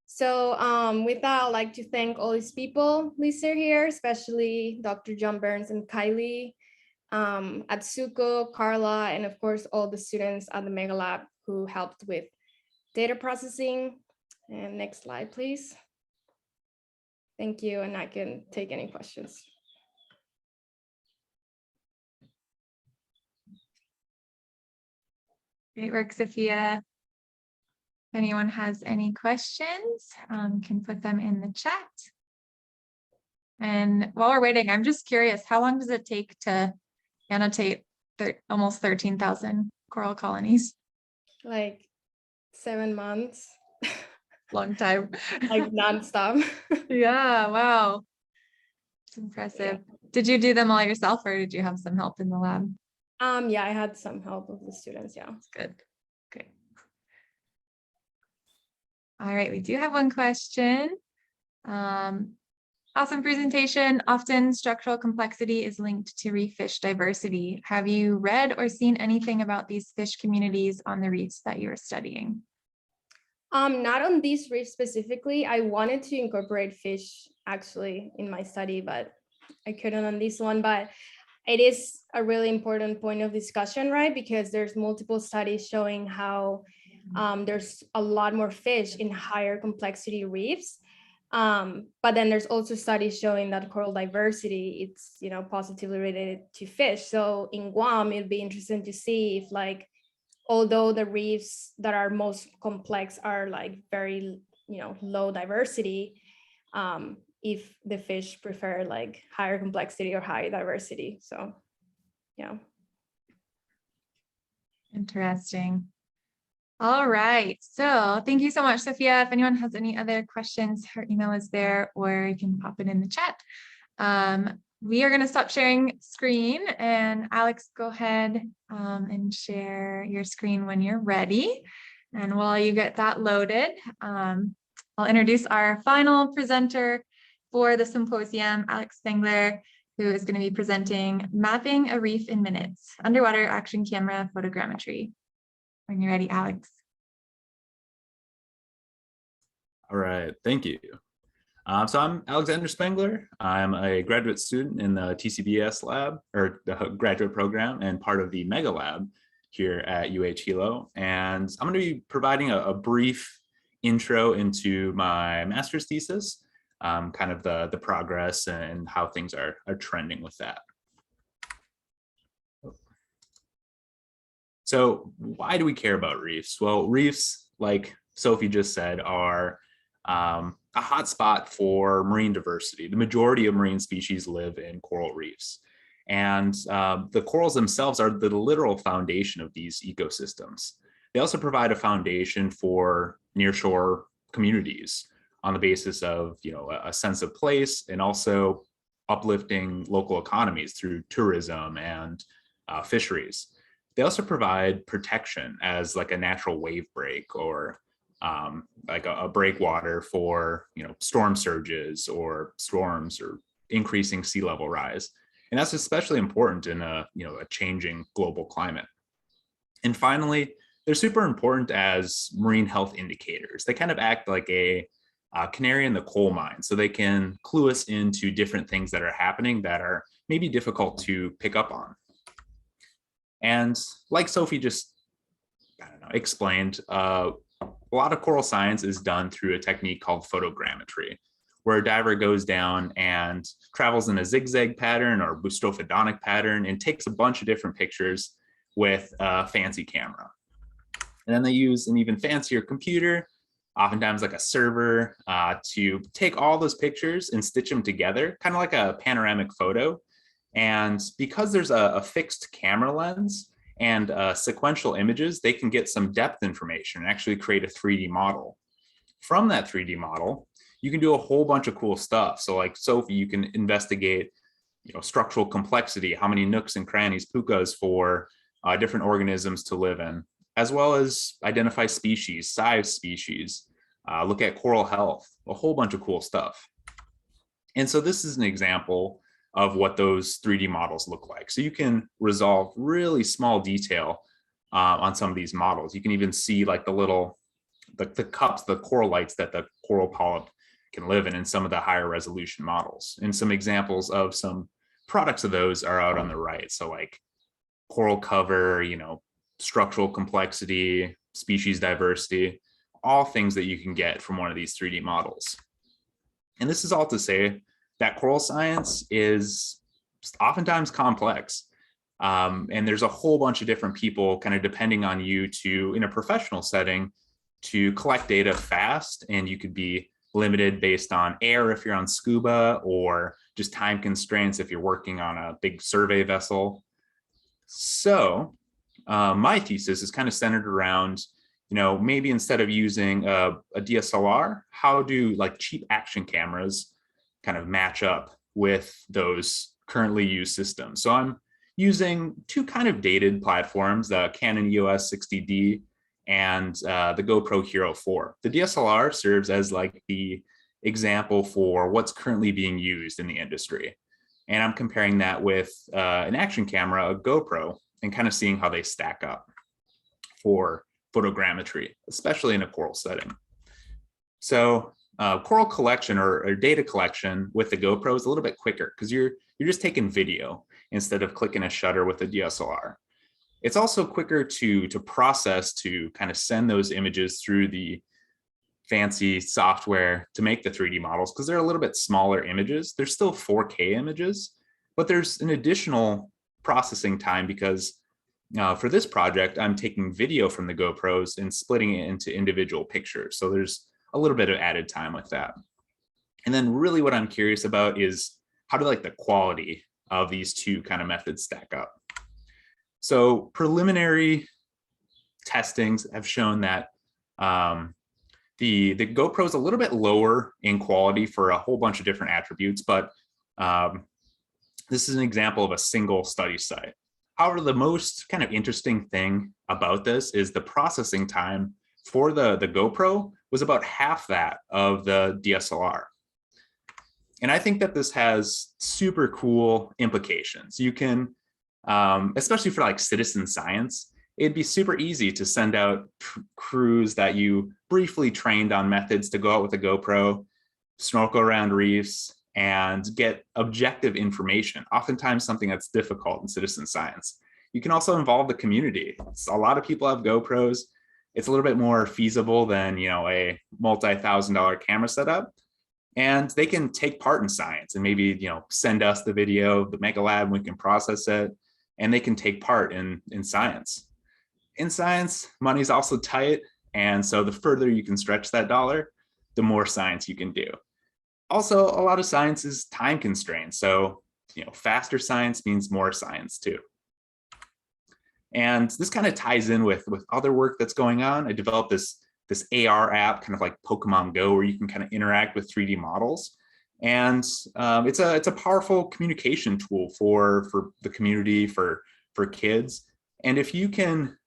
So with that, I'd like to thank all these people listed here, especially Dr. John Burns and Kylie, Atsuko, Carla, and of course, all the students at the Mega Lab who helped with data processing. And next slide, please. Thank you, and I can take any questions. Great work, Sophia. If anyone has any questions, can put them in the chat. And while we're waiting, I'm just curious, how long does it take to annotate almost 13,000 coral colonies? Like 7 months. Long time. Like nonstop. Yeah, wow. It's impressive. Yeah. Did you do them all yourself or did you have some help in the lab? Yeah, I had some help of the students, yeah. That's good. Okay. All right, we do have one question. Awesome presentation. Often structural complexity is linked to reef fish diversity. Have you read or seen anything about these fish communities on the reefs that you're studying? Not on these reefs specifically. I wanted to incorporate fish actually in my study, but I couldn't on this one. But it is a really important point of discussion, right? Because there's multiple studies showing how there's a lot more fish in higher complexity reefs. But then there's also studies showing that coral diversity, it's, you know, positively related to fish. So in Guam, it'd be interesting to see if, like, although the reefs that are most complex are like very, you know, low diversity, if the fish prefer like higher complexity or high diversity. So, yeah. Interesting. All right. So thank you so much, Sophia. If anyone has any other questions, her email is there, or you can pop it in the chat. We are going to stop sharing screen, and Alex, go ahead and share your screen when you're ready. And while you get that loaded, I'll introduce our final presenter for the symposium, Alex Spengler, who is going to be presenting Mapping a Reef in Minutes, Underwater Action Camera Photogrammetry. When you're ready, Alex. All right, thank you. So I'm Alexander Spengler. I'm a graduate student in the TCBES lab, or the graduate program, and part of the Mega Lab here at Hilo. And I'm going to be providing a brief intro into my master's thesis, kind of the progress and how things are trending with that. So why do we care about reefs? Well, reefs, like Sophie just said, are a hotspot for marine diversity. The majority of marine species live in coral reefs. And the corals themselves are the literal foundation of these ecosystems. They also provide a foundation for nearshore communities on the basis of, you know, a sense of place, and also uplifting local economies through tourism and fisheries. They also provide protection as like a natural wave break, or like a breakwater for, you know, storm surges or storms or increasing sea level rise. And that's especially important in a changing global climate. And finally, they're super important as marine health indicators. They kind of act like a canary in the coal mine, so they can clue us into different things that are happening that are maybe difficult to pick up on. And like Sophie just explained, a lot of coral science is done through a technique called photogrammetry, where a diver goes down and travels in a zigzag pattern or boustrophodonic pattern and takes a bunch of different pictures with a fancy camera. And then they use an even fancier computer, oftentimes like a server, to take all those pictures and stitch them together, kind of like a panoramic photo. And because there's a fixed camera lens and sequential images, they can get some depth information and actually create a 3D model. From that 3D model, you can do a whole bunch of cool stuff. So like Sophie, you can investigate, you know, structural complexity, how many nooks and crannies, pukas for different organisms to live in, as well as identify species, size species, look at coral health, a whole bunch of cool stuff. And so this is an example of what those 3D models look like. So you can resolve really small detail on some of these models. You can even see like the little, the cups, the coral lights that the coral polyp can live in some of the higher resolution models. And some examples of some products of those are out on the right. So like coral cover, you know, structural complexity, species diversity, all things that you can get from one of these 3D models. And this is all to say that coral science is oftentimes complex. And there's a whole bunch of different people kind of depending on you to, in a professional setting, to collect data fast. And you could be limited based on air if you're on scuba, or just time constraints if you're working on a big survey vessel. So my thesis is kind of centered around, you know, maybe instead of using a DSLR, how do like cheap action cameras kind of match up with those currently used systems? So I'm using two kind of dated platforms, the Canon EOS 60D and the GoPro Hero 4. The DSLR serves as like the example for what's currently being used in the industry. And I'm comparing that with an action camera, a GoPro, and kind of seeing how they stack up for photogrammetry, especially in a coral setting. So coral collection or data collection with the GoPro is a little bit quicker because you're just taking video. instead of clicking a shutter with a DSLR. It's also quicker to process, to kind of send those images through the fancy software to make the 3D models, because they're a little bit smaller images. They're still 4K images, but there's an additional processing time because for this project, I'm taking video from the GoPros and splitting it into individual pictures. So there's a little bit of added time with that. And then really what I'm curious about is how do like the quality of these two kind of methods stack up. So preliminary testings have shown that the GoPro is a little bit lower in quality for a whole bunch of different attributes, but this is an example of a single study site. However, the most kind of interesting thing about this is the processing time for the GoPro was about half that of the DSLR. And I think that this has super cool implications. You can, especially for like citizen science, it'd be super easy to send out crews that you briefly trained on methods to go out with a GoPro, snorkel around reefs, and get objective information, oftentimes something that's difficult in citizen science. You can also involve the community. A lot of people have GoPros. It's a little bit more feasible than, you know, a multi-$1,000 camera setup. And they can take part in science and maybe, you know, send us the video, the Mega Lab, and we can process it, and they can take part in science. In science, money's also tight. And so the further you can stretch that dollar, the more science you can do. Also, a lot of science is time constrained. So, you know, faster science means more science too. And this kind of ties in with other work that's going on. I developed this AR app, kind of like Pokemon Go, where you can kind of interact with 3D models. And it's a powerful communication tool for the community, for kids. And if you can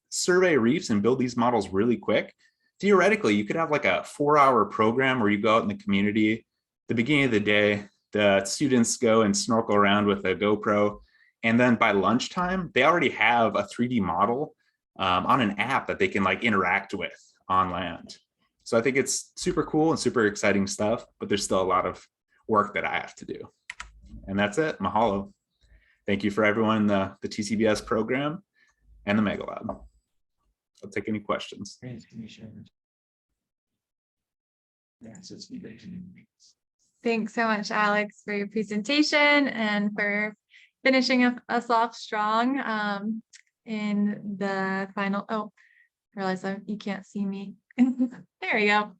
survey reefs and build these models really quick, theoretically, you could have like a 4-hour program where you go out in the community. The beginning of the day, the students go and snorkel around with a GoPro. And then by lunchtime, they already have a 3D model on an app that they can like interact with on land. So I think it's super cool and super exciting stuff, but there's still a lot of work that I have to do. And that's it. Mahalo. Thank you for everyone in the TCBES program and the Mega Lab. I'll take any questions. Thanks so much, Alex, for your presentation and for finishing us off strong in the final. Oh, I realize you can't see me. There we go.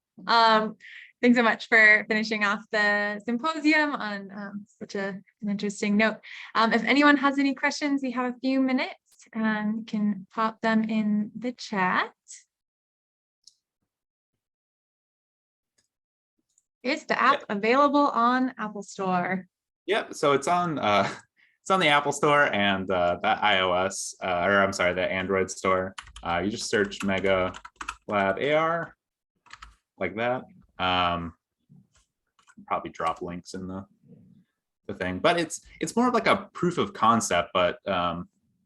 Thanks so much for finishing off the symposium on such an interesting note. If anyone has any questions, we have a few minutes and can pop them in the chat. Is the app available on Apple Store? Yep. So it's on the Apple Store and the iOS, or I'm sorry, the Android store. You just search Mega Lab AR like that. Probably drop links in the thing, but it's more of like a proof of concept, but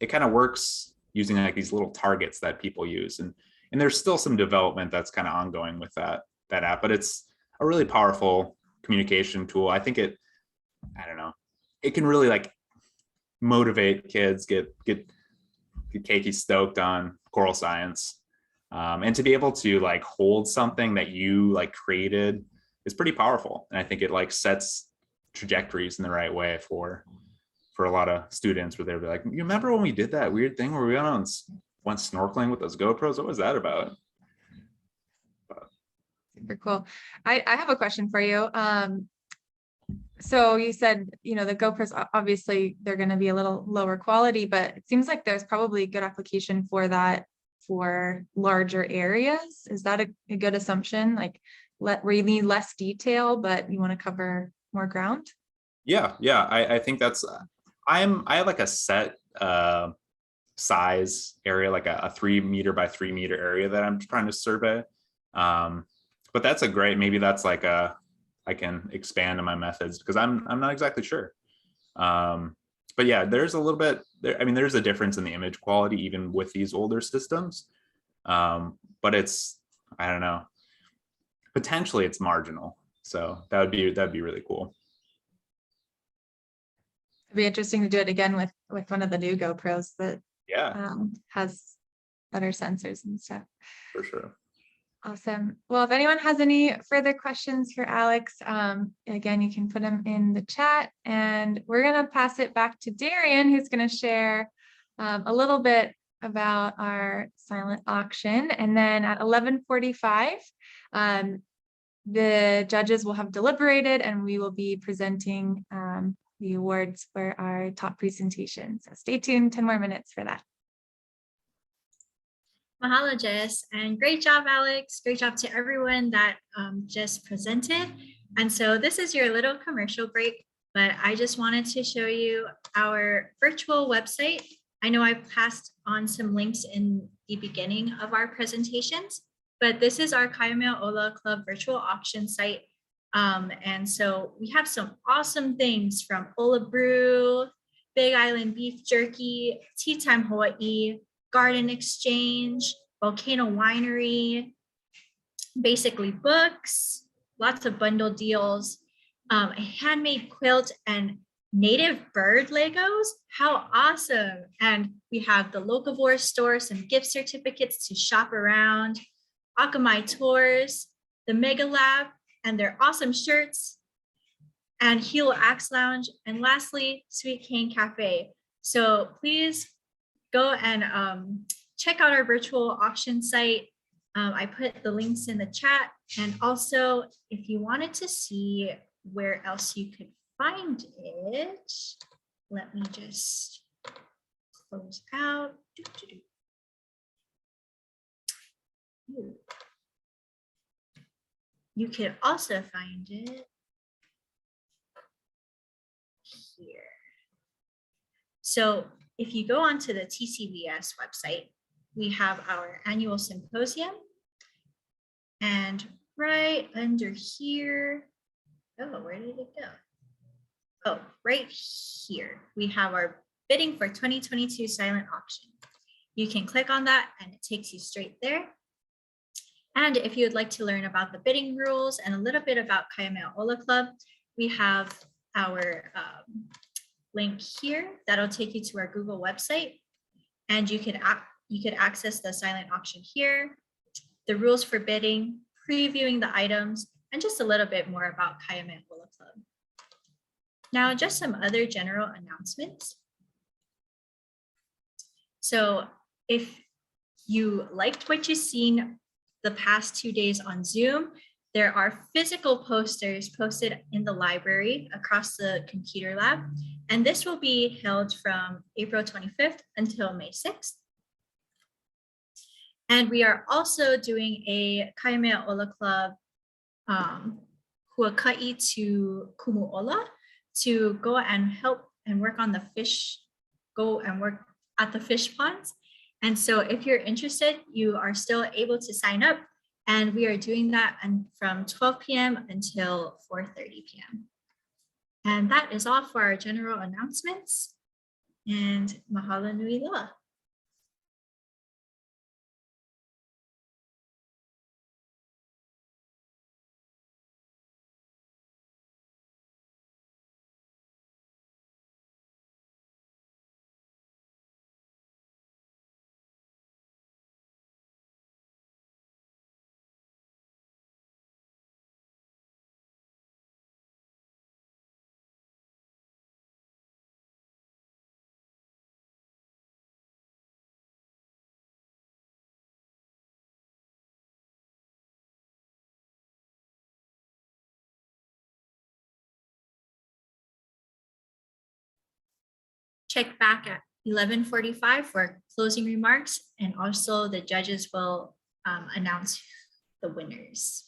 it kind of works using like these little targets that people use, and there's still some development that's kind of ongoing with that app, but it's a really powerful communication tool. I think it can really like motivate kids, get Keiki stoked on coral science, and to be able to like hold something that you like created is pretty powerful. And I think it like sets trajectories in the right way for a lot of students, where they'll be like, you remember when we did that weird thing where we went snorkeling with those GoPros? What was that about? Super cool. I have a question for you. So you said, you know, the GoPros, obviously they're going to be a little lower quality, but it seems like there's probably good application for that for larger areas. Is that a good assumption? Like where you need less detail, but you want to cover more ground? Yeah. I think that's, I have like a set size area, like a 3 meter by 3 meter area that I'm trying to survey. But that's maybe that's like I can expand on my methods, because I'm not exactly sure. But yeah, there's a little bit there. I mean, there's a difference in the image quality even with these older systems. But I don't know, potentially it's marginal. So that'd be really cool. It'd be interesting to do it again with one of the new GoPros that Yeah, has better sensors and stuff. for sure. Awesome. Well, if anyone has any further questions for Alex, again, you can put them in the chat, and we're going to pass it back to Darian, who's going to share a little bit about our silent auction. And then at 11:45, the judges will have deliberated, and we will be presenting the awards for our top presentation. So stay tuned, 10 more minutes for that. Mahalo, Jess, and great job, Alex. Great job to everyone that just presented. And so this is your little commercial break, but I just wanted to show you our virtual website. I know I passed on some links in the beginning of our presentations, but this is our Kaiameaola Club virtual auction site. And so we have some awesome things from Ola Brew, Big Island Beef Jerky, Tea Time Hawaii, Garden Exchange, Volcano Winery, basically books, lots of bundle deals, a handmade quilt and native bird Legos. How awesome. And we have the Locavore store, some gift certificates to shop around, Akamai tours, the Mega Lab and their awesome shirts, and Hilo Axe Lounge, and lastly, Sweet Cane Cafe. So please go and check out our virtual auction site. I put the links in the chat. And also, if you wanted to see where else you could find it, let me just close out. You could also find it here. So if you go onto the TCBES website, we have our annual symposium, and right under here, oh, where did it go? Oh, right here, we have our bidding for 2022 silent auction. You can click on that and it takes you straight there. And if you would like to learn about the bidding rules and a little bit about Kaiameaola Club, we have our link here that'll take you to our Google website, and you could access the silent auction here, the rules for bidding, previewing the items, and just a little bit more about Kaiameaola Club. Now, just some other general announcements. So if you liked what you've seen the past 2 days on Zoom, there are physical posters posted in the library across the computer lab, and this will be held from April 25th until May 6th. And we are also doing a Kaiameaola Club huaka'i to Kumuola to go and help and work on the fish, go and work at the fish ponds. And so if you're interested, you are still able to sign up. And we are doing that from 12 p.m. until 4:30 p.m. And that is all for our general announcements. And mahalo nui loa. Check back at 11:45 for closing remarks, and also the judges will announce the winners.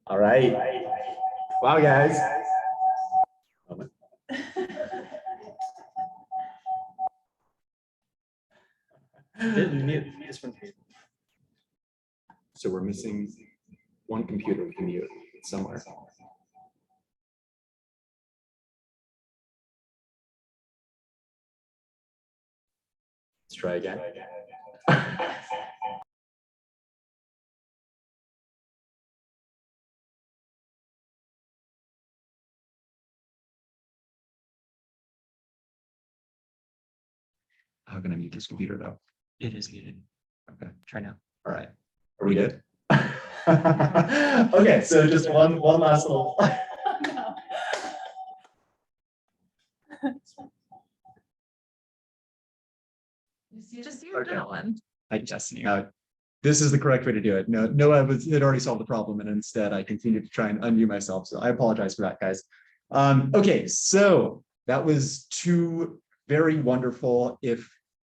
All right. Wow, guys. You need this one. So we're missing one computer we can mute somewhere. Let's try again. How can I mute this computer though? It is muted. Okay, try now. All right. Are we good? Okay, so just one last little. Just use that one. I just this is the correct way to do it. No, had already solved the problem, and instead I continued to try and undo myself. So I apologize for that, guys. Okay, so that was two very wonderful, if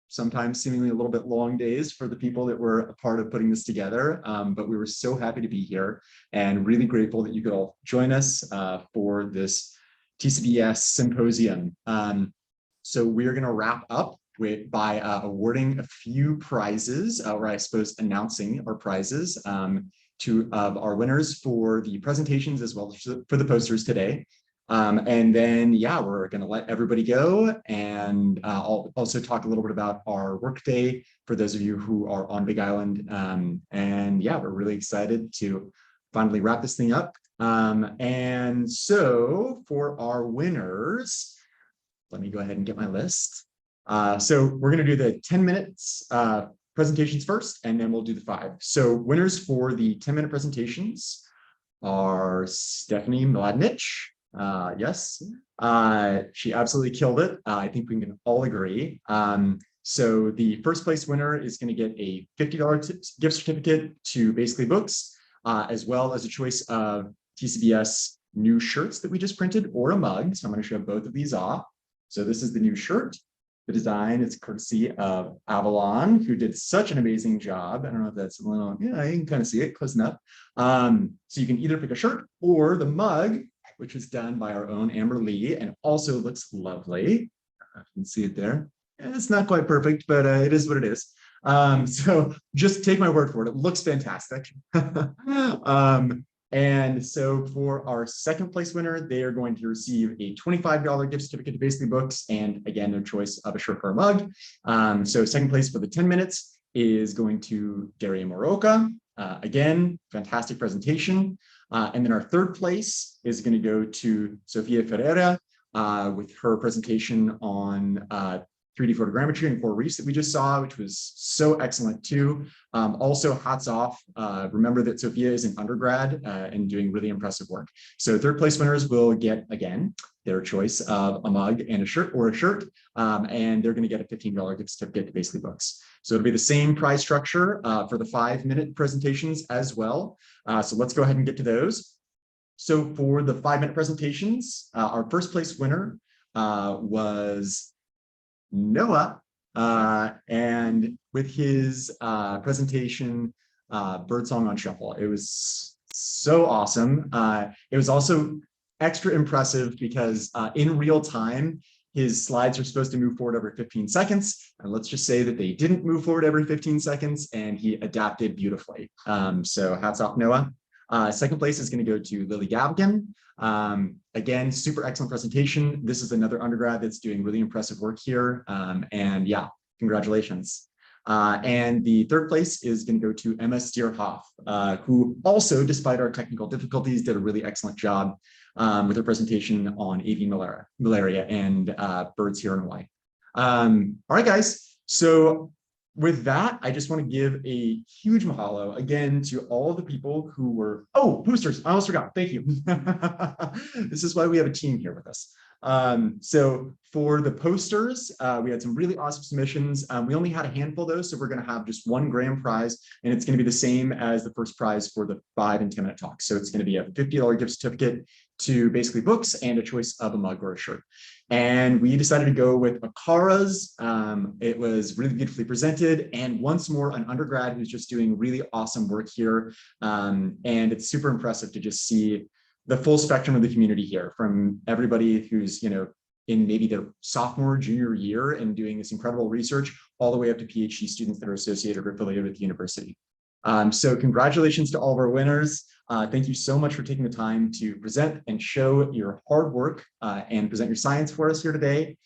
sometimes seemingly a little bit long days for the people that were a part of putting this together. But we were so happy to be here and really grateful that you could all join us for this TCBES symposium. So we're going to wrap up by awarding a few prizes, or I suppose announcing our prizes to our winners for the presentations as well as for the posters today. And then, yeah, we're going to let everybody go, and I'll also talk a little bit about our workday for those of you who are on Big Island. And yeah, we're really excited to finally wrap this thing up. And so for our winners, let me go ahead and get my list. So we're going to do the 10 minutes presentations first, and then we'll do the 5. So winners for the 10-minute presentations are Stephanie Mladinich. Yes, she absolutely killed it. I think we can all agree. So the first place winner is going to get a $50 gift certificate to Basically Books, as well as a choice of TCBES new shirts that we just printed, or a mug. So I'm going to show both of these off. So this is the new shirt. The design is courtesy of Avian, who did such an amazing job. I don't know if that's a little, yeah, you can kind of see it close enough. So you can either pick a shirt or the mug, which was done by our own Amber Lee, and also looks lovely. You can see it there. It's not quite perfect, but it is what it is. So just take my word for it. It looks fantastic. And so for our second place winner, they are going to receive a $25 gift certificate to Basically Books, and again, their choice of a shirt or a mug. So second place for the 10 minutes is going to Daria Moroka. Again, fantastic presentation. And then our third place is going to go to Sofia Ferreira with her presentation on 3D photogrammetry and coral reefs that we just saw, which was so excellent too. Also, hats off. Remember that Sofia is an undergrad and doing really impressive work. So third place winners will get, again, their choice of a mug and a shirt, and they're going to get a $15 gift certificate to Basically Books. So it'll be the same prize structure for the 5-minute presentations as well. So let's go ahead and get to those. So for the 5-minute presentations, our first place winner was Noah, and with his presentation, Birdsong on Shuffle. It was so awesome. It was also extra impressive because in real time, his slides are supposed to move forward every 15 seconds. And let's just say that they didn't move forward every 15 seconds, and he adapted beautifully. So hats off, Noah. Second place is going to go to Lily Gavigan. Again, super excellent presentation. This is another undergrad that's doing really impressive work here. And yeah, congratulations. And the third place is going to go to Emma Stierhoff, who also, despite our technical difficulties, did a really excellent job with her presentation on avian malaria and birds here in Hawaii. All right, guys. So with that, I just want to give a huge mahalo again to all the people who were, boosters, I almost forgot, thank you. This is why we have a team here with us. So for the posters, we had some really awesome submissions. We only had a handful though, so we're going to have just one grand prize, and it's going to be the same as the first prize for the 5 and 10 minute talks. So it's going to be a $50 gift certificate to basically books and a choice of a mug or a shirt. And we decided to go with Akara's. It was really beautifully presented, and once more an undergrad who's just doing really awesome work here. And it's super impressive to just see the full spectrum of the community here, from everybody who's, you know, in maybe their sophomore, junior year and doing this incredible research, all the way up to PhD students that are associated or affiliated with the university. So congratulations to all of our winners. Thank you so much for taking the time to present and show your hard work and present your science for us here today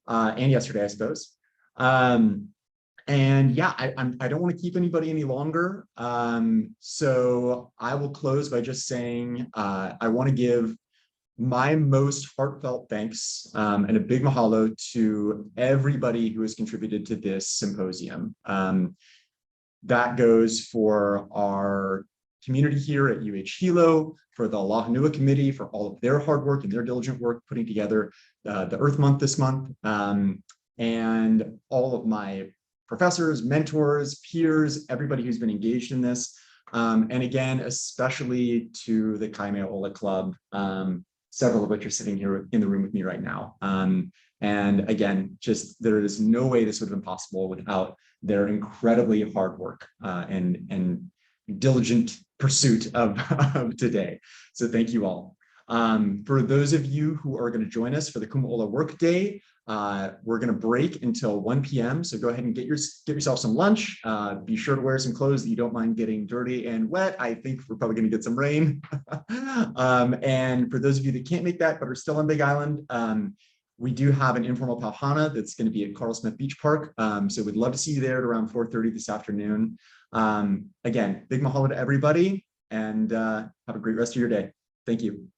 and yesterday, I suppose. And yeah, I don't want to keep anybody any longer. So I will close by just saying I want to give my most heartfelt thanks and a big mahalo to everybody who has contributed to this symposium. That goes for our community here at Hilo, for the Aloha Nua Committee, for all of their hard work and their diligent work putting together the Earth Month this month, and all of my professors, mentors, peers, everybody who's been engaged in this. And again, especially to the Kaiameaola Club, several of which are sitting here in the room with me right now. And again, just there is no way this would have been possible without their incredibly hard work and diligent pursuit of today. So thank you all. For those of you who are going to join us for the Kumaʻola Workday, we're going to break until 1 p.m. So go ahead and get yourself some lunch. Be sure to wear some clothes that you don't mind getting dirty and wet. I think we're probably going to get some rain. And for those of you that can't make that but are still on Big Island, we do have an informal pauhana that's going to be at Carl Smith Beach Park. So we'd love to see you there at around 4:30 this afternoon. Again, big mahalo to everybody, and have a great rest of your day. Thank you.